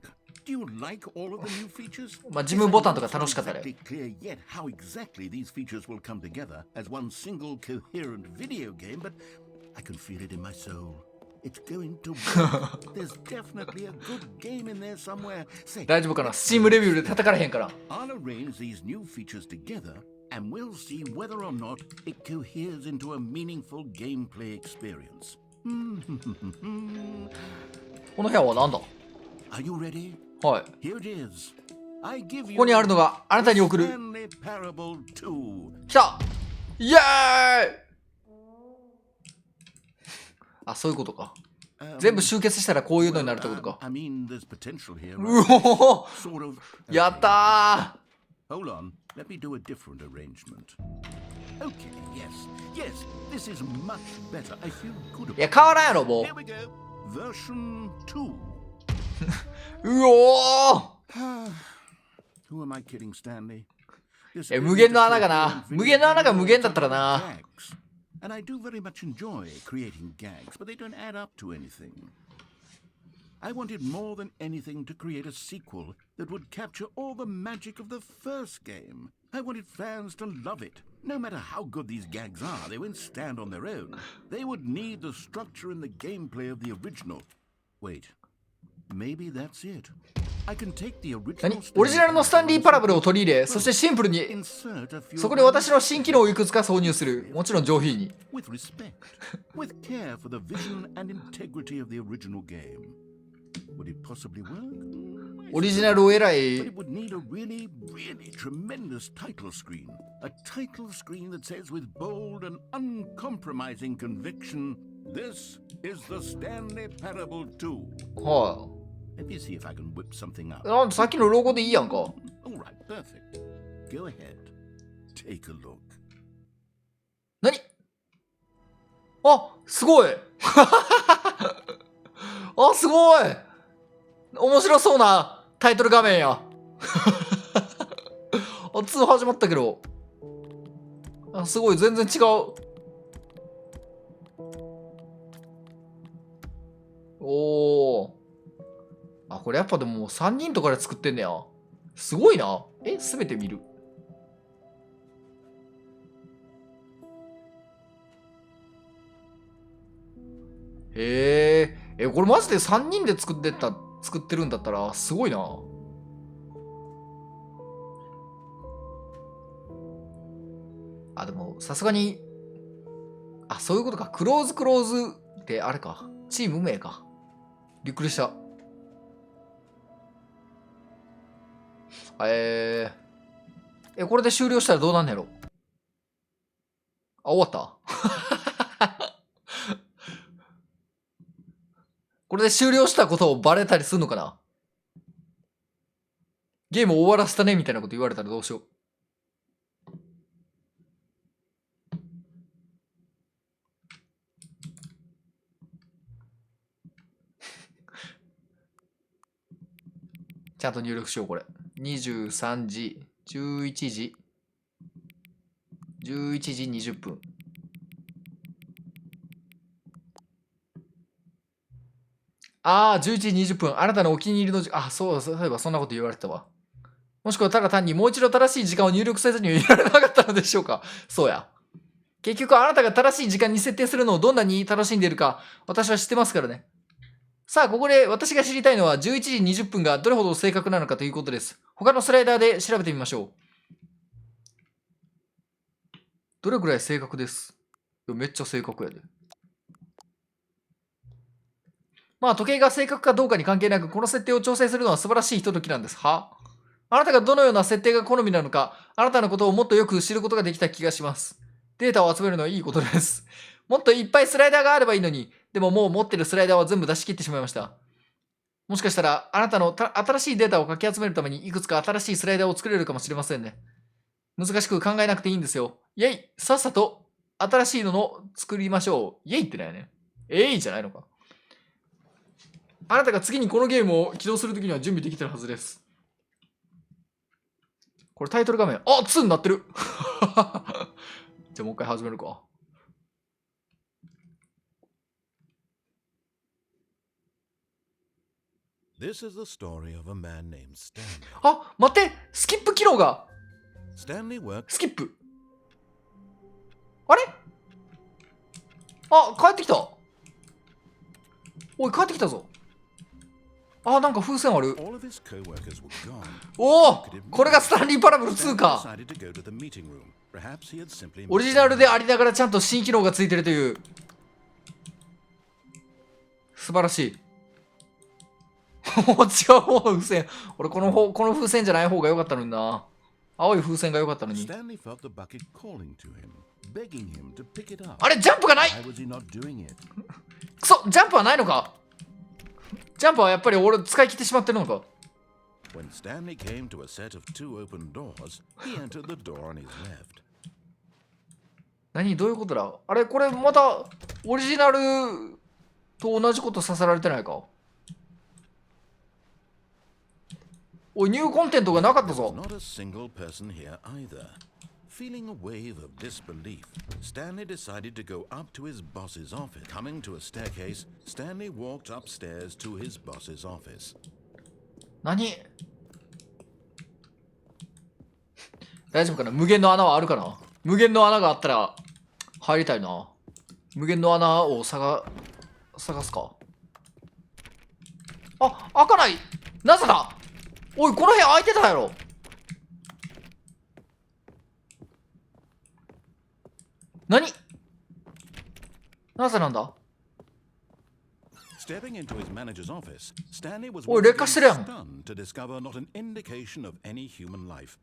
Do you like all of the new features? まあ、事務ボタンとか楽しかったね。It's not exactly clear yet how exactly these features will come together as one single coherent video game, but I can feel it in my soul. It's going to work. There's definitely a good game in there somewhere. Say, 大丈夫かな？ Steam レビューで叩かれへんから。I'll arrange these new features together, and we'll see whether or not it coheres into a meaningful gameplay experience. この部屋は何だ？ Are you ready? はい。Here it is. I give こ you こにあるのがあなたに送る。 Stanley Parable 2. 来た！イエーイ！あ、そういうことか。全部集結したらこういうのになるってことか。I mean, there's potential here. うおー！ Sort of. やったー！ Hold on. Let me do a different arrangement. Okay, yes. Yes, this is much better. I feel good いや、 about 変わらんやろ、も it. Here we go. Version 2. う。うおー！ Who am I kidding, Stanley? This 無限の穴が isn't な。 a coherent 無限の穴が video 無限だったら game, な。 gags. And I do very much enjoy creating gags, but they don't add up to anything. I wanted more than anything to create a sequel that would capture all the magic of the first game. I wanted fans to love it. No matter how good these gags are, they won't stand on their own. They would need the structure and the gameplay of the original. Wait, maybe that's it. I can take the 何？ original オリジナルのスタンリーパラブルを取り入れ、そしてシンプルに insert a few そこに私の新機能をいくつか挿入する。もちろん上品に。 with respect, with care for the vision and integrity of the original game. Would it possibly work? オリジナルをえら But い it would need a really, really tremendous title screen. A title screen that says with bold and uncompromising conviction, this is the Stanley Parable 2. は Let me see if I can whip something up. い。なんでさっきのロゴでいいやんか。 All right, perfect. Go ahead. Take a look. 何？あ、すごいあ、すごい面白そうなタイトル画面や。あ、2始まったけど。あ、すごい、全然違う。おー。あ、これやっぱでも3人とかで作ってんねや。すごいな。すべて見る。へえ。これマジで3人で作ってるんだったらすごいな。あ、でもさすがに、あ、そういうことか。クローズってあれか。チーム名か。びっくりした。これで終了したらどうなんねやろ。あ、終わったこれで終了したことをバレたりするのかな。ゲーム終わらせたねみたいなこと言われたらどうしよう。ちゃんと入力しよう、これ。23時、11時、11時20分。11時20分。あなたのお気に入りのそういえばそんなこと言われてたわ。もしくはただ単にもう一度正しい時間を入力せずにはいられなかったのでしょうか。そうや。結局あなたが正しい時間に設定するのをどんなに楽しんでいるか、私は知ってますからね。さあ、ここで私が知りたいのは11時20分がどれほど正確なのかということです。他のスライダーで調べてみましょう。どれくらい正確です。めっちゃ正確やで。まあ、時計が正確かどうかに関係なく、この設定を調整するのは素晴らしいひとときなんです。はあなたがどのような設定が好みなのか、あなたのことをもっとよく知ることができた気がします。データを集めるのはいいことです。もっといっぱいスライダーがあればいいのに、でももう持ってるスライダーは全部出し切ってしまいました。もしかしたら、あなたの新しいデータをかき集めるためにいくつか新しいスライダーを作れるかもしれませんね。難しく考えなくていいんですよ。イェイ、さっさと新しいのを作りましょう。イェイってなんやね。じゃないのか。あなたが次にこのゲームを起動するときには準備できてるはずです。これタイトル画面。あ、2になってる。じゃあもう一回始めるか。This is the story of a man named Stanley. あ、待って、スキップ機能が。Stanley worked. スキップ。あれ？あ、帰ってきた。おい、帰ってきたぞ。あ、なんか風船ある。All of his co-workers were gone. おお、これがスタンリーパラブル2 Stanley か。 decided to go to the meeting room. Perhaps he had simply オリジナルでありながらちゃんと新機能がついてるという。素晴らしい。違う方の風船。俺この風船じゃない方が良かったのにな。青い風船が良かったのに。 Stanley felt the bucket calling to him, begging him to pick it up. あれ、ジャンプがない。 Why was he not doing it? くそ、ジャンプはないのか。ジャンプはやっぱり俺使い切ってしまってるのか。 When Stanley came to a set of two open doors, he entered the door on his left. 何、どういうことだ。あれ、これまたオリジナルと同じことさせられてないか。おい、ニューコンテントがなかった There was ぞ。 not a single person here either. Feeling a wave of disbelief, Stanley decided to go up to his boss's office. Coming to a staircase, Stanley walked upstairs to his boss's office. 何？大丈夫かな。無限の穴はあるかな。無限の穴があったら入りたいな。無限の穴を探すか。あ、開かない。なぜだ。おい、この部屋開いてたやろ。何？なぜなんだ。 Stepping into his manager's office, Stanley was おい、 once 劣化してるや again ん。 stunned to discover not an indication of any human life.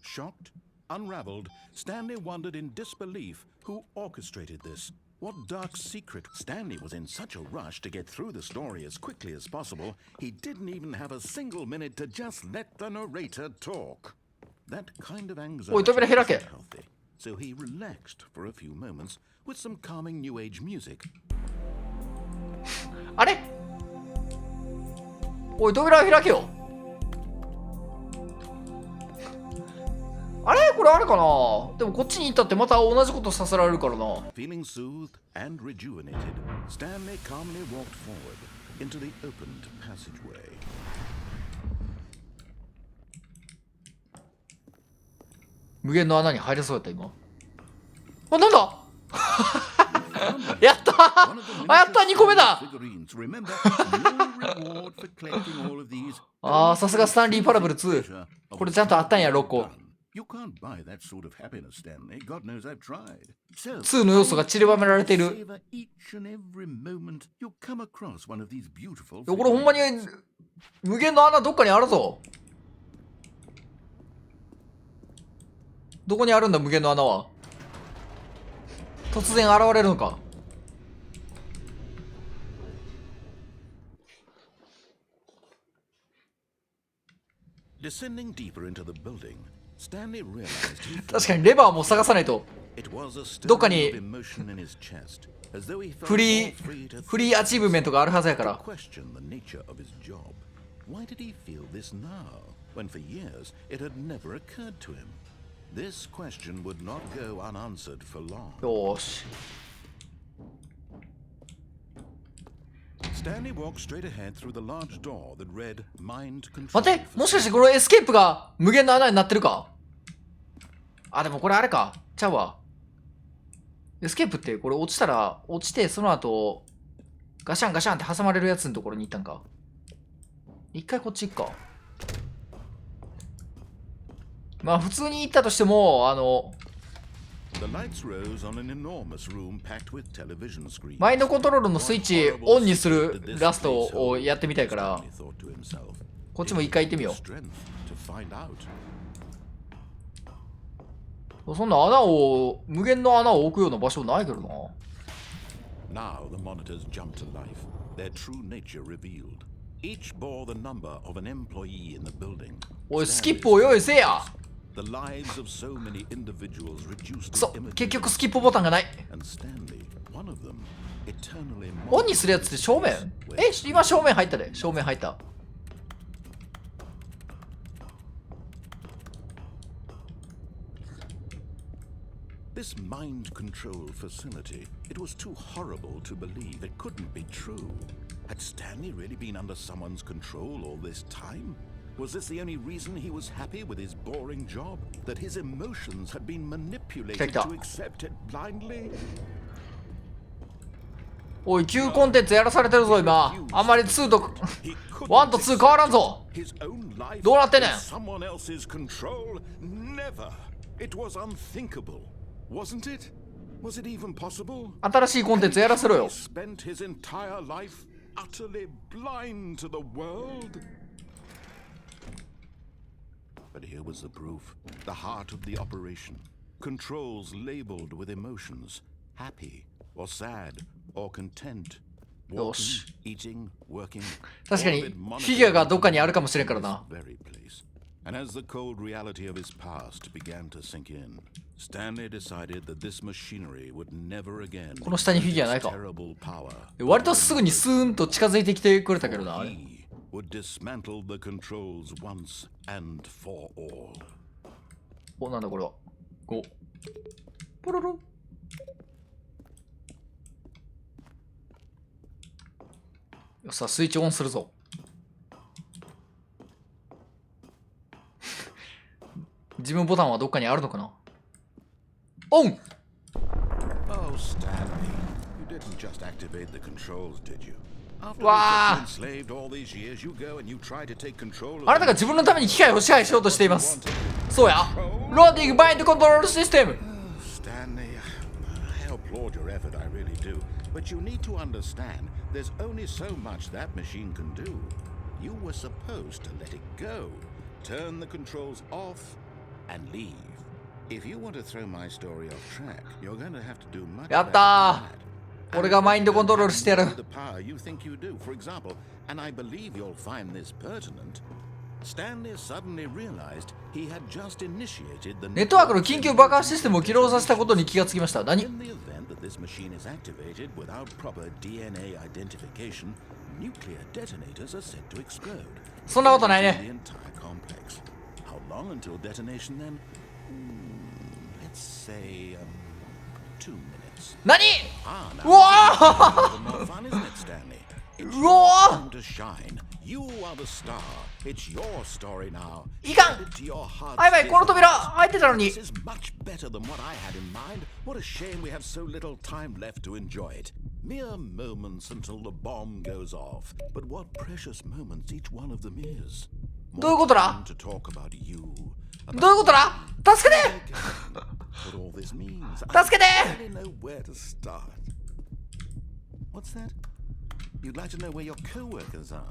Shocked, unraveled, Stanley wondered in disbelief who orchestrated this. What dark secret? Stanley was in such a rush to get through the story as quickly as possible, he didn't even have a single minute to just let the narrator talk. That kind of anxiety おい、扉開け。 wasn't healthy, so he relaxed for a few moments with some calming new age music. あれ？おい、扉を開けよ。あれ？これあれかな。でもこっちに行ったってまた同じことさせられるからな。 Feeling soothed and rejuvenated, Stanley calmly walked forward into the opened passageway. 無限の穴に入れそうやった今。あ、なんだ。やったー。 One of the あ、やったー、2個目だ。 figurines. Remember, no reward for collecting all of these. あー、さすがスタンリーパラブル2。これちゃんとあったんや、6個。 You can't buy that sort of happiness, Stanley. God knows I've tried. So, 2の要素が散りばめられている。 savor each and every moment you'll come across one of these beautiful これほんまに figurines. 無限の穴どっかにあるぞ。どこにあるんだ無限の穴は。突然現れるのか。 Descending deeper into the building, Stanley realized he 確かにレバーも探さないと。 it was a どっかに stirring of emotion in his chest, as though he felt フリ all free to ーアチーブメントがあるはずやから。 question the nature of his job. Why did he feel this now, when for years it had never occurred to him? This question would not go unanswered for long. よーし。 Stanley walked straight ahead through the large door that read Mind Control. 待って、もしかしてこのエスケープが無限の穴になってるか。あ、でもこれあれか。ちゃうわ。エスケープってこれ落ちたら、落ちてその後、ガシャンガシャンって挟まれるやつのところに行ったんか。一回こっち行くか。まあ普通に行ったとしても、The lights rose on an enormous room packed with television screens. マインドコントロールのスイッチオンにするラストをやってみたいから、 Stanley thought to himself. こっちも一回行ってみよ Strength to find out. う。そんな無限の穴を置くような場所ないけどな。Now the monitors jumped to life, their true nature revealed. Each bore the number of an employee in the building. おい、スキップを用意せえや。 The lives of so many individuals reduced くそ、 to 結局スキップボタンがない。 and Stanley, one of them, eternally オンにするやつって正面？今正面入ったで。正面入った。This mind control facility, it was too horrible to believe. It couldn't be true. Had Stanley really been under someone's control all this time? Was this the only reason he was happy with his boring job? That his emotions had been manipulated to accept it blindly? おい、旧コンテンツやらされてるぞ今。あんまり2と1と2変わらんぞ。どうなってんねん。 Someone else's control? Never. It was unthinkable. Wasn't it? Was it even possible? 新しいコンテンツやらせろよ。 He spent his entire life utterly blind to the world. But here was the proof, the heart of the operation. Controls labeled with emotions, happy or sad or content. Walking, eating, working. 確かにフィギュアがどっかにあるかもしれんからな。 And as the cold reality of his past began to sink in, Stanley decided that this machinery would never again この下にフィギュアないか。 terrible power. 割とすぐにスーンと近づいてきてくれたけどな。あれ He would dismantle the controls once and for all. お、なんだこれは。5。ポロロ。よっさ、スイッチオンするぞ。自分ボタンはどっかにあるのかな。オン。 Oh, Stanley, you didn't just activate the controls, did you? After Wow. we've been enslaved all these years, you go and you try to take control of あなたが自分のために機械を支配しようとしています。そうや。ローディングバインドコントロールシステム。 Stanley, I applaud your effort, I really do. But you need to understand, there's only so much that machine can do. You were supposed to let it go, turn the controls off, and leave. If you want to throw my story off track, you're going to have to do much やっ better た than that. ー。俺がマインドコントロールしてやる。 The power you think you do, for example, and I believe you'll find this pertinent. Stanley suddenly realized he had just initiated the ネットワークの緊急爆破システムを起動させたことに気がつきました。何？ In the event that this machine is activated without proper DNA identification, nuclear detonators are set to explode. そんなことない The ね。 entire complex. How long until detonation then? Let's say 2 minutes. 何？ Ah, now うわ more fun, isn't it, Stanley? It's うわ time to shine. You are the star. It's your story now. いかん。 Give it to your heart's あ、やばい、この扉開いてたのに。 This is much better than what I had in mind. What a shame we have so little time left to enjoy it. Mere moments until the bomb goes off. But what precious moments each one of them is. どういうことだ？ More time to talk about you. どういうことだ？助けて！ What all this means. 助けて！ I don't know where to start. What's that? You'd like to know where your co-workers are.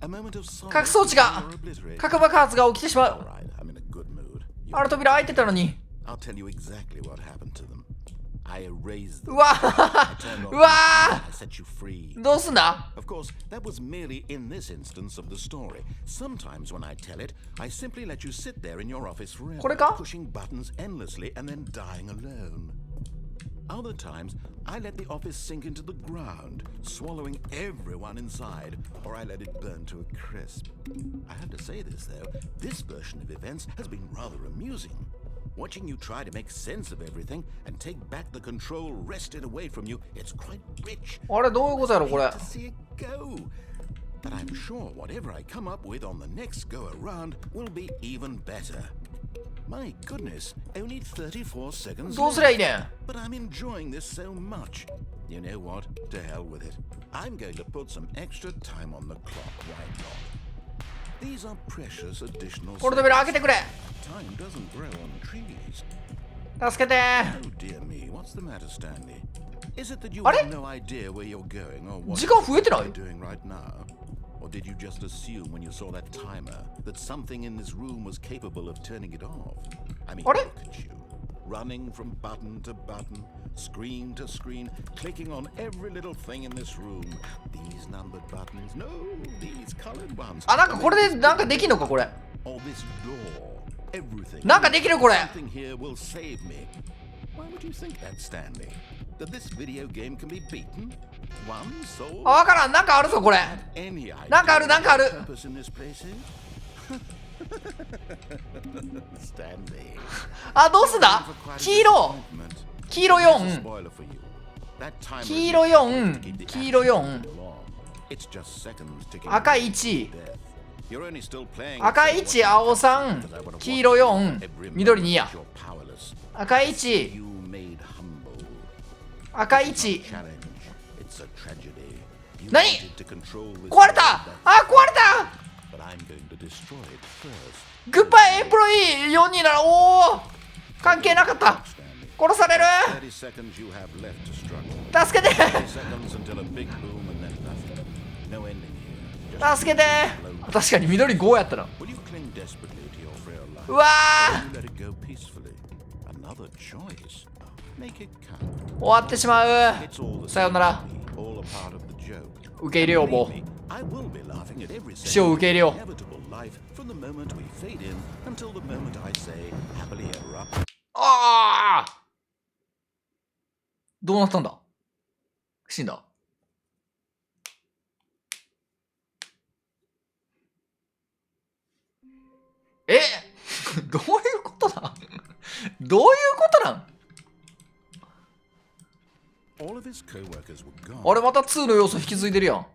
A moment of silence. 核装置が or obliterate. 核爆発が起きてしま All う。 right, I'm in a good mood. あの扉開いてたのに。 I'll tell you exactly what happened to them. I erased う them. わ I turned off うわ I set you free. どうすんだ？ Of course, that was merely in this instance of the story. Sometimes when I tell it, I simply let you sit there in your office forever, これか？ pushing buttons endlessly and then dying alone. Other times, I let the office sink into the ground, swallowing everyone inside, or I let it burn to a crisp. I have to say this, though, this version of events has been rather amusing. Watching you try to make sense of everything and take back the control wrested away from you, it's quite rich. あれどういうことやろこれ。 To see it go. But I'm sure whatever I come up with on the next go around will be even better. My goodness, only 34 seconds どうすりゃいいねん。 But I'm enjoying this so much. You know what? To hell with it. I'm going to put some extra time on the clock. Why not? These are precious additional この扉開けてくれ。 Time doesn't grow on trees. 助けて。 Oh dear me, what's the matter, Stanley? Is it that you あれ？ have no idea where you're going or what 時間増えてない？ you're doing right now? Or did you just assume when you saw that timer that something in this room was capable of turning it off? I mean, look at you. Running from button to button, screen to screen, clicking on every little thing in this room. These numbered buttons, no, these colored ones. あ、なんかこれでなんかできんのかこれ。 Or this door. Everything. なんかできるこれ。 Something here will save me. Why would you think that, Stanley? That this video game can be beaten? One soul? あ、わからん。なんかあるぞこれ。 Any idea なんかある、なんかある。 what the purpose in this place is? Stanley. あ、どうすんだ。黄色。黄色4。 Spoiler for you. That timer 黄色4。黄色4。 It's just seconds ticking. 赤1。 You're only still playing. 赤1、青3。黄色4。緑2や。 You're powerless. 赤1。 You made humble. 赤1。 Challenge. It's a tragedy. You 何 wanted to control this 壊れた。 world, あ、壊れた。 but I'm going to destroy it first. グッバイエンプロイー4人なら、おお関係なかった。 Stanley. 殺される。 30 seconds you have left to struggle. 助けて。 30 seconds until a big boom and then nothing. No ending here. Just 助けて。確かに緑5やったな。 will you cling desperately to your frail life? うわ Or will you let it go peacefully? Another choice. Make it count. ー、終わってしま It's all う。 the さよ same なら。 to me, all a part of the joke. 受け入れよう、も Believe me, I will be laughing at every 死を second 受け入れよ of inevitable life from the moment we fade in until the moment I say happily ever after. ああ。どうなったんだ。死んだ。えどういうことなんどういうことなん All of his co-workers were gone. あれまた2の要素引き継いでるやん。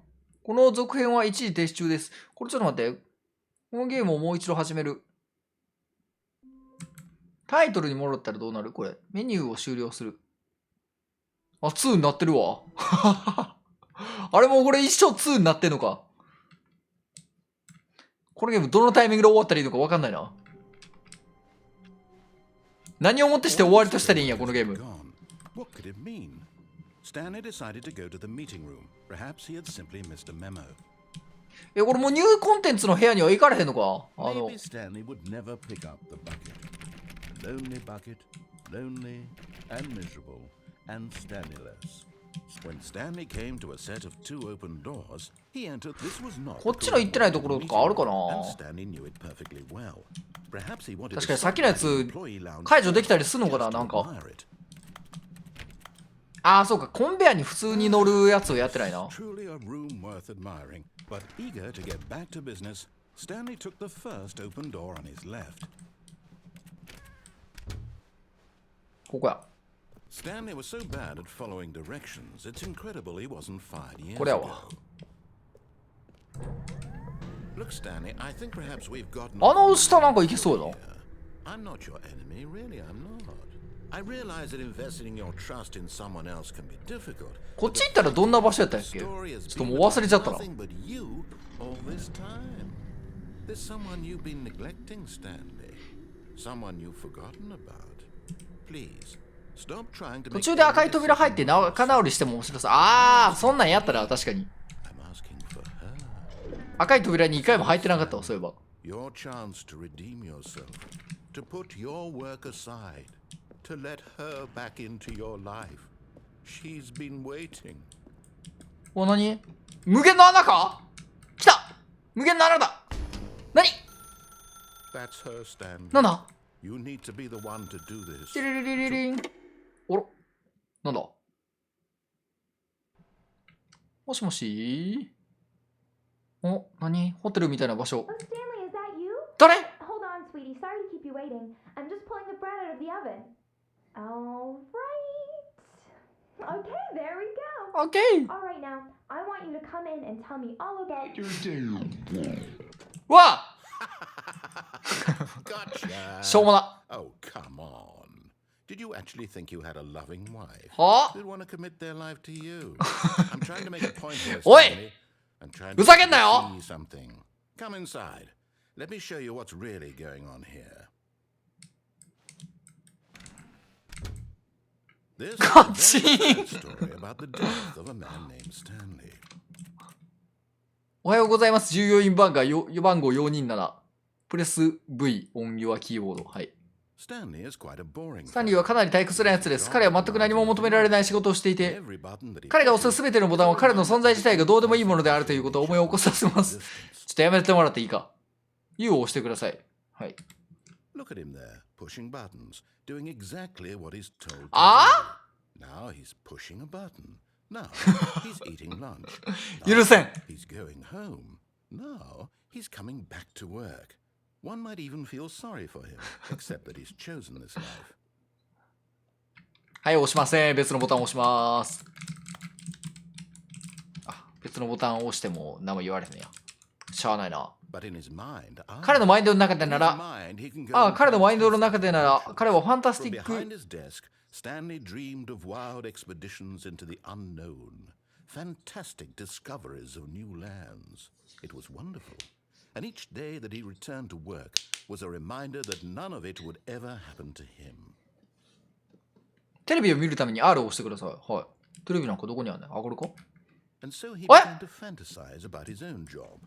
この続編は一時停止中です。これちょっと待って。このゲームをもう一度始める。タイトルに戻ったらどうなるこれ。メニューを終了する。あ、2になってるわ。あれもうこれ一生2になってんのか。このゲームどのタイミングで終わったらいいのか分かんないな。何をもってして終わりとしたらいいんや、このゲーム。 Gone. What could it mean? Stanley decided to go to the meeting room. Perhaps he had simply missed a memo. これもうニューコンテンツの部屋には行かれへんのか。 Maybe Stanley would never pick up the bucket. A lonely bucket, lonely and miserable and Stanley-less. When Stanley came to a set of 2 open doors, he entered. This was not こっちの行ってないところとかあるかな。 and Stanley knew it perfectly well. Perhaps he wanted 確 to かにさっきのやつ employee lounge 解除できたりするのかな、なんか。 admire it. ああ、そうか、コンベアに普通に乗るやつをやってないな。 Truly a room worth admiring, but eager to get back to business, Stanley took the first open door on his left. ここや。 Stanley was so bad at following directions, it's incredible he wasn't fired years これや ago. わ。 Look, Stanley, I think perhaps we've gotten あの下なんか行けそうやな。 I'm not your enemy, really, I'm not. I realize that investing your trust in someone else can be difficult. こっち行ったらどんな場所やったっけ？ちょ Story has っと been もう忘れちゃったな。 nothing but you all this time. There's someone you've been neglecting, Stanley. Someone you've forgotten about. Please, stop trying to 途 make 中で赤い扉入って仲直りしても面白さ。ああ、そんなんやったら確かに。 I'm asking for her. 赤い扉に1回も入ってなかったわ、そういえば。 Your chance to redeem yourself, to put your work aside, to let her back into your life. She's been waiting. お、何？無限の穴か？来た！無限の穴だ！何？ That's her, Stanley. なんだ？ You need to be the one to do this. チリリリリリン。おろ。なんだ？もしもし？お、何？ホテルみたいな場所。 Oh, Stanley, is that you? 誰？ Hold on, sweetie. Sorry to keep you waiting. I'm just pulling the bread out of the oven. All right. Okay, there we go. オッケー。 All right, now, I want you to come in and tell me all about your わあ！ Gotcha. しょうもな。 Oh, come on. Did you actually think you had a loving wife? は Who'd want to commit their life to you? I'm trying to make a point here, おい！ Stanley. I'm trying ふ to ざけんなよ！ see something. Come inside. Let me show you what's really going on here. This is a very sad story about the death of a man named Stanley. おはようございます。従業員番号427。プレス V オンユアキーボード。はい。スタンリーはかなり退屈なやつです。彼は全く何も求められない仕事をしていて、彼が押す全てのボタンは彼の存在自体がどうでもいいものであるということを思い起こさせます。ちょっとやめてもらっていいか。U を押してください。はい。あ許せん。One might even feel sorry for him, except that he's chosen this life. はい、押しません。別のボタンを押します。あ、別のボタンを押しても何も言われへんや。しゃあないな。彼のマインドの中でなら、彼のマインドの中でなら、彼はファンタスティック。Stanley dreamed of wild expeditions into the unknown, fantastic discoveries of new lands. It was wonderful.And each day that he returned to work was a reminder that none of it would ever happen to him. テレビを見るために R を押してください。はい。テレビなんかどこにあるんだ？あ、これか？ And so he began to fantasize about his own job.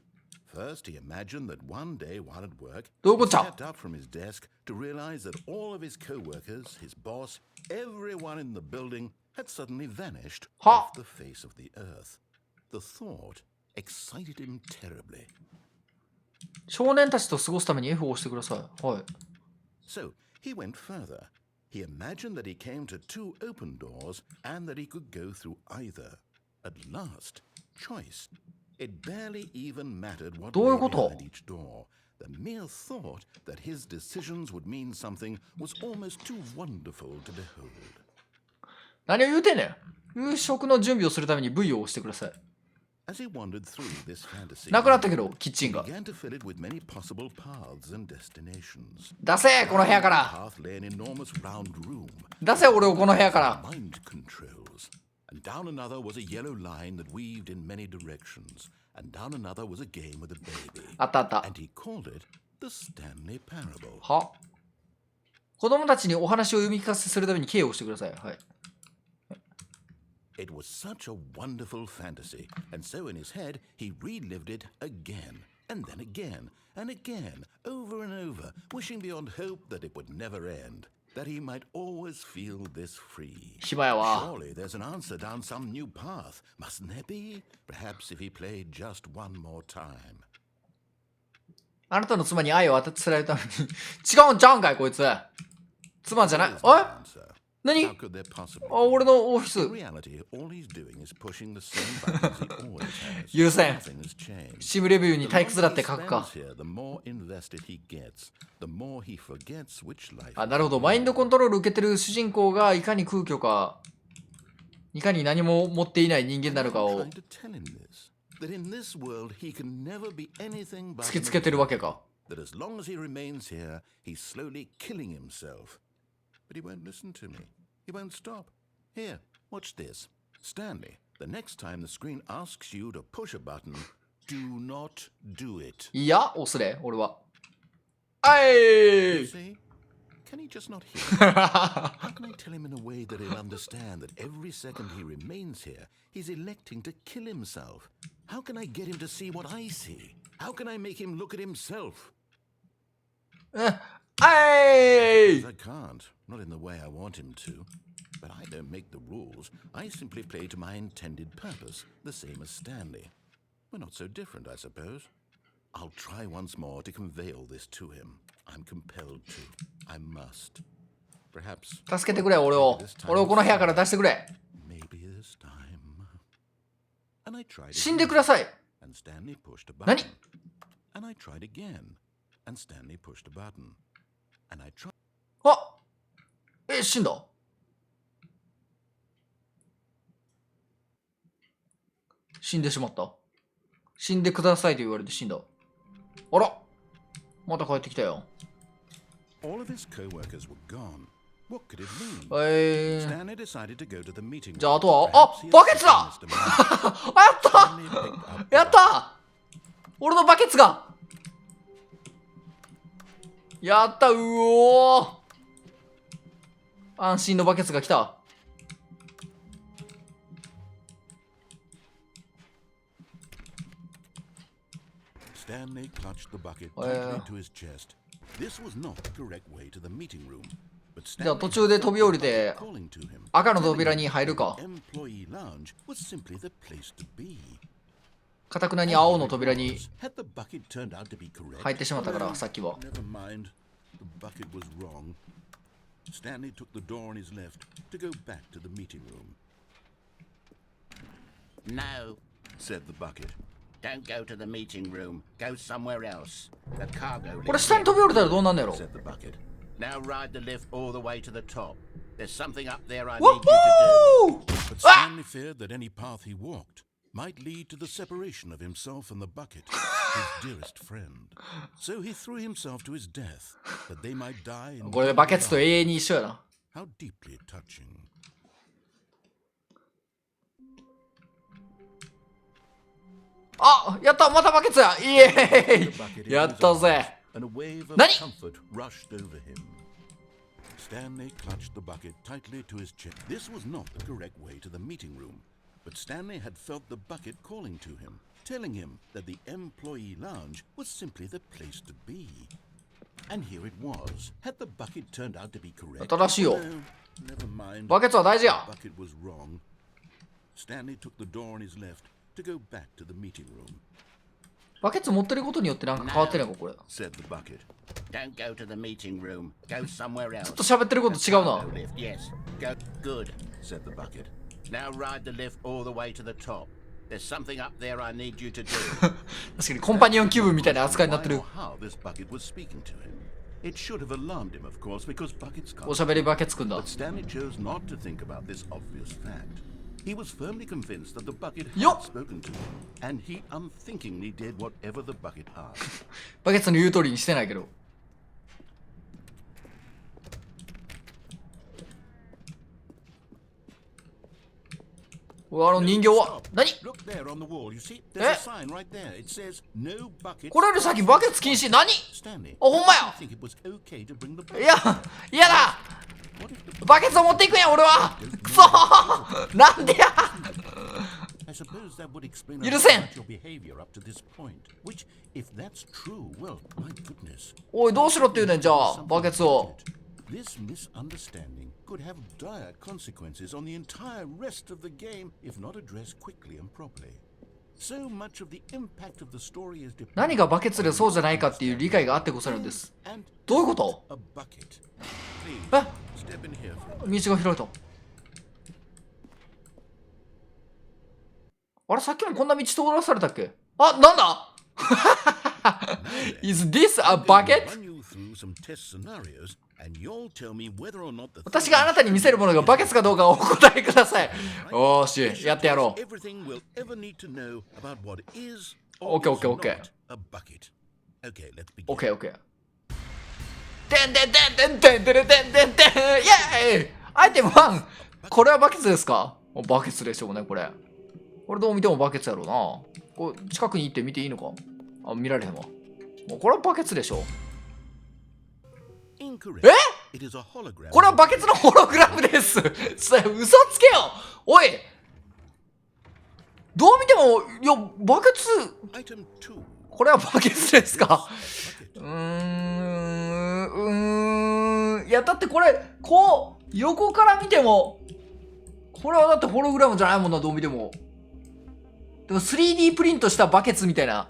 First, he imagined that one day while at work, he stepped up from his desk to realize that all of his co-workers, his boss, everyone in the building had suddenly vanished off the face of the earth. The thought excited him terribly.少年たちと過ごすために F を押してください。はい。So, he went further. He imagined that he came to two open doors and that he could go through either. At last, choice. It barely even mattered what lay behind each door. The mere thought that his decisions would mean something was almost too wonderful to behold. 何を言うてんねん。夕食の準備をするために V を押してください。As he wandered through this fantasy, なくなったけど、キッチンが。 began to fill it with many possible paths and destinations. 出せ、この部屋から。 Path lay an enormous round room. 出せ、俺をこの部屋から。 Mind controls. And down another was a yellow line that weaved in many directions. And down another was a game with a baby. あったあった。 And he called it the Stanley Parable. は？子供たちにお話を読み聞かせするために K を押してください。はい。It was such a wonderful fantasy, and so in his head he relived it again, and then again, and again, over and over, wishing beyond hope that it would never end, that he might always feel this free. 暇やわ。 Surely there's an answer down some new path, mustn't there be? Perhaps if he played just one more time. あなたの妻に愛を当てつられるために違うんちゃうんかいこいつ。妻じゃない。おい。何？あ、俺のオフィス。許せん。シムレビューに退屈だって書くか。あ、なるほど。マインドコントロール受けてる主人公がいかに空虚か、いかに何も持っていない人間なのかを突きつけてるわけか。But he won't listen to me. He won't stop. Here, watch this. Stanley, the next time the screen asks you to push a button, do not do it. いや、押すれ、俺は。あい See? Can he just not hear? How can I tell him in a way that he'll understand that every second he remains here, he's electing to kill himself? How can I get him to see what I see? How can I make him look at himself? I can't, not in the way I want him to. But I don't make the rules. I simply play to my intended purpose, the same as Stanley. We're not so different, I suppose. I'll try once more to convey all this to him. I'm compelled to. I must. Perhaps. 助けてくれ、俺をこの部屋から出してくれ。 Maybe this time. And I tried 死んでください。 And Stanley pushed a button. 何？ And I tried again. And Stanley pushed a button. And I tried. あ、死んだ。死んでしまった。死んでくださいと言われて死んだ。あら、また帰ってきたよ。All of his co-workers were gone. What could it mean? Stanley decided to go to the meeting. じゃああとは、あ、バケツだやった俺のバケツがやったうおー安心のバケツが来た。Stanley clutched the bucket tightly to his chest. This was not the correct way to the meeting room. じゃあ途中で飛び降りて赤の扉に入るか。かたくなに青の扉に入ってしまったから、さっきは。Stanley took the door on his left to go back to the meeting room. No, said the bucket. don't go to the meeting room. Go somewhere else. The cargo これ lift. 下に飛び降りたらどうなんのやろ。 said the bucket. Now ride the lift all the way to the top. There's something up there I わ need you to do. But Stanley feared that any path he walked might lead to the separation of himself and the bucket, his dearest friend. So he threw himself to his death, that they might die in これバケツと永遠に一緒やな。 How deeply touching. あ、やった、またバケツや。イエーイ。やったぜ。 And a wave of 何？ comfort rushed over him. Stanley clutched the bucket tightly to his chest. This was not the correct way to the meeting room, but Stanley had felt the bucket calling to him, telling him that the employee lounge was simply the place to be. And here it was. Had the bucket turned out to be correct? 新しいよ。 No, never mind. バケツは大事や。 The bucket was wrong. Stanley took the door on his left to go back to the meeting room. バケツ持ってることによってなんか変わってないか、これ。 Said the bucket. Don't go to the meeting room. Go somewhere else. ちょっと喋ってること違うな。 Cargo lift. Yes. Go. Good. Said the bucket. Now ride the lift all the way to the top. There's something up there I need you to do. 確かにコンパニオン気分みたいな扱いになって Why る or。how this bucket was speaking to him. It should have alarmed him, of course, because buckets お can't. しゃべりバケツくんだ。 But Stanley chose not to think about this obvious fact. He was firmly convinced that the bucket had Yo. spoken to him, and he unthinkingly did whatever the bucket asked. バケツの言う通りにしてないけど。あの人形は何？ Look there on the wall, you see? There's a sign right there. It says no bucket. これより先バケツ禁止。何？ Stanley, あ、ほんまや。 I think it was okay to bring the い bucket. や、嫌だ。 What if the バケツを持っていくんや俺は。くそー。なんでや。 I suppose that would explain許せん。 about your behavior up to this point. Which, if that's true, well, my goodness. おい、どうしろって言うねん、じゃあ、バケツを。 This misunderstanding could have dire consequences on the entire rest of the game if not addressed quickly and properly. So much of the impact of the story is dependent 何がバケツでそうじゃないかっていう理解があってこそなんです。 and どういうこと？ a bucket. Please え、 step in here for a 道が開いた。あれ、さっきもこんな道通らされたっけ？あ、なんだ？ Is this a bucket? run you through some test scenarios, and you'll tell me whether or not the 私があなたに見せるものがバケツかどうかをお答えください。おーし、やってやろう。 everything we'll ever need to know about what is Okay, or okay, is okay. not a bucket. Okay, let's begin. オッケーオッケー。てんてんてんてんてんてんてんてんてんイェーイ！アイテム1！これはバケツですか？バケツでしょうね、これ。これどう見てもバケツやろうな。これ近くに行って見ていいのか？あ、見られへんわ。もうこれはバケツでしょ。 Incorrect. え？ It is a hologram. これはバケツのホログラムです。それ嘘つけよ。おい。どう見ても、いや、バケツ、 Item 2. これはバケツですか？ Bucket. いや、だってこれ、こう、横から見ても、これはだってホログラムじゃないもんな、どう見ても。でも 3D プリントしたバケツみたいな。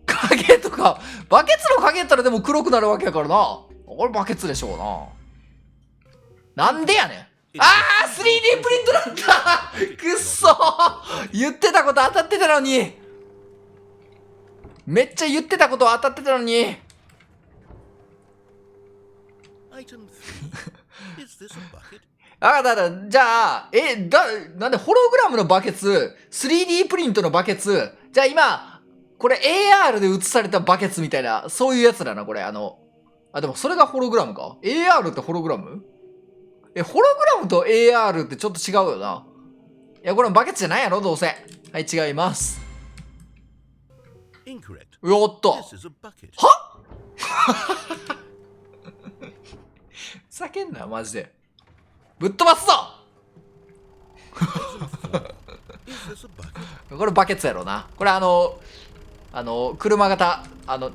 影とか、バケツの影やったらでも黒くなるわけやからな。これバケツでしょうな。なんでやねん。あー 3D プリントだったくっそー言ってたこと当たってたのにめっちゃ言ってたこと当たってたのに Item 3. Is this a bucket? あ、じゃあ、なんでホログラムのバケツ、3D プリントのバケツ、じゃあ今、これ AR で映されたバケツみたいな、そういうやつだな、これ。でもそれがホログラムか ?AR ってホログラム？ホログラムと AR ってちょっと違うよな。いや、これバケツじゃないやろ、どうせ。はい、違います。Incorrect. やった。 This is a bucket. 叫んな、マジで。ぶっ飛ばすぞIs this a bucket? これバケツやろな。これ車型、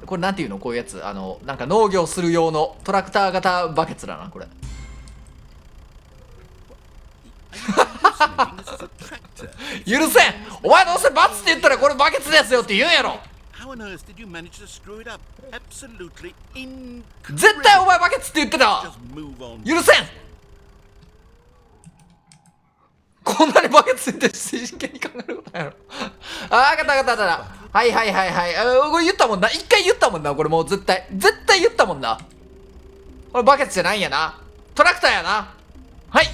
これなんていうのこういうやつ。なんか農業する用のトラクター型バケツだな、これ。許せん。お前どうせバツって言ったらこれバケツですよって言うんやろ。絶対お前バケツって言ってたわ。許せん。こんなにバケツって真剣に考えることないやろ。わかったわかったわかった。はいはいはいはい。これ言ったもんな。一回言ったもんな。これもう絶対言ったもんな。これバケツじゃないんやな。トラクターやな。はい。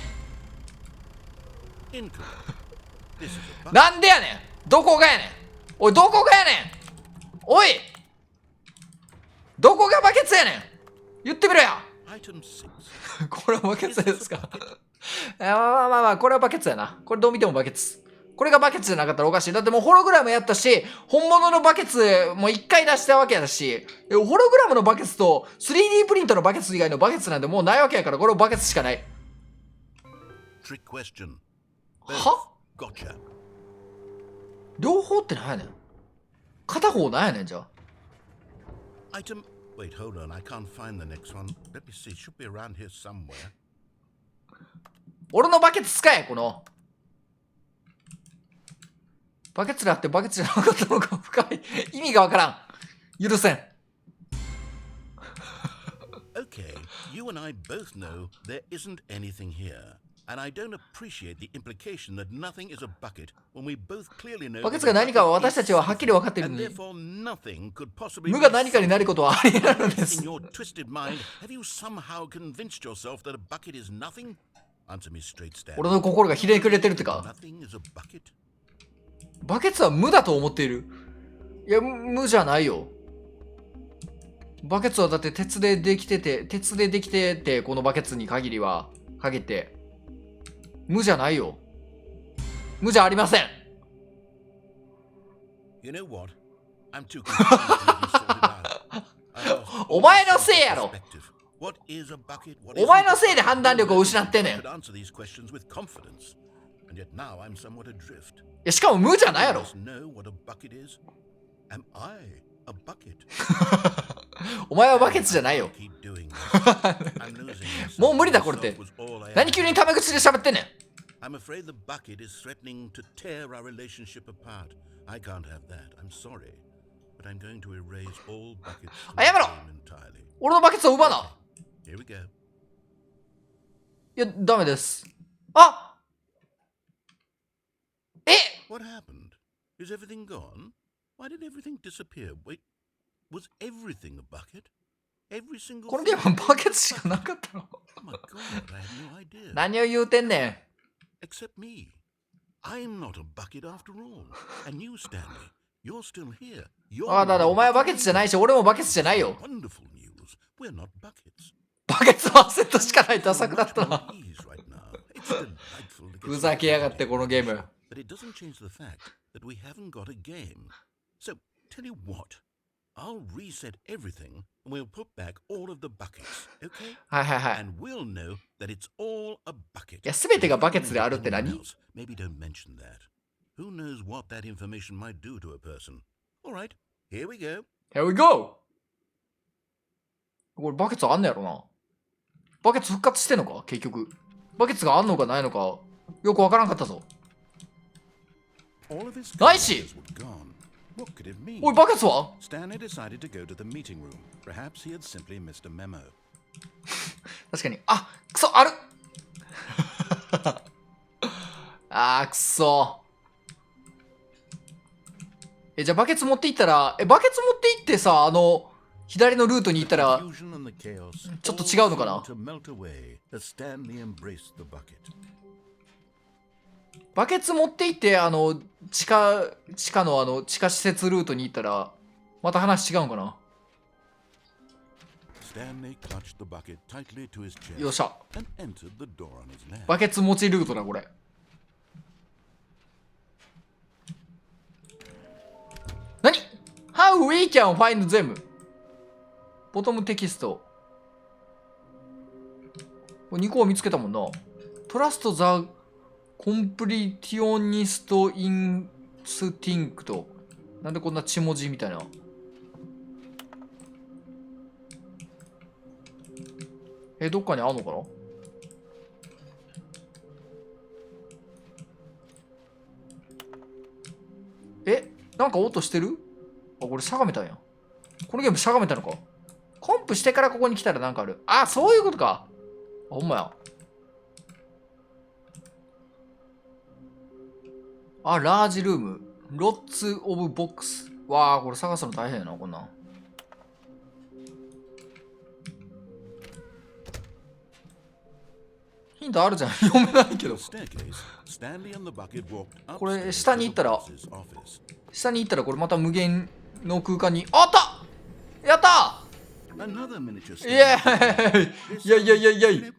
なんでやねん。どこがやねん。おい、どこがやねん。おい、どこがバケツやねん。言ってみろや。これはバケツですか。まあ、これはバケツやな。これどう見てもバケツ。これがバケツじゃなかったらおかしい。だってもうホログラムやったし、本物のバケツも一回出したわけやし、ホログラムのバケツと 3D プリントのバケツ以外のバケツなんてもうないわけやから、これはバケツしかない。は？両方ってなんやねん。片方なんやねんじゃあ。Wait, hold on. I can't find the next one. Let me see. Should be around here somewhere. 俺のバケツ使え、この。バケツだってバケツじゃなかったのか深い。意味がわからん。許せん。Okay, you and I both know there isn't anything here. And I don't appreciate the implication that nothing is a bucket when we both clearly know バケツが何かは私たちははっきり分かっているのに、無が何かになることはありえないのです。俺の心がひねくれてるってか。バケツは無だと思っている。いや、無じゃないよ。バケツはだって鉄でできてて、このバケツに限って。無じゃないよ。無じゃありません。お前のせいやろ。お前のせいで判断力を失ってんねん。いや、しかも無じゃないやろ。お前はバケツじゃないよ。もう無理だこれって。何急にタメ口で喋ってんねん。I'm afraid the bucket is threatening to tear our relationship apart. I can't have that. I'm sorry. But I'm going to erase all buckets from the game entirely. 俺のバケツを奪うな。 Here we go. いや、ダメです。あ！え！ What happened? Is everything gone? Why did everything disappear? Wait, was everything a bucket? Every single このゲームはバケツしかなかったの。Oh my god, I had no idea. 何を言うてんねん。Except me. I'm not a bucket after all. And you, Stanley, you're still here. You're ああ、だお前はバケツじゃないし、俺もバケツじゃないよ。 Wonderful news. We're not buckets. バケツはセットしかないダサくなったな。 Ease right now. It's delightful to get ふざけやがってこのゲーム。 But it doesn't change the fact that we haven't got a game. So, tell you what. I'll reset everything and we'll put back all of the buckets, okay? はいはいはい。 And we'll know that it's all a bucket. いや、すべてがバケツであるって何？ Maybe don't mention that. Who knows what that information might do to a person? All right, here we go. Here we go! これバケツあんねやろな。バケツ復活してんのか結局。バケツがあんのかないのかよくわからんかったぞ。ないし！ What could it mean? おい、バケツは？ Stanley decided to go to the meeting room. Perhaps he had simply missed a memo. 確かに。あ、くそ、あるあー、くそ。じゃあバケツ持っていったら、バケツ持っていってさ、左のルートに行ったら、ちょっと違うのかな？バケツ持っていって、地下の地下施設ルートに行ったら、また話違うんかな？よっしゃ。バケツ持ちルートだ、これ。何？ How we can find them? ボトムテキスト。2個は見つけたもんな。Trust the Completionist Instinct。なんでこんな血文字みたいな。どっかにあんのかな。なんか音してる？あ、これしゃがめたんや。このゲームしゃがめたのか。コンプしてからここに来たらなんかある。あ、そういうことか。あ、ほんまや。あ、ラージルーム。ロッツオブボックス。わあ、これ探すの大変やな、こんなん。ヒントあるじゃん。読めないけど。これ、下に行ったら、下に行ったらこれまた無限の空間に、あったやったイエーイイェイイェイイェイイェイ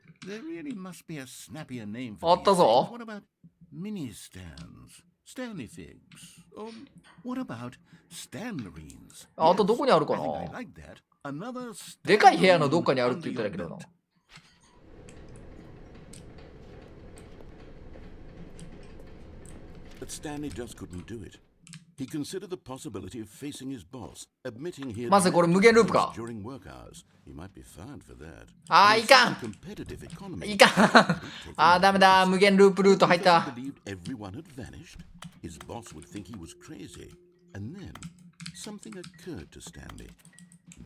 あったぞ。あとどこにあるかな。でかい部屋のどっかにあるって言ってたけどな。But Stanley just couldn't do it. He considered the possibility of facing his boss, admitting he had まずこれ無限ループか。 during work hours. He might be fired for that. あー、いかん Competitive economy. いかんあー、ダメだ。無限ループルート入っ He た。 believed everyone had vanished. His boss would think he was crazy. And then something occurred to Stanley.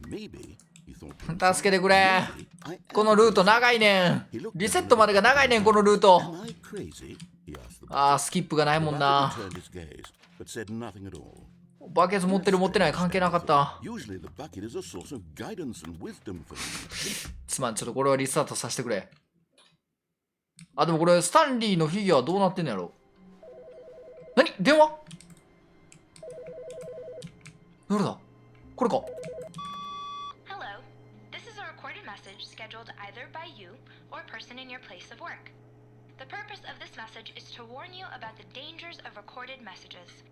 Maybe he thought, 助けてくれ。 I このルート長いねん。リセットまでが長いねん、このルート。 am I crazy? He asked the boss. あー、スキップがないもん The な。 bucket turned his gaze, but said nothing at all. バケツ持ってる持ってない関係なかった。 Usually the bucket is a source of guidance and wisdom for me. すまん、ちょっとこれはリスタートさせてくれ。あ、でもこれスタンリーのフィギュアどうなってんのやろ。何？電話？どれだ？これか。 Hello. This is a recorded message scheduled either by you or a person in your place of work. The purpose of this message is to warn you about the dangers of recorded messages.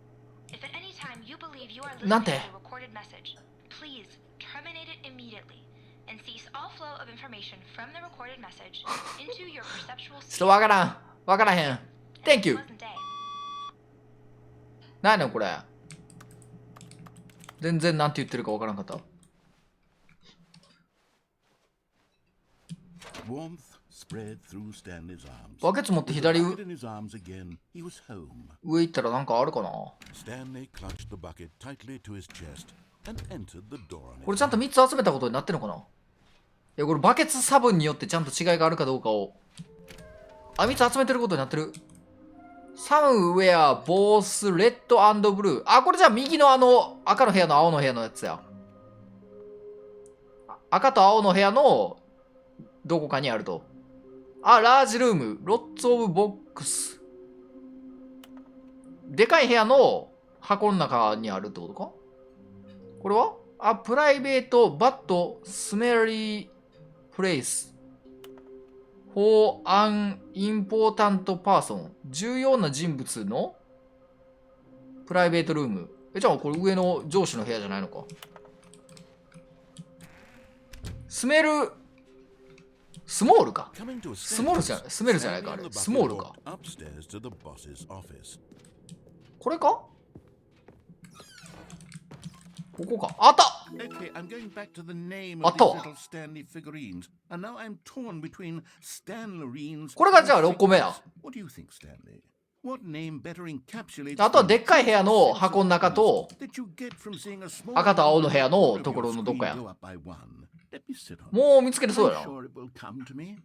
If at any time you believe you are listening to a recorded message, please terminate it immediately and cease all flow of information from the recorded message into your perceptual ちょっとわからん。わからへん。Thank you. pleasant day. 何やねんこれ。全然なんて言ってるかわからんかった。 Warmth spread through Stanley's arms. バケツ持って左 With the bucket in his arms again, he was home. 上行ったらなんかあるかな。 Stanley clutched the bucket tightly to his chest and entered the door on これ his ちゃんと3つ集めたことになってんのかな。いや、これバケツ差分によってちゃんと違いがあるかどうかを。あ、3つ集めてることになってる。Somewhere both red and blue。あ、これじゃあ右の赤の部屋の青の部屋のやつや。赤と青の部屋のどこかにあると。あ、ラージルーム。Lots of box。でかい部屋の箱の中にあるってことか。これはあ、プライベートバットスメリープレイス。for an important person 重要な人物のプライベートルーム。じゃあこれ上の上司の部屋じゃないのか。スメルスモールか。 Coming to a スモールじゃない、スメルじゃないかあれ。 Stanley and the ス bucket モールか。 walked upstairs to the boss's office. これか。ここか。あった。 Okay, I'm going back to the name of Atto. these little Stanley figurines, and now I'm torn between Stanlerines. これがじゃあ6個目だ。 What do you think, Stanley? What name better encapsulates あとはでっかい部屋の箱の中と that you get from seeing a small 赤と青の部屋のところのどっかや。 go up by one? Let me sit on it. もう見つけてそうや I'm な。 sure it will come to me.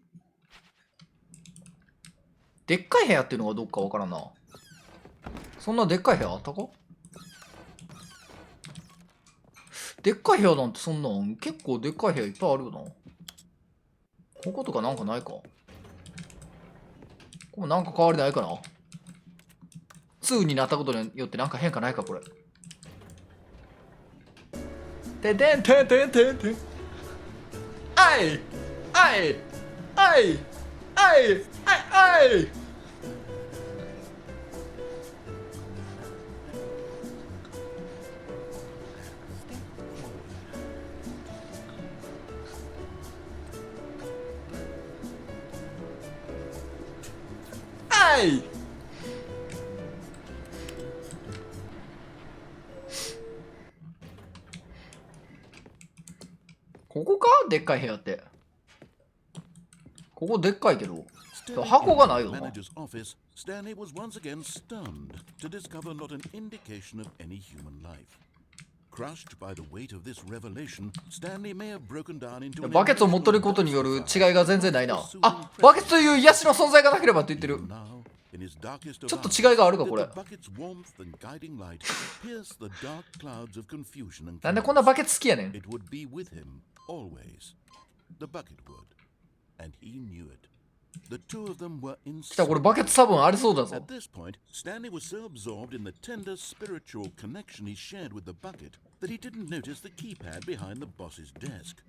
でっかい部屋っていうのがどっかわからんな。そんなでっかい部屋あったか。でっかい部屋なんてそんなん結構でっかい部屋いっぱいあるよな。こことかなんかないか。これなんか変わりないかな。2になったことによってなんか変化ないかこれ。てんてんてんてんてんてん。あいあいあいあいあい。ここかでっかい部屋って。ここでっかいけど。箱がないよな。Manager's office, Stanley was once again stunned to discover not an indication of any human life. Crushed by the weight of this revelation, Stanley may have broken down into an バケツを持っとることによる違いが全然ないな。あ、バケツという癒しの存在がなければって言ってる。ちょっと違いがあるかこれ。なんでこんなバケツ好きやねん。来た、これバケツ多分ありそうだぞ。At this point, Stanley was so absorbed in the tender spiritual connection he shared with the bucket that he didn't notice the keypad behind the boss's desk,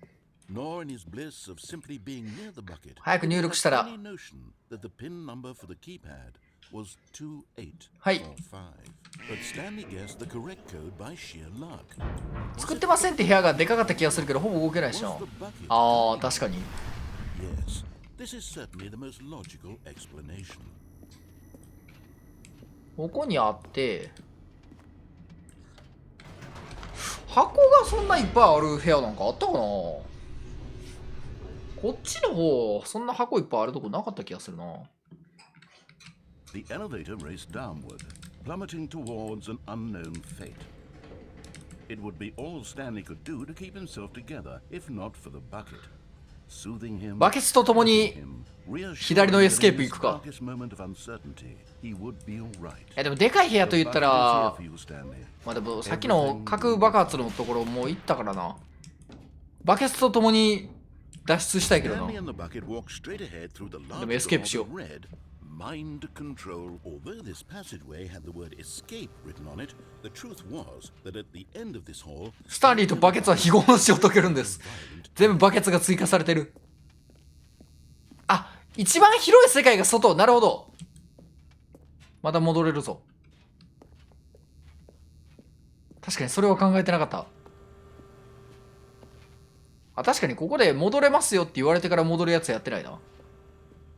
nor in his bliss of simply being near the bucket. 早く入力したら。 Any notion that the pin number for the keypad was 28はい。 or 5. But Stanley guessed the correct code by sheer luck. 作ってませんって部屋がでかかった気がするけど、ほぼ動けないしな。あー、確かに。Yes, this is certainly the most logical explanation. ここにあって、箱がそんないっぱいある部屋なんかあったかな。こっちの方、そんな箱いっぱいあるとこなかった気がするな。The elevator raced downward, plummeting towards an unknown fate. It would be all Stanley could do to keep himself together, if not for the bucket. Soothing him, バケツと共に左のエスケープ行くか。でもでかい部屋と言ったら、まあでもさっきの核爆発のところもう行ったからな。バケツと共に脱出したいけどな。でもエスケープしよう。Mind control. Although this passageway had the word escape written on it, the truth was that at the end of this hall, スタンリーとバケツは非業の死を解けるんです。全部バケツが追加されてる。あ、一番広い世界が外。なるほど。また戻れるぞ。確かにそれは考えてなかった。あ、確かにここで戻れますよって言われてから戻るやつやってないな。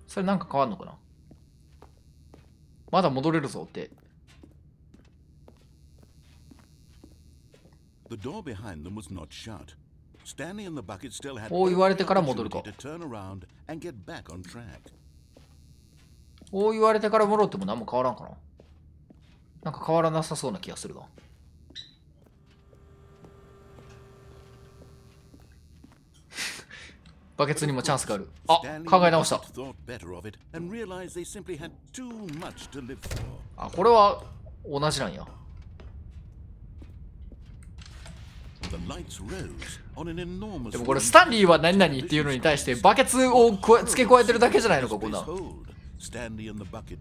それなんか変わんのかな。まだ戻れるぞって。こう言われてから戻るか。こう言われてから戻っても何も変わらんかな。なんか変わらなさそうな気がするな。バケツにもチャンスがある。あ、考え直した。あ、これは同じなんや。でもこれスタンリーは何々っていうのに対してバケツを付け加えてるだけじゃないのか、こんな。スタンリー&バケッ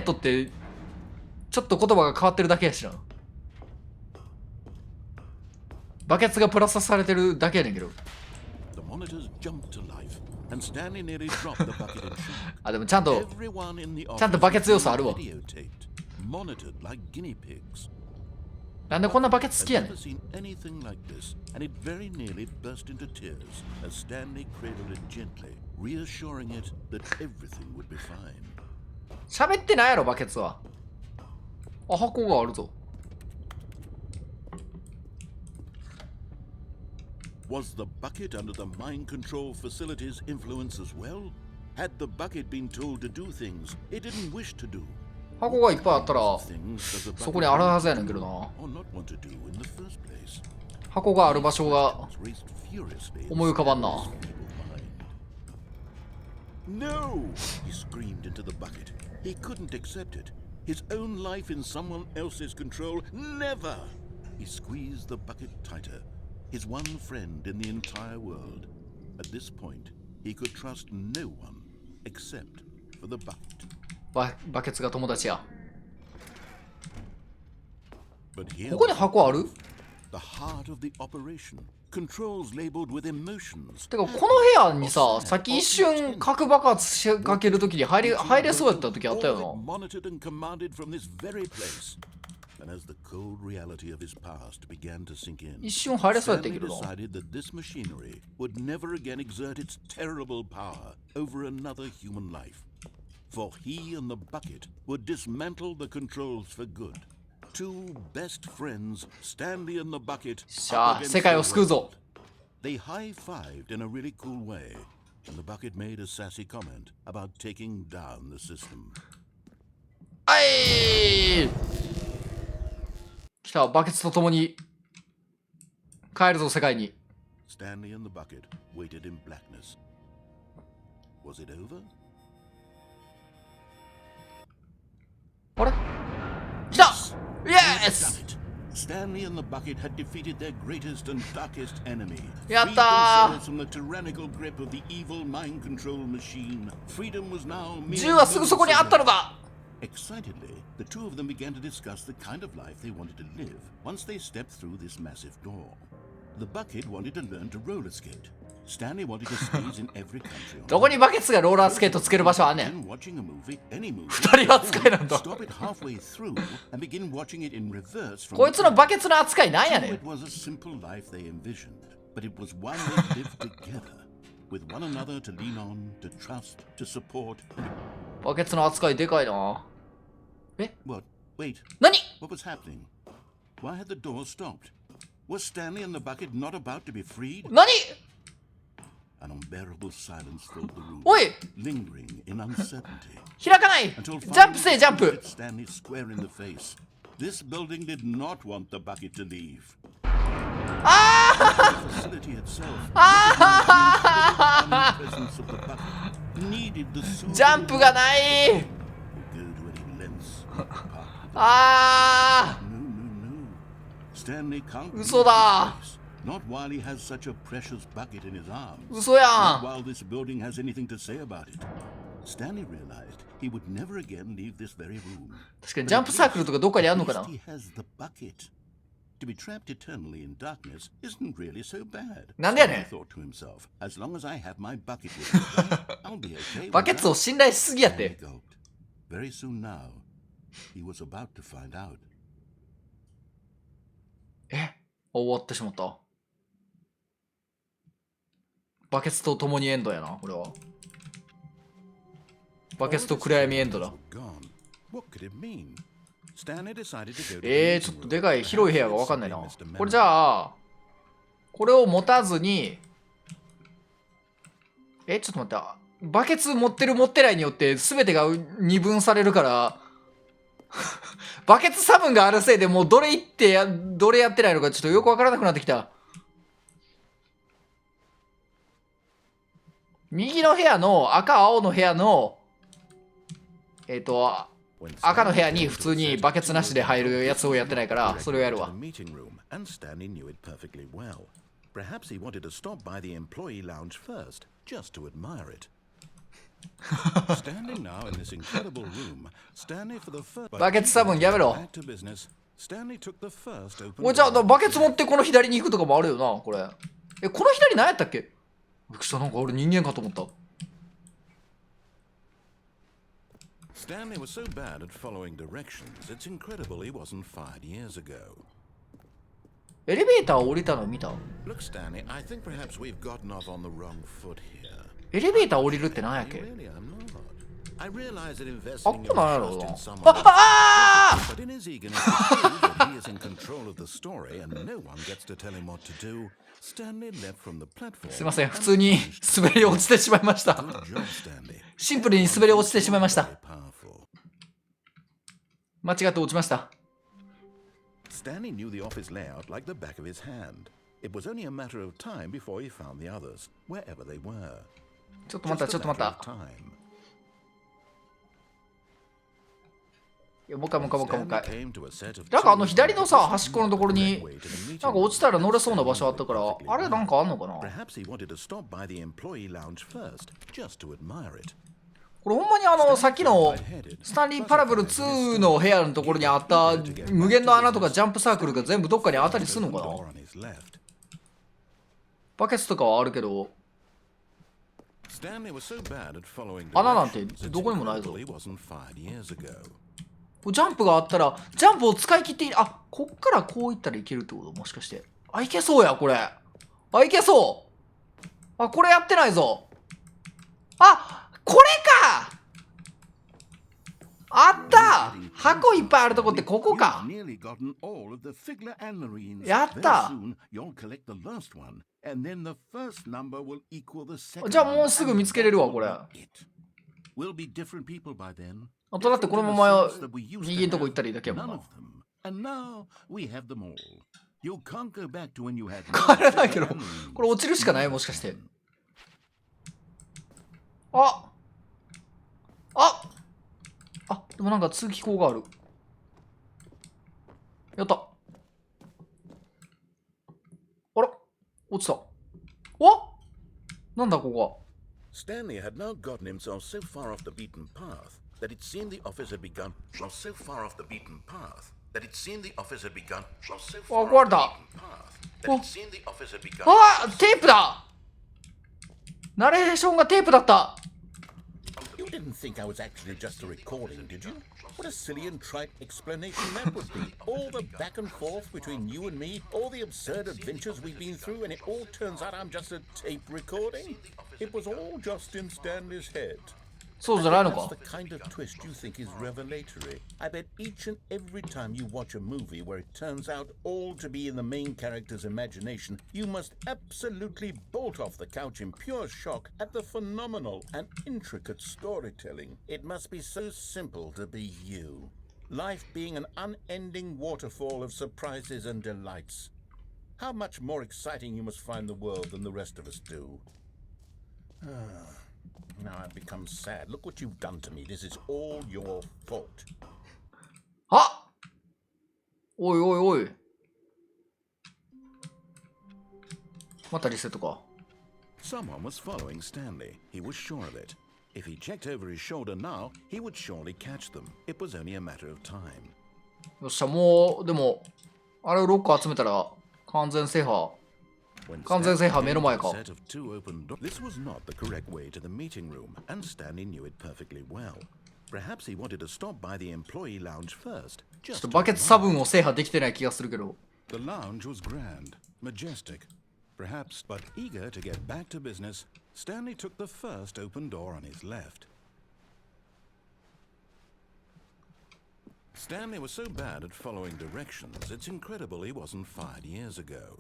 トってちょっと言葉が変わってるだけやしな。バケツがプラスされてるだけやねんけど。あ、でもちゃんとバケツ要素あるわ。なんでこんなバケツ好きやねん。喋ってないやろバケツは。あ、箱があるぞ。Was the bucket under the mind control facility's influence as well? Had the bucket been told to do things it didn't wish to do? 箱がいっぱいあったらそこにあるはずやねんけどな。箱がある場所が思い浮かばんな。No! He screamed into the bucket. He couldn't accept it. His own life in someone else's control? Never! He squeezed the bucket tighter. His one friend in the entire world. At this point, he could trust no one except for the bucket. バケツが友達や。 But here ここに箱ある？ the heart of the operation. Controls labeled with emotions. てかこの部屋にさ、さっき一瞬核爆発しかけるときに入れそうやったときあったよな。 Monitored and commanded from this very place. And as the cold reality of his past began to sink in, 一瞬入れそうやったけ Stanley どな。 decided that this machinery would never again exert its terrible power over another human life. For he and the bucket would dismantle the controls for good, two best friends, Stanley and the bucket, しゃあ、世界を救うぞ。 They high-fived in a really cool way, and the bucket made a sassy comment about taking down the system. はい。来た、バケツと共に帰るぞ世界に。 Stanley and the bucket waited in blackness. Was it over? あれ？来た！イエス！ Stanley and the bucket had defeated their greatest and darkest enemy. やっ Freed た themselves from the tyrannical grip of the evil mind control machine. Freedom was now ー！銃はすぐそこにあったのだ。 Excitedly, the two of them began to discuss the kind of life they wanted to live once they stepped through this massive door. The bucket wanted to learn to roller skate. Stanley wanted to skate in every country. どこにバケツがローラースケートつける場所あんねん。 Watching a movie, any movie, 二人扱いなんだ。 stop it halfway through and begin watching it in reverse from こいつのバケツの扱いなんやねん。 It was a simple life they envisioned, but it was one they lived together, with one another to lean on, to trust, to support. バケツの扱いでかいな。え？ What? Wait, 何？ what was happening? Why had the door stopped? Was Stanley and the bucket not about to be freed? 何？ An unbearable silence filled the room, おい！ lingering in uncertainty. 開かない！ Until ジャンプせえ、ジャン finally プ！ looked Stanley square in the face. This building did not want the bucket to leave. The facility itself, the presence of the bucket, needed the ジャンプがない！ go to any lengths. あ No, no, no. Stanley can't leave 嘘だ。 this place. Not while he has such a precious bucket in his arms. 嘘や Not ん。 while this building has anything to say about it. Stanley realized he would never again leave this very room. 確かにジャンプサークルとかどっかにあるのかな。 At least he has the bucket. To be trapped eternally in darkness isn't really so bad. なんでやねん。 Stanley thought to himself, as long as I have my bucket with me, I'll be okay. バケツを信頼しすぎやっ Stanley て。 gulped. Very soon now, he was about to find out. え？終わってしまった。バケツと共にエンドやな、これは。バケツと暗闇エンドだ。 Gone. What could it mean? Stanley decided to go to ちょっとでかい広い部屋がわかんないな。これじゃあ、これを持たずに、ちょっと待って、バケツ持ってる持ってないによって全てが二分されるから、バケツ差分があるせいでもうどれどれやってないのかちょっとよくわからなくなってきた。右の部屋の赤青の部屋の赤の部屋に普通にバケツなしで入るやつをやってないからそれをやるわ。 Stanley knew it perfectly well. Perhaps he wanted to stop by the employee lounge first, just to admire it. Standing now in this incredible room, Stanley for the first バケツ差分やめろ。 back to business. Stanley took the first open おいじゃあ door. バケツ持ってこの左に行くとかもあるよなこれ。この左何やったっけ？びっくりした、なんか俺人間かと思った。 Stanley was so bad at following directions, it's incredible he wasn't fired years ago. エレベーター降りたの見た？ Look, Stanley, I think perhaps we've gotten off on the wrong foot here. エレベーター降りるって何やっけ？ Really, I'm not. I realize that あ investing っ your こなんやろ trust う in な。 someone あ else, but in his eagerness to prove that he is in control of the story and no one gets to tell him what to do, Stanley left from the platform. すいません、普通に滑り落ちてしまいました。 Good job, Stanley. シンプルに滑り落ちてしまいました。 Very powerful. 間違って落ちました。 Stanley knew the office layout like the back of his hand. It was only a matter of time before he found the others, wherever they were. ちょっと待った、ちょっと待った。 Time. いやもう一回もう一回もう一回もう一 Stanley 回。 came to a set of なんかtwo 左のさ、端っこのところに way to the meeting なんか落ちたら乗れそうな場所あったから、あれなんかあんのかな？ Perhaps he wanted to stop by the employee lounge first, just to admire it. これほんまにさっきのスタンリー・パラブル2の部屋のところにあった無限の穴とかジャンプサークルが全部どっかに当たりするのか Door な？ on his left. バケツとかはあるけど、 Stanley was so bad at following 穴なんて directions, it's どこにもないぞ。 incredible he wasn't fired years ago. ジャンプがあったら、ジャンプを使い切っていい。あ、こっからこういったらいけるってこともしかして。あ、いけそうや、これ。あ、いけそう。あ、これやってないぞ。あ、これかあった。箱いっぱいあるとこってここか。 Nearly gotten all of the Figler Anarines. やった。 Very soon you'll collect the last one, and then the first number will equal the second. じゃあもうすぐ見つけれるわこれ。 We'll be different people by then. あとだってこのまま右のとこ行ったらいいだけやもん None な。 of them. And now we have them all. You can't go back to when you had. 帰れないけど、これ落ちるしかない？もしかして。あでもなんか通気口がある。やった。あら落ちた。おなんだここは。 Stanley had now gotten himself so far off the beaten path that it seemed the office had begun. So far off the beaten path that it seemed the office had begun. So far off the beaten path that it seemed the office had begun. あテープだ。ナレーションがテープだった。 You didn't think I was actually just a recording, did you? What a silly and trite explanation that would be. All the back and forth between you and me, all the absurd adventures we've been through, and it all turns out I'm just a tape recording. It was all just in Stanley's head. そうじゃないの That's か。 the kind of twist you think is revelatory. I bet each and every time you watch a movie where it turns out all to be in the main character's imagination, you must absolutely bolt off the couch in pure shock at the phenomenal and intricate storytelling. It must be so simple to be you. Life being an unending waterfall of surprises and delights. How much more exciting you must find the world than the rest of us do. Now I've become sad. Look what you've done to me. This is all your fault. あおいおいおい。またリセットか。 Someone was following Stanley. He was sure of it. If he checked over his shoulder now, he would surely catch them. It was only a matter of time. よっしゃ、もう、でも、あれを6個集めたら完全制覇。 When 完全制覇 Stanley 目の前か。 came to a set of two open doors, this was not the correct way to the meeting room, and Stanley knew it perfectly well. Perhaps he wanted to stop by the employee lounge first. ちょっ Just と to バケツ差分を制覇できてない気がするけど。 The lounge was grand, majestic. Perhaps, but eager to get back to business, Stanley took the first open door on his left. Stanley was so bad at following directions, it's incredible he wasn't fired years ago.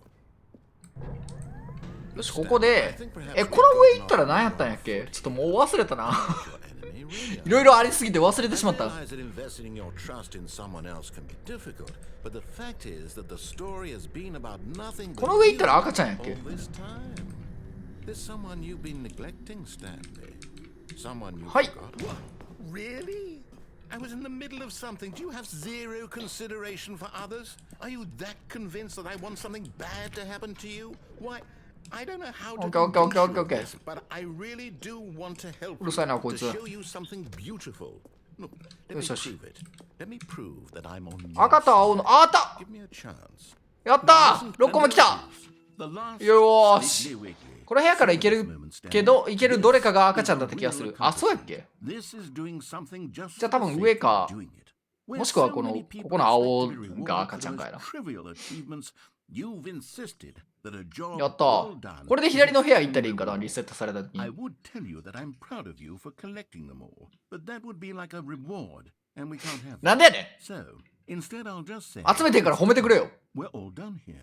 よし、ここで、この上行ったら何やったんやっけ？ちょっともう忘れたな。いろいろありすぎて忘れてしまった。 I realize that investing your trust in someone else can be difficult, but the fact is that the story has been about nothing but この上行ったら赤ちゃんやっけ？ all this time. There's someone you've been neglecting, Stanley. Someone you はい。 forgot. What? Really? I was in the middle of something. Do you have zero consideration for others? Are you that convinced that I want something bad to happen to you? Why? I don't know how to convince you of this, but I really do want to help うるさいなこい you, つ。 to show you something beautiful. Look, let me よしよし。 prove it. Let me prove that I'm on your 赤と青の、あった Give me a chance. やったー !6 個目来た The last よーし Wiggly Wiggly. この部屋から行けるけど、行けるどれかが赤ちゃんだった気がする。あ、そうやっけ This is doing something just じゃあ多分上か、 doing it. もしくはこの、ここの青が赤ちゃんかやな。 Trivial achievements. You've insisted that a job やった well done これで左の部屋行ったらいいんかなリセットされた時に。 I would tell you that I'm proud of you for collecting them all, but that would be like a reward, and we can't have なんでやね So, instead I'll just say ん集めてんから褒めてくれよ。 we're all done here,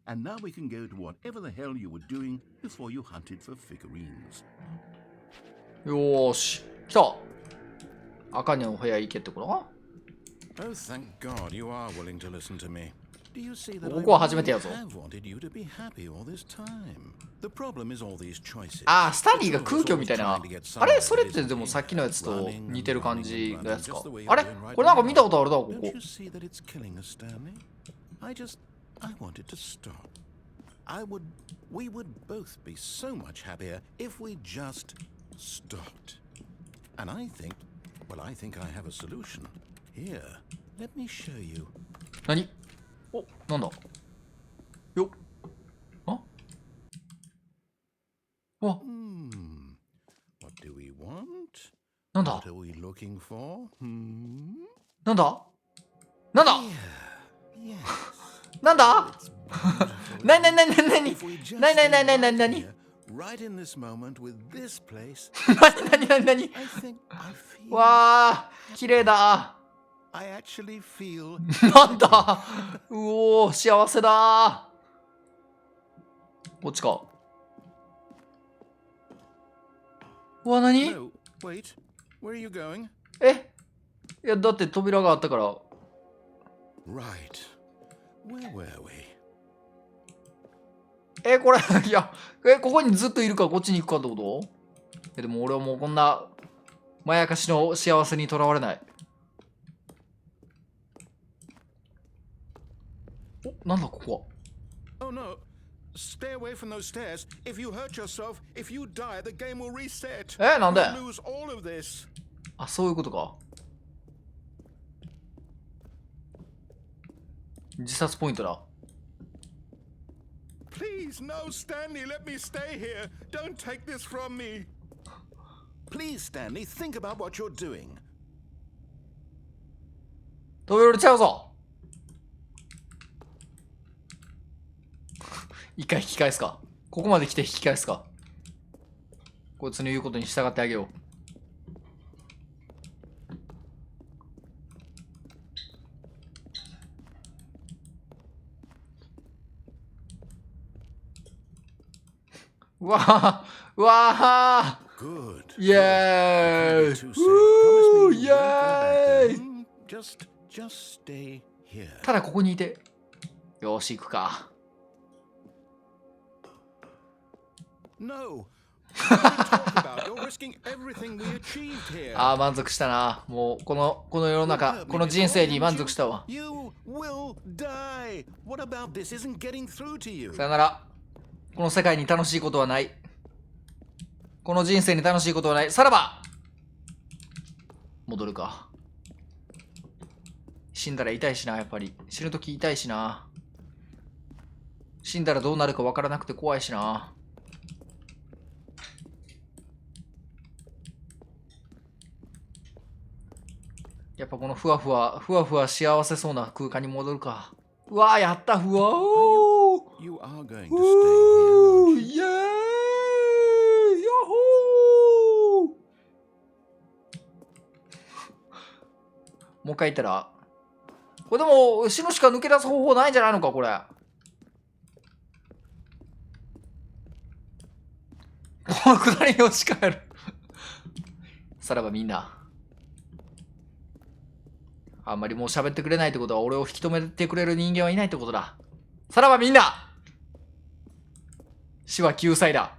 and now we can go to whatever the hell you were doing before you hunted for figurines. よーし。来た赤の部屋行けってことか Oh, thank God you are willing to listen to me. Do you see that ここは初めてやぞ。 I have wanted you to be happy all this time? The problem is all these choices. あー、スタディが空虚みたいな。あれそれってでもさっきのやつと似てる感じのやつか。あれこれなんか見たことあるな、ここ Don't。you see that it's killing us, Stanley? I wanted to stop. We would both be so much happier if we just stopped. And I think I have a solution. Here, let me show you. 何お、なんだよっ。あわ、 What do we want? なんだ What are we looking for? なんだなんだ Yes. なんだなになになになになに If we just なになになになになにな stay に here, right in this moment with this place. なに I think I feel. わあ、綺麗だ。I actually feel. なんだうおー、幸せだ。こっちか。うわ、なに No, wait. Where are you going? いや、だって扉があったから。Right. Where were we? これ、いや、ここにずっといるからこっちに行くかってこと？でも俺はもうこんな、まやかしの幸せにとらわれない。お、なんだここは。Oh no. Stay away from those stairs. If you hurt yourself, if you die, the game will reset. なんで You'll lose all of this. あ、そういうことか。自殺ポイントだ。Please, no, Stanley, let me stay here. Don't take this from me. Please, Stanley, think about what you're doing. 飛び降りちゃうぞ。一回引き返すか。ここまで来て引き返すか。こいつの言うことに従ってあげよう。うわあ、うわあ、 Good. イエーイ、 Too safe. う Promise ー me イ you エ won't go back ー there. イ。 Just stay here. ただここにいて。よし、行くか。No. What are you talking about? You're risking everything we achieved here. ああ、満足したな。もう、この世の中、この人生に満足したわ。 You will die. What about this isn't getting through to you? さよなら。この世界に楽しいことはない。この人生に楽しいことはない。さらば戻るか。死んだら痛いしな、やっぱり。死ぬとき痛いしな。死んだらどうなるかわからなくて怖いしな。やっぱこのふわふわ幸せそうな空間に戻るか。うわー、やった、ふわー。 You are going to stay here, う aren't ー you? イエーイ、ヤッホー。もう一回言ったら、これでも死ぬしか抜け出す方法ないんじゃないのか、これ。このくだりに落ち返る。さらばみんな。あんまりもう喋ってくれないってことは俺を引き止めてくれる人間はいないってことだ。さらばみんな、死は救済だ。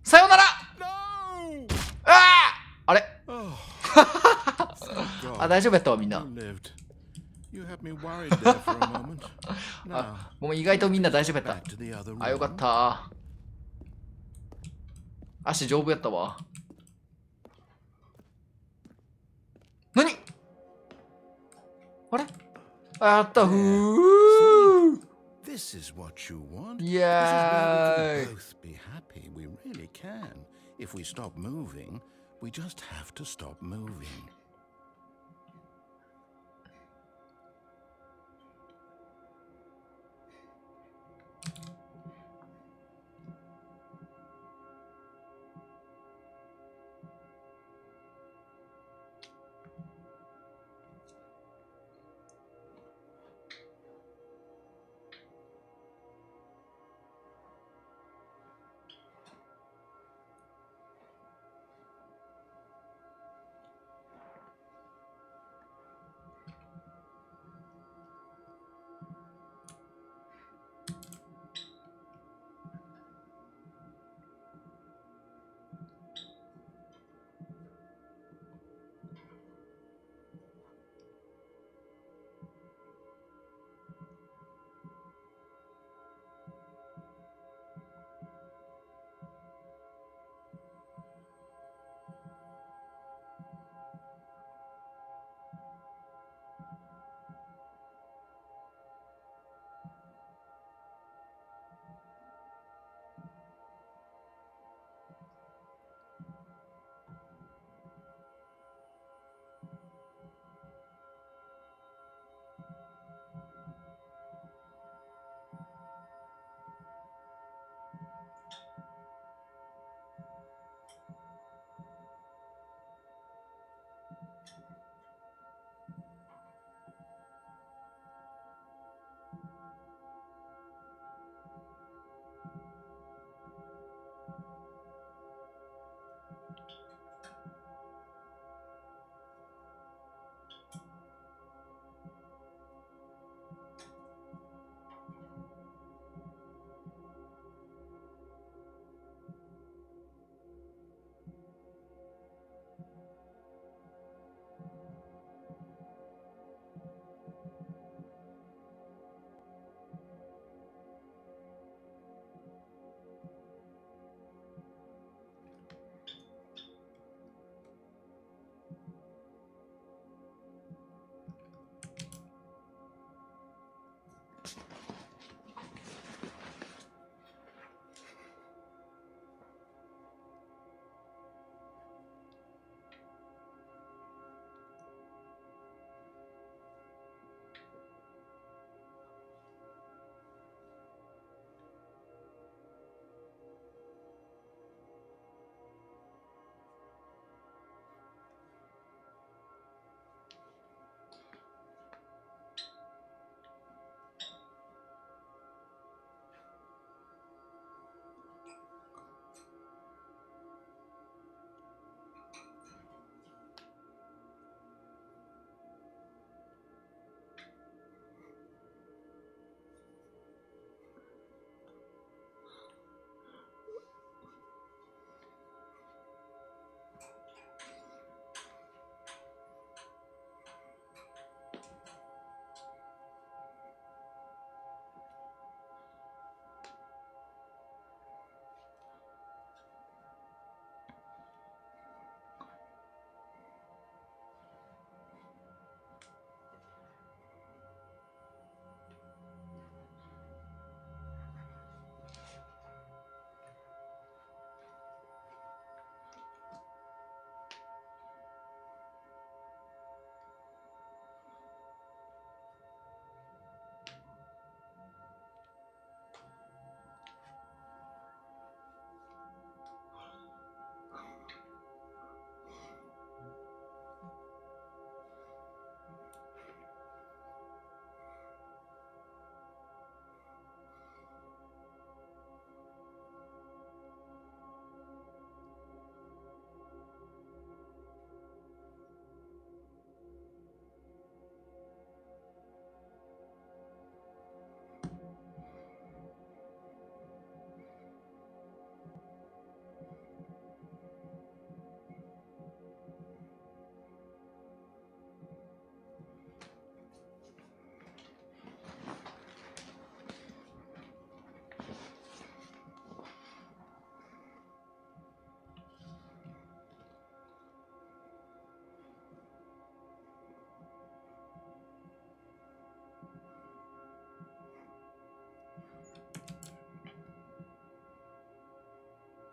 さようなら。 No! あれ Oh, あ、大丈夫やったわみんな。 you lived. You had me worried there for a moment. Now, あ、もう意外とみんな大丈夫やった。 back to the other あ、よかっ room. た。足丈夫やったわ。何あれ、あ、やった。ふー。 This is what you want. イ This is エ where ー we イ。 can both be happy. We really can. If we stop moving, we just have to stop moving.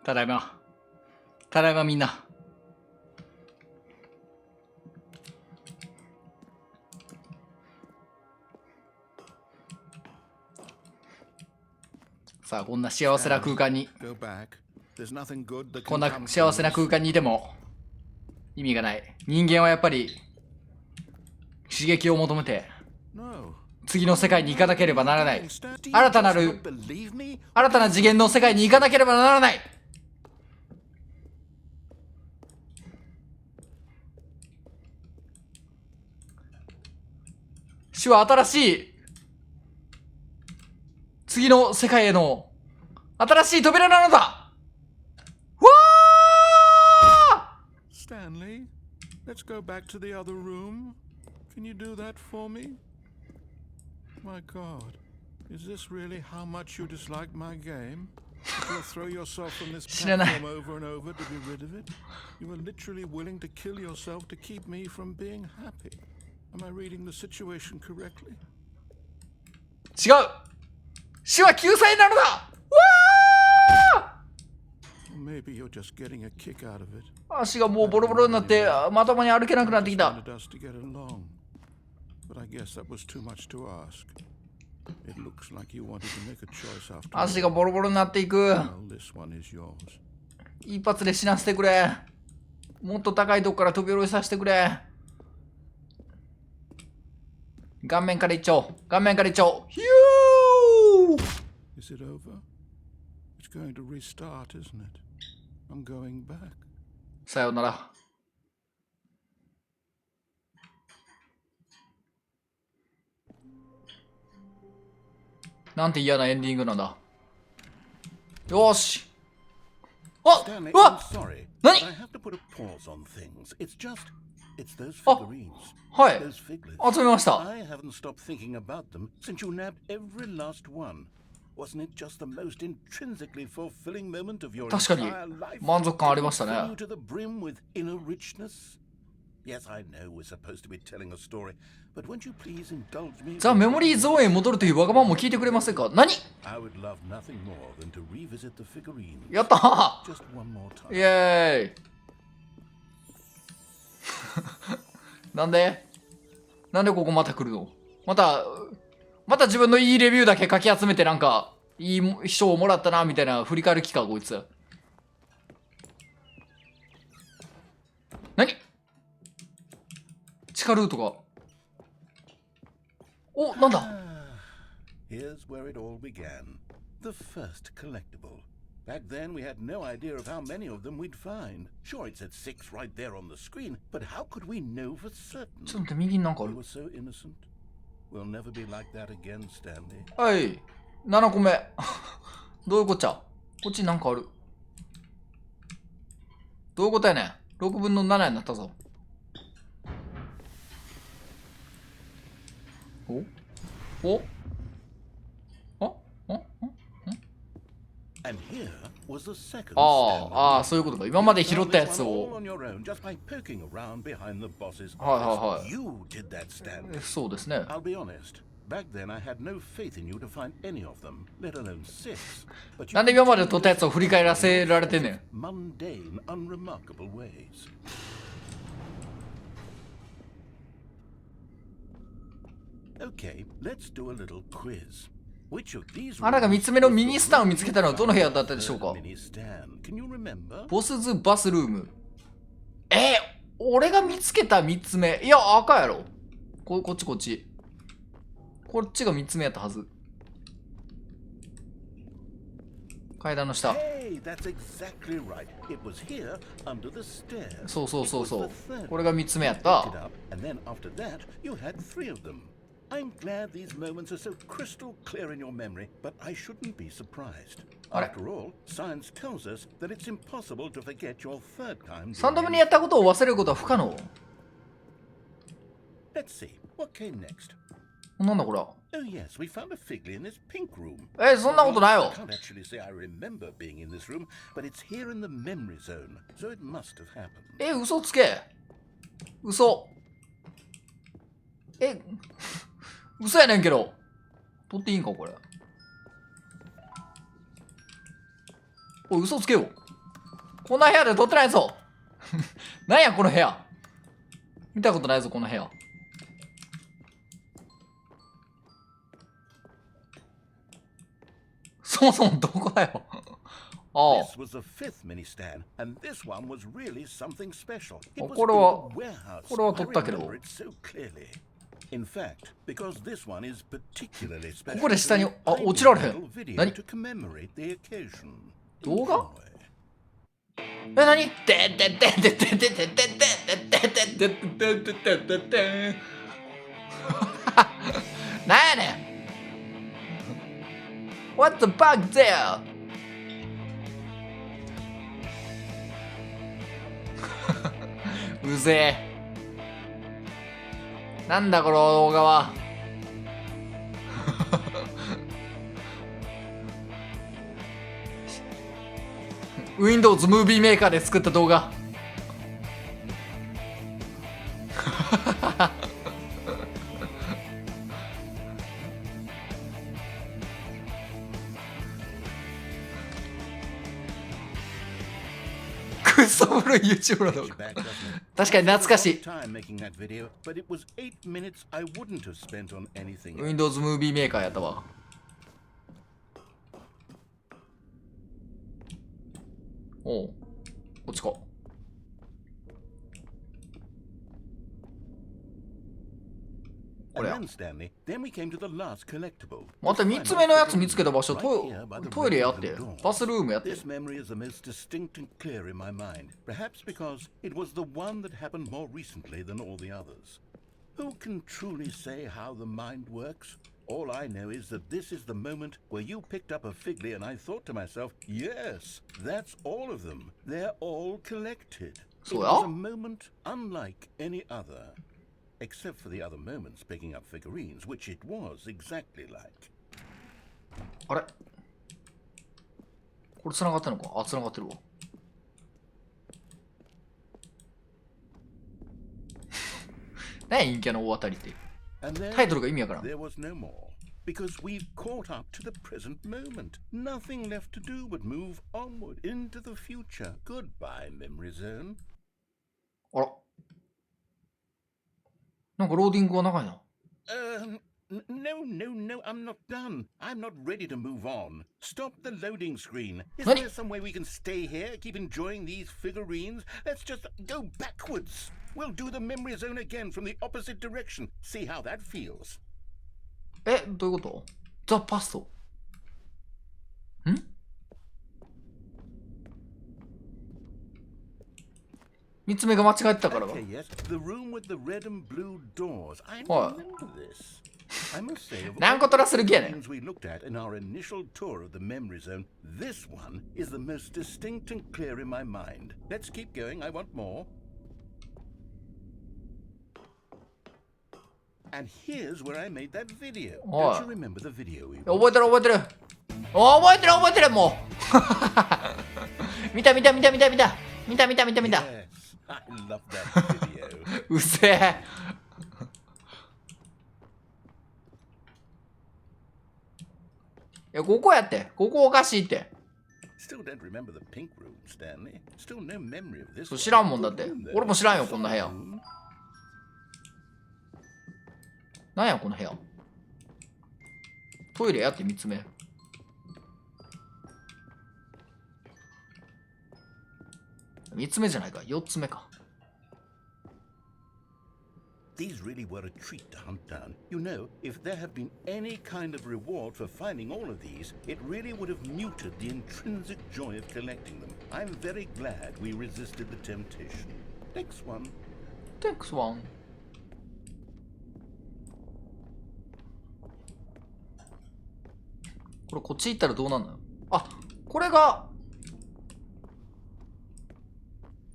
ただいま。ただいまみんな。さあ、こんな幸せな空間に、こんな幸せな空間にいても意味がない。人間はやっぱり刺激を求めて次の世界に行かなければならない。新たな次元の世界に行かなければならない。主は新しい次の世界への新しい扉なのだ。わあ Stanley, let's go back to the other room. Can you do that for me? My God, is this really how much you dislike my game? You'll throw yourself from this platform over and over to be rid of it? You were literally willing to kill yourself to keep me from being happy. Am I reading the situation correctly? 違う。主は救済なのだ。わあ Maybe you're just getting a kick out of it. 足がもうボロボロになってまともに歩けなくなってきた。 Wanted us to get along, but I guess that was too much to ask. It looks like you wanted to make a choice after 足がボロボロになっていく。 all. This one is yours. 一発で死なせてくれ。もっと高いとこから飛び降りさせてくれ。顔面からいっちゃおう。顔面からいっちゃおう。ヒュー Is it over? It's going to restart, isn't it? I'm going back. さよなら。なんて嫌なエンディングなんだ。よーし。あ Stanley, うわ I'm sorry. 何 I have to put a pause on things. It's those Oh. figurines. はい。 Those figlets. 集めました。 I haven't stopped thinking about them since you nabbed every last one. Wasn't it just the most intrinsically fulfilling moment of your 確かに entire life? 満足感ありました Fill ね you。to the brim with inner richness? Yes, I know we're supposed to be telling a story, but won't you please indulge me? ザ・メモリーゾーンへ戻るというわがままも聞いてくれませんか。何 I would love nothing more than to revisit the figurines. やったー Just one more イ time. エーイなんでここまた来るの。また自分のいいレビューだけ書き集めてなんかいい賞をもらったなみたいな振り返る気かこいつ。何地下ルートが。お、なんだ Here's where it all began. The first collectible. Back then, we had no idea of how many of them we'd find. Sure, it said 6 right there on the screen, but how could we know for certain? ちょっと待って、右になんかあ We る。 were so innocent. We'll never be like that again, Stanley. はい。7個目。どういうこっちゃ。こっちになんかある。どういうことやねん。6分の7になったぞ。おあ And here was the second ああ、 Stanley. そういうことか。今まで拾ったやつ All を。 on your own, just by poking around behind the boss's はいはいは office. い。 You did that, Stanley. そうですね。 I'll be honest. Back then, I had no faith in you to find any of them, let alone 6. But you なんで今まで撮ったやつを振り返らせられてんねん。 mundane, unremarkable ways. Okay, let's do a little quiz. Which of these あなたが3つ目のミニスタンを見つけたのはどの部屋だったでしょうか。 mini stand? Can you remember? ボスズバスルーム。俺が見つけた3つ目。いや、赤やろ。こっち。こっちが3つ目やったはず。階段の下。 Hey, that's exactly right. It was here under the stairs. そう。 It was the third これが3つ目やっ Picked た。 it up, and then after that, you had 3 of them. I'm glad these moments are so crystal clear in your memory, but I shouldn't be surprised. After all, science tells us that it's impossible to forget your third time. 3度目にやったことを忘れることは不可能。 Let's see, what came next? なんだこれ。 Oh yes, we found a figly in this pink room. そんなことない I よ。 can't actually say I remember being in this room, but it's here in the memory zone, so it must have happened. 嘘つけ。嘘やねんけど。取っていいんかこれ。嘘つけよ。こんな部屋で撮ってないぞ。なんやこの部屋。見たことないぞこの部屋。そもそもどこだよ。ああ。 This was the fifth mini stand, and this one was really something special. It あ was これ in は the warehouse. これは撮ったけ I ど。 remember it so clearly. In fact, because this one is particularly special, ここで下に、あ、 I 落ちられへ made a ん。 little video 何 to commemorate the occasion. 動画 Enjoy. え、なにてててててててててててててててなんやねん。What the bug there? うぜえ。なんだこの動画は。Windows ムービーメーカーで作った動画。クソ古い YouTube の動画。確かに懐かしい。Time making that video, but it was 8 minutes I wouldn't have spent on anything else. Windows ムービーメーカーやったわ。おう、こっちか。こ And れや。 then, Stanley, then we came to the last collectible. また3つ目のやつ見つけた場所、トイレやって、バスルームやって。 This memory is the most distinct and clear in my mind, perhaps because it was the one that happened more recently than all the others. Who can truly say how the mind works? All I know is that this is the moment where you picked up a Figley and I thought to myself, yes, that's all of them. They're all collected. It was a moment unlike any other. Except for the other moments picking up figurines, which it was exactly like. あれこれ繋がってんのか。あ、繋がってるわ。何や陰キャの大当たりって。 And then タイトルが意味わからん。 there was no more. Because we've caught up to the present moment. Nothing left to do but move onward into the future. Goodbye, memory zone. あら。なんかローディングが長いな。No, I'm not done. I'm not ready to move on. Stop the loading screen. Is What? there some way we can stay here, keep enjoying these figurines? Let's just go backwards. We'll do the memory zone again from the opposite direction. See how that feels. え、どういうこと？ザ・パスト。ん？三つ目が間違えてたからだ。 Okay, yes. The room with the red and blue doors. I What? remember this. I must say, of 何個取らせる気やねん。 things we looked at in our initial tour of the memory zone, this one is the most distinct and clear in my mind. Let's keep going. I want more. And here's where I made that video. What? Don't you remember the video we 覚えてる覚えてる。覚えてる覚えてるもう。見た見た見た見た見た見た見た見た見た。 Yes, I love that video. うせえ。いや、ここやって。ここおかしいって。 Still don't remember the pink room, Stanley. Still no memory of this. そう one. 知らんもんだって Good room there. 俺も知らんよこんな部屋 Room. なんやこの部屋。トイレやって3つ目。3つ目じゃないか、4つ目か。 These really were a treat to hunt down. You know, if there had been any kind of reward for finding all of these, it really would have muted the intrinsic joy of collecting them. I'm very glad we resisted the temptation. Next one. Thanks one. これこっち行ったらどうなんのよ。あ、これが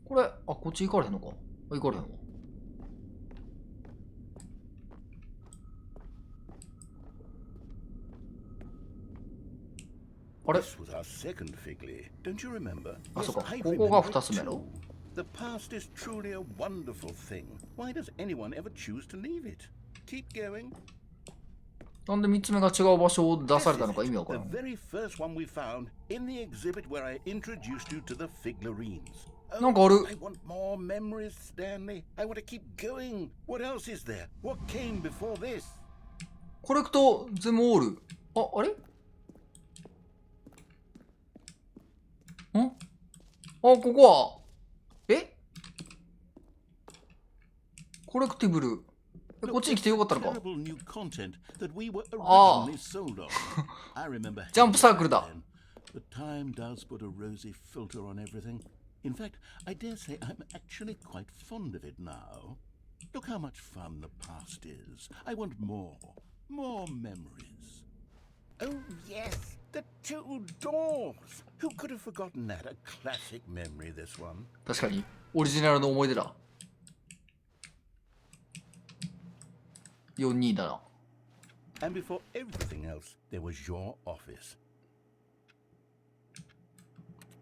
これ、あ、こっち行かれへんのか。あ、行かれへんわ。あれ This was our second Figley. Don't you remember? あ、そうか。 I ここが remember 2つ it 目の too. The past is truly a wonderful thing. Why does anyone ever choose to leave it? Keep going. なんで3つ目が違う場所を出されたのか意味わから The ん。 very first one we found in the exhibit where I introduced you to the figurines. なんかある。 I want more memories, Stanley. I want to keep going. What else is there? What came before this? コレクト全部オール。あれんここは、コレクティブル。こっちに来てよかったのか。 Terrible new content that we were Ah. originally sold on. I remember ジャンプサークルだ。 But time does put a rosy filter on everything. In fact, I dare say I'm actually quite fond of it now. Look how much fun the past is. I want more memories. Oh, yes, the two doors. Who could have forgotten that? A classic memory, this one. 確かに、オリジナルの思い出だ。42だな。 And before everything else, there was your office.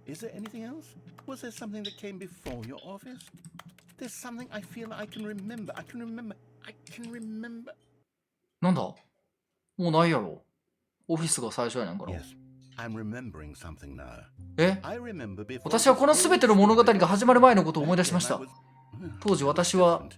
Is there anything else? Was there something that came before your office? There's something I feel I can remember. I can remember. なんだもうないやろ。オフィスが最初やねんから。 Yes, I'm remembering something now. え I remember before. 私はこの全ての物語が始まる前のことを思い出しました。当時私は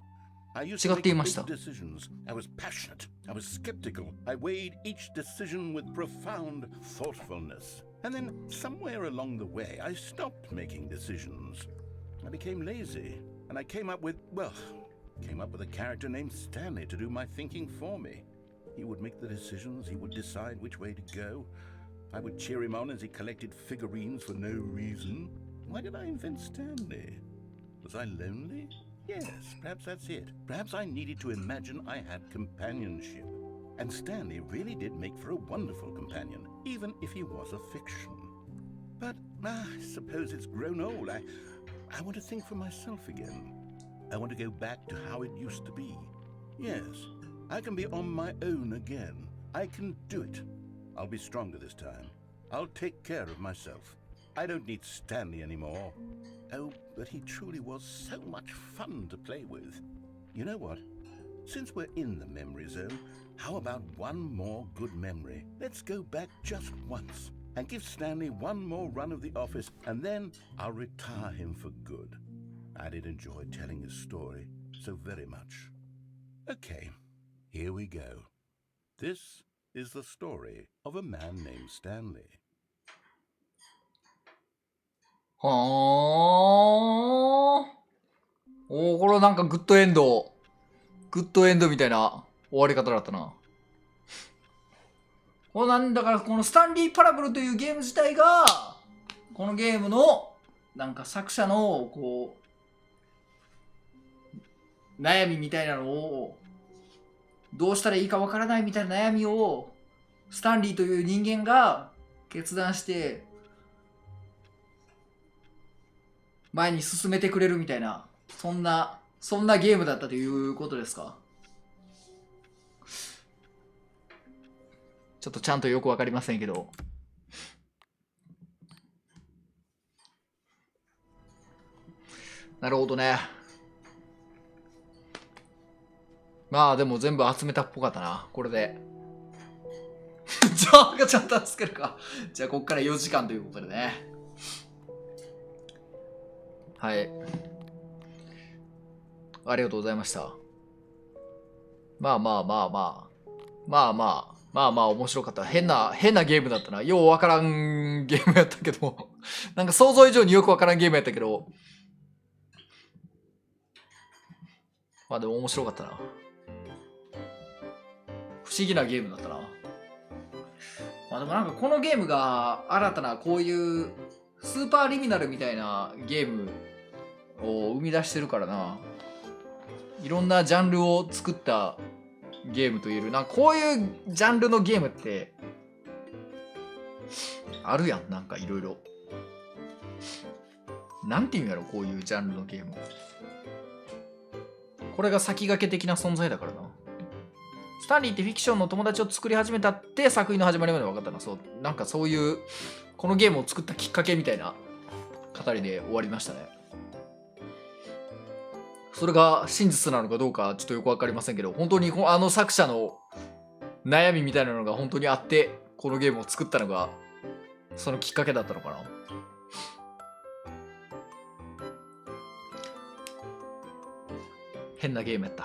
違っていました。 I was passionate. I was skeptical. I weighed each decision with profound thoughtfulness. And then somewhere along the way, I stopped making decisions. I became lazy, and I came up with a character named Stanley to do my thinking for me. He would make the decisions, he would decide which way to go. I would cheer him on as he collected figurines for no reason. Why did I invent Stanley? Was I lonely? Yes, perhaps that's it. Perhaps I needed to imagine I had companionship. And Stanley really did make for a wonderful companion, even if he was a fiction. But I suppose it's grown old. I want to think for myself again. I want to go back to how it used to be. Yes, I can be on my own again. I can do it. I'll be stronger this time. I'll take care of myself. I don't need Stanley anymore. Oh, but he truly was so much fun to play with. You know what? Since we're in the memory zone, how about one more good memory? Let's go back just once and give Stanley one more run of the office, and then I'll retire him for good. I did enjoy telling his story so very much. Okay, here we go. This is the story of a man named Stanley. はあ。これなんかグッドエンドみたいな終わり方だったな。これなんだから、このスタンリー・パラブルというゲーム自体が、このゲームのなんか作者のこう悩みみたいなのを、どうしたらいいかわからないみたいな悩みをスタンリーという人間が決断して前に進めてくれるみたいな、そんなゲームだったということですか。ちょっとちゃんとよくわかりませんけど。なるほどね。まあでも全部集めたっぽかったな、これで。じゃあちゃんとつけるか。じゃあこっから4時間ということでね。はい。ありがとうございました。まあ面白かった。変なゲームだったな。ようわからんゲームやったけど、なんか想像以上によくわからんゲームやったけど、まあでも面白かったな。不思議なゲームだったな。まあでもなんかこのゲームが新たなこういうスーパーリミナルみたいなゲームを生み出してるからな。いろんなジャンルを作ったゲームと言える。なんかこういうジャンルのゲームってあるやん。なんかいろいろ。なんていうんやろ、こういうジャンルのゲーム。これが先駆け的な存在だからな。スタンリーってフィクションの友達を作り始めたって作品の始まりまで分かったな。そう、なんかそういうこのゲームを作ったきっかけみたいな語りで終わりましたね。それが真実なのかどうかちょっとよく分かりませんけど、本当にあの作者の悩みみたいなのが本当にあって、このゲームを作ったのが、そのきっかけだったのかな。変なゲームやった。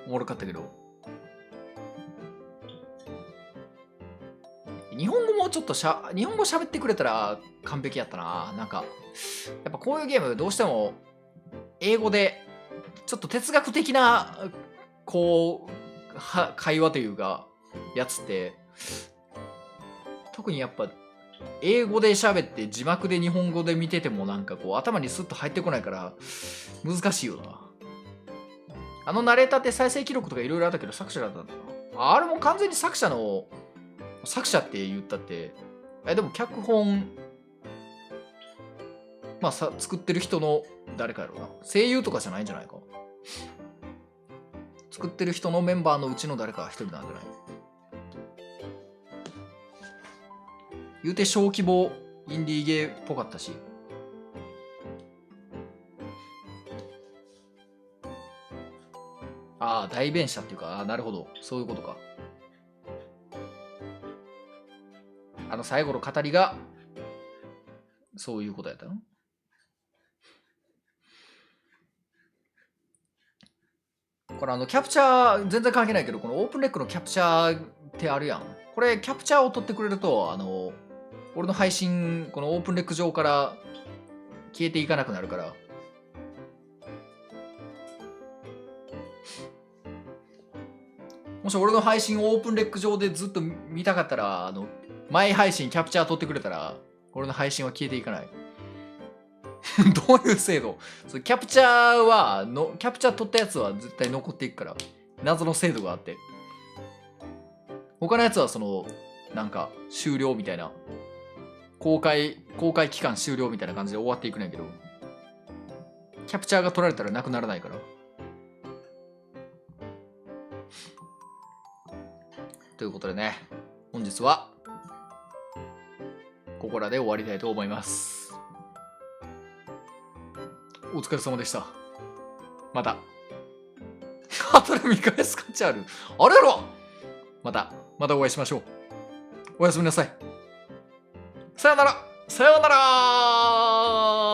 おもろかったけど。日本語もちょっと日本語喋ってくれたら完璧やったな。なんか、やっぱこういうゲームどうしても英語でちょっと哲学的なこう会話というかやつって、特にやっぱ英語で喋って字幕で日本語で見ててもなんかこう頭にスッと入ってこないから難しいよな。あのナレーターって再生記録とかいろいろあったけど作者だったんだな。あれも完全に作者って言ったって、でも脚本、まあ作ってる人の誰かやろうな。声優とかじゃないんじゃないか。作ってる人のメンバーのうちの誰か一人なんじゃない。言うて小規模インディーゲーっぽかったし。ああ、代弁者っていうか、なるほど。そういうことか。最後の語りが、そういうことやったの？これキャプチャー、全然関係ないけど、このオープンレックのキャプチャーってあるやん。これ、キャプチャーを取ってくれると、俺の配信、このオープンレック上から消えていかなくなるから。もし俺の配信をオープンレック上でずっと見たかったら、前配信キャプチャー取ってくれたら、俺の配信は消えていかない。どういう制度？キャプチャー取ったやつは絶対残っていくから。謎の制度があって。他のやつはなんか終了みたいな。公開期間終了みたいな感じで終わっていくねんけど。キャプチャーが取られたらなくならないから。ということでね、本日はここらで終わりたいと思います。お疲れ様でした。また。後で見返す価値ある。あれやろ。またお会いしましょう。おやすみなさい。さよなら。さよなら。